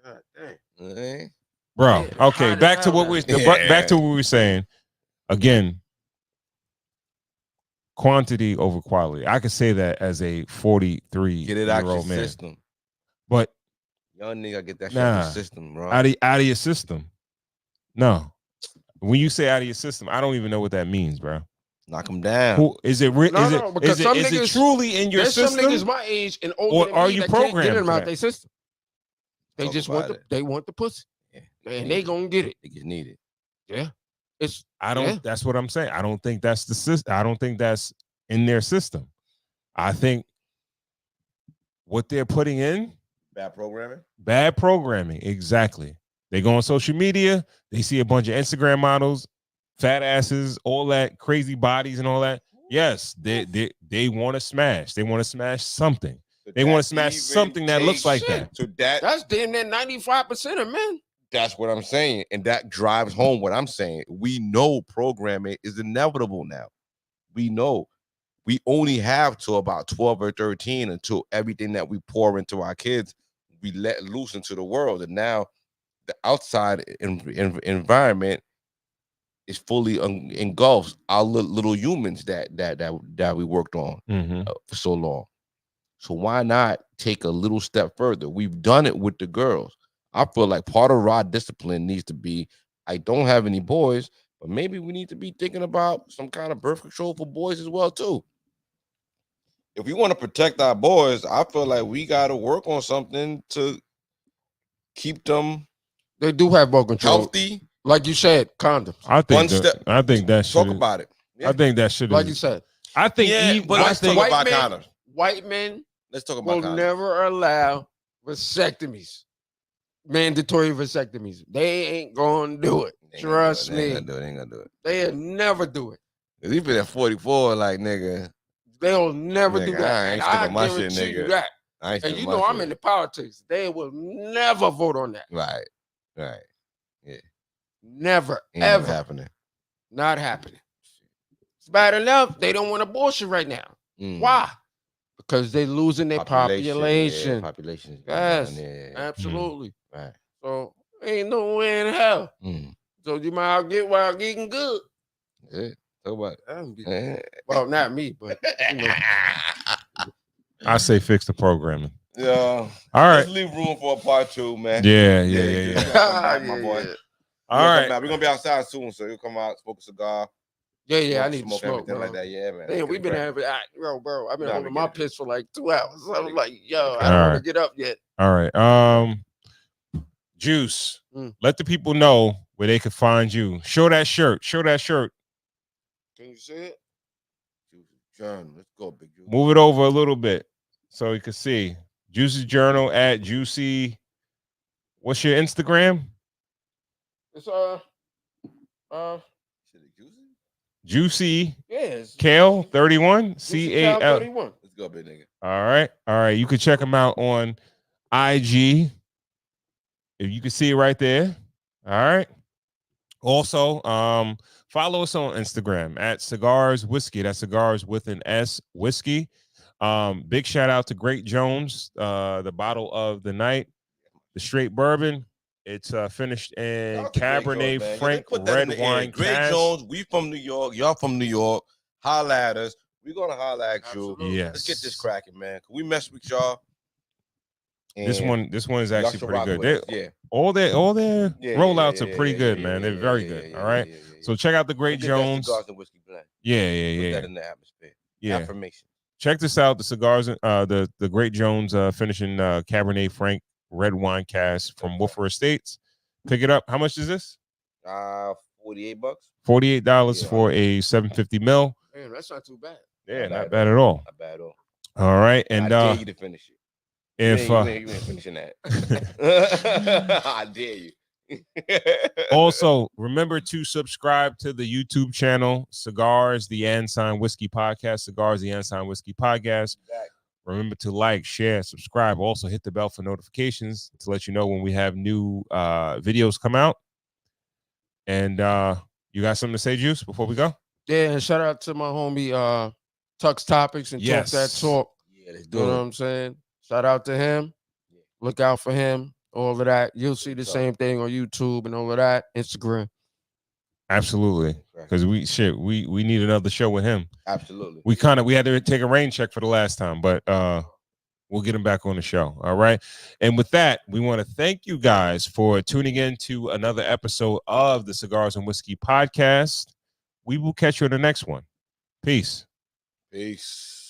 God dang. Bro, Yeah, okay, hot back as to hell, what we man. back to what we were saying. Again, quantity over quality. I could say that as a 43 Get it out your year old man. system. But Young nigga, get that shit out Nah. your system, bro. out of your system. No. When you say out of your system, I don't even know what that means, bro. Knock them down. Who is it? No, because some Is it niggas- truly in your There's system? some niggas my age and older Or than are me you that can't get programmed them for out that? their system. They Talk just want about they want the pussy. Yeah. And they gonna get it. They just need it. Yeah. It's I don't. Yeah. That's what I'm saying. I don't think that's the system. I don't think that's in their system. I think what they're putting in, Bad programming. bad programming. Exactly. They go on social media. They see a bunch of Instagram models, fat asses, all that crazy bodies and all that. Yes, they want to smash. They want to smash something. They want to smash something that looks like that. So that's damn near 95% of men. that's what I'm saying. And that drives home what I'm saying. We know programming is inevitable now. We know. We only have till about 12 or 13 until everything that we pour into our kids, we let loose into the world. And now the outside environment is fully engulfs our little humans that we worked on for so long. So why not take a little step further? We've done it with the girls. I feel like part of our discipline needs to be, I don't have any boys, but maybe we need to be thinking about some kind of birth control for boys as well too. If we want to protect our boys, I feel like we got to work on something to keep them They do have birth control. healthy. Like you said, condoms. I think One step. I think that should Talk about it. I think that should. Like you said. I think. But I let's think talk about men- condoms. White men Let's talk about will condoms. never allow vasectomies. Mandatory vasectomies. They ain't gonna do it. They ain't gonna Trust do it. They me. ain't gonna do it. They ain't gonna do it. They'll never do it. Cause he been at 44, like nigga. They'll never Nigga, do I that. ain't And sticking I my shit, guarantee you nigga. that. I ain't And sticking you my know I'm shit. in the politics. They will never vote on that. Right. Never, Ain't ever. never happening. Not happening. It's bad enough. They don't want abortion right now. Mm. Why? Because they're losing their population. Yeah, population. Yes, Yeah. absolutely. Right. So ain't no way in hell. Mm. So you might get while getting good. Yeah. Talk about it. Well, not me, but you know. I say fix the programming. Yeah. All right. Let's leave room for a part 2, man. Yeah. Come back, my Yeah, boy. yeah. All We're right. gonna be outside soon, so you'll come out, smoke a cigar. Yeah, I need to smoke, everything bro. like that. Yeah, man. Damn, Let's we've get been it having, bro. I've been Nah, holding we my get it. piss for like 2 hours. So I'm like, yo, I All don't want right. to get up yet. All right. Juice. Let the people know where they can find you. Show that shirt. Show that shirt. Can you see it? John, let's go, big Juice. Move it over a little bit so you can see. Juicy's Journal at Juicy. What's your Instagram? It's Juicy yes. Kale 31. Juicy CAL. Cal 31. Let's go, big nigga. All right. You can check them out on IG. If you can see it right there. All right. Also, follow us on Instagram at Cigars Whiskey. That's cigars with an S whiskey. Big shout out to Great Jones, the bottle of the night, the straight bourbon. It's finished in Shout out to Great Cabernet Jones, man. Franc Put that in red the air. wine Great cask. Jones, we from New York. Y'all from New York. Holla at us. We're gonna holla at you. Absolutely. Yes. Let's get this cracking, man. We mess with y'all. This And one is y'all actually should pretty rock good. with us. Yeah. All their rollouts are yeah, pretty yeah, good, yeah, man. yeah, They're very yeah, good. yeah, All right. yeah, yeah. So check out the Great We'll get that Jones. cigars and whiskey blend. Yeah. Put that in the atmosphere. Yeah. Affirmation. Check this out. The cigars, the Great Jones finishing Cabernet Franc red wine cask from Woofer Estates. Pick it up. How much is this? $48. $48 Yeah. for a 750 mil. Man, that's not too bad. Yeah, not bad at all. Not bad at all. All right, and I dare you to finish it. if you ain't finishing that. I dare you. also remember to subscribe to the YouTube channel Cigars the Ensign Whiskey Podcast. Cigars the Ensign Whiskey Podcast. Exactly. Remember to like, share, subscribe. Also hit the bell for notifications to let you know when we have new videos come out. And you got something to say, Juice, before we go? Yeah, and shout out to my homie Tux Topics and Yes. Talk That Talk. Yeah, let's You do know what it. I'm saying? Shout out to him. Look out for him. All of that. You'll see the same thing on YouTube and all of that. Instagram. Absolutely. Because we need another show with him. Absolutely. We had to take a rain check for the last time, but we'll get him back on the show. All right. And with that, we want to thank you guys for tuning in to another episode of the Cigars and Whiskey Podcast. We will catch you in the next one. Peace. Peace.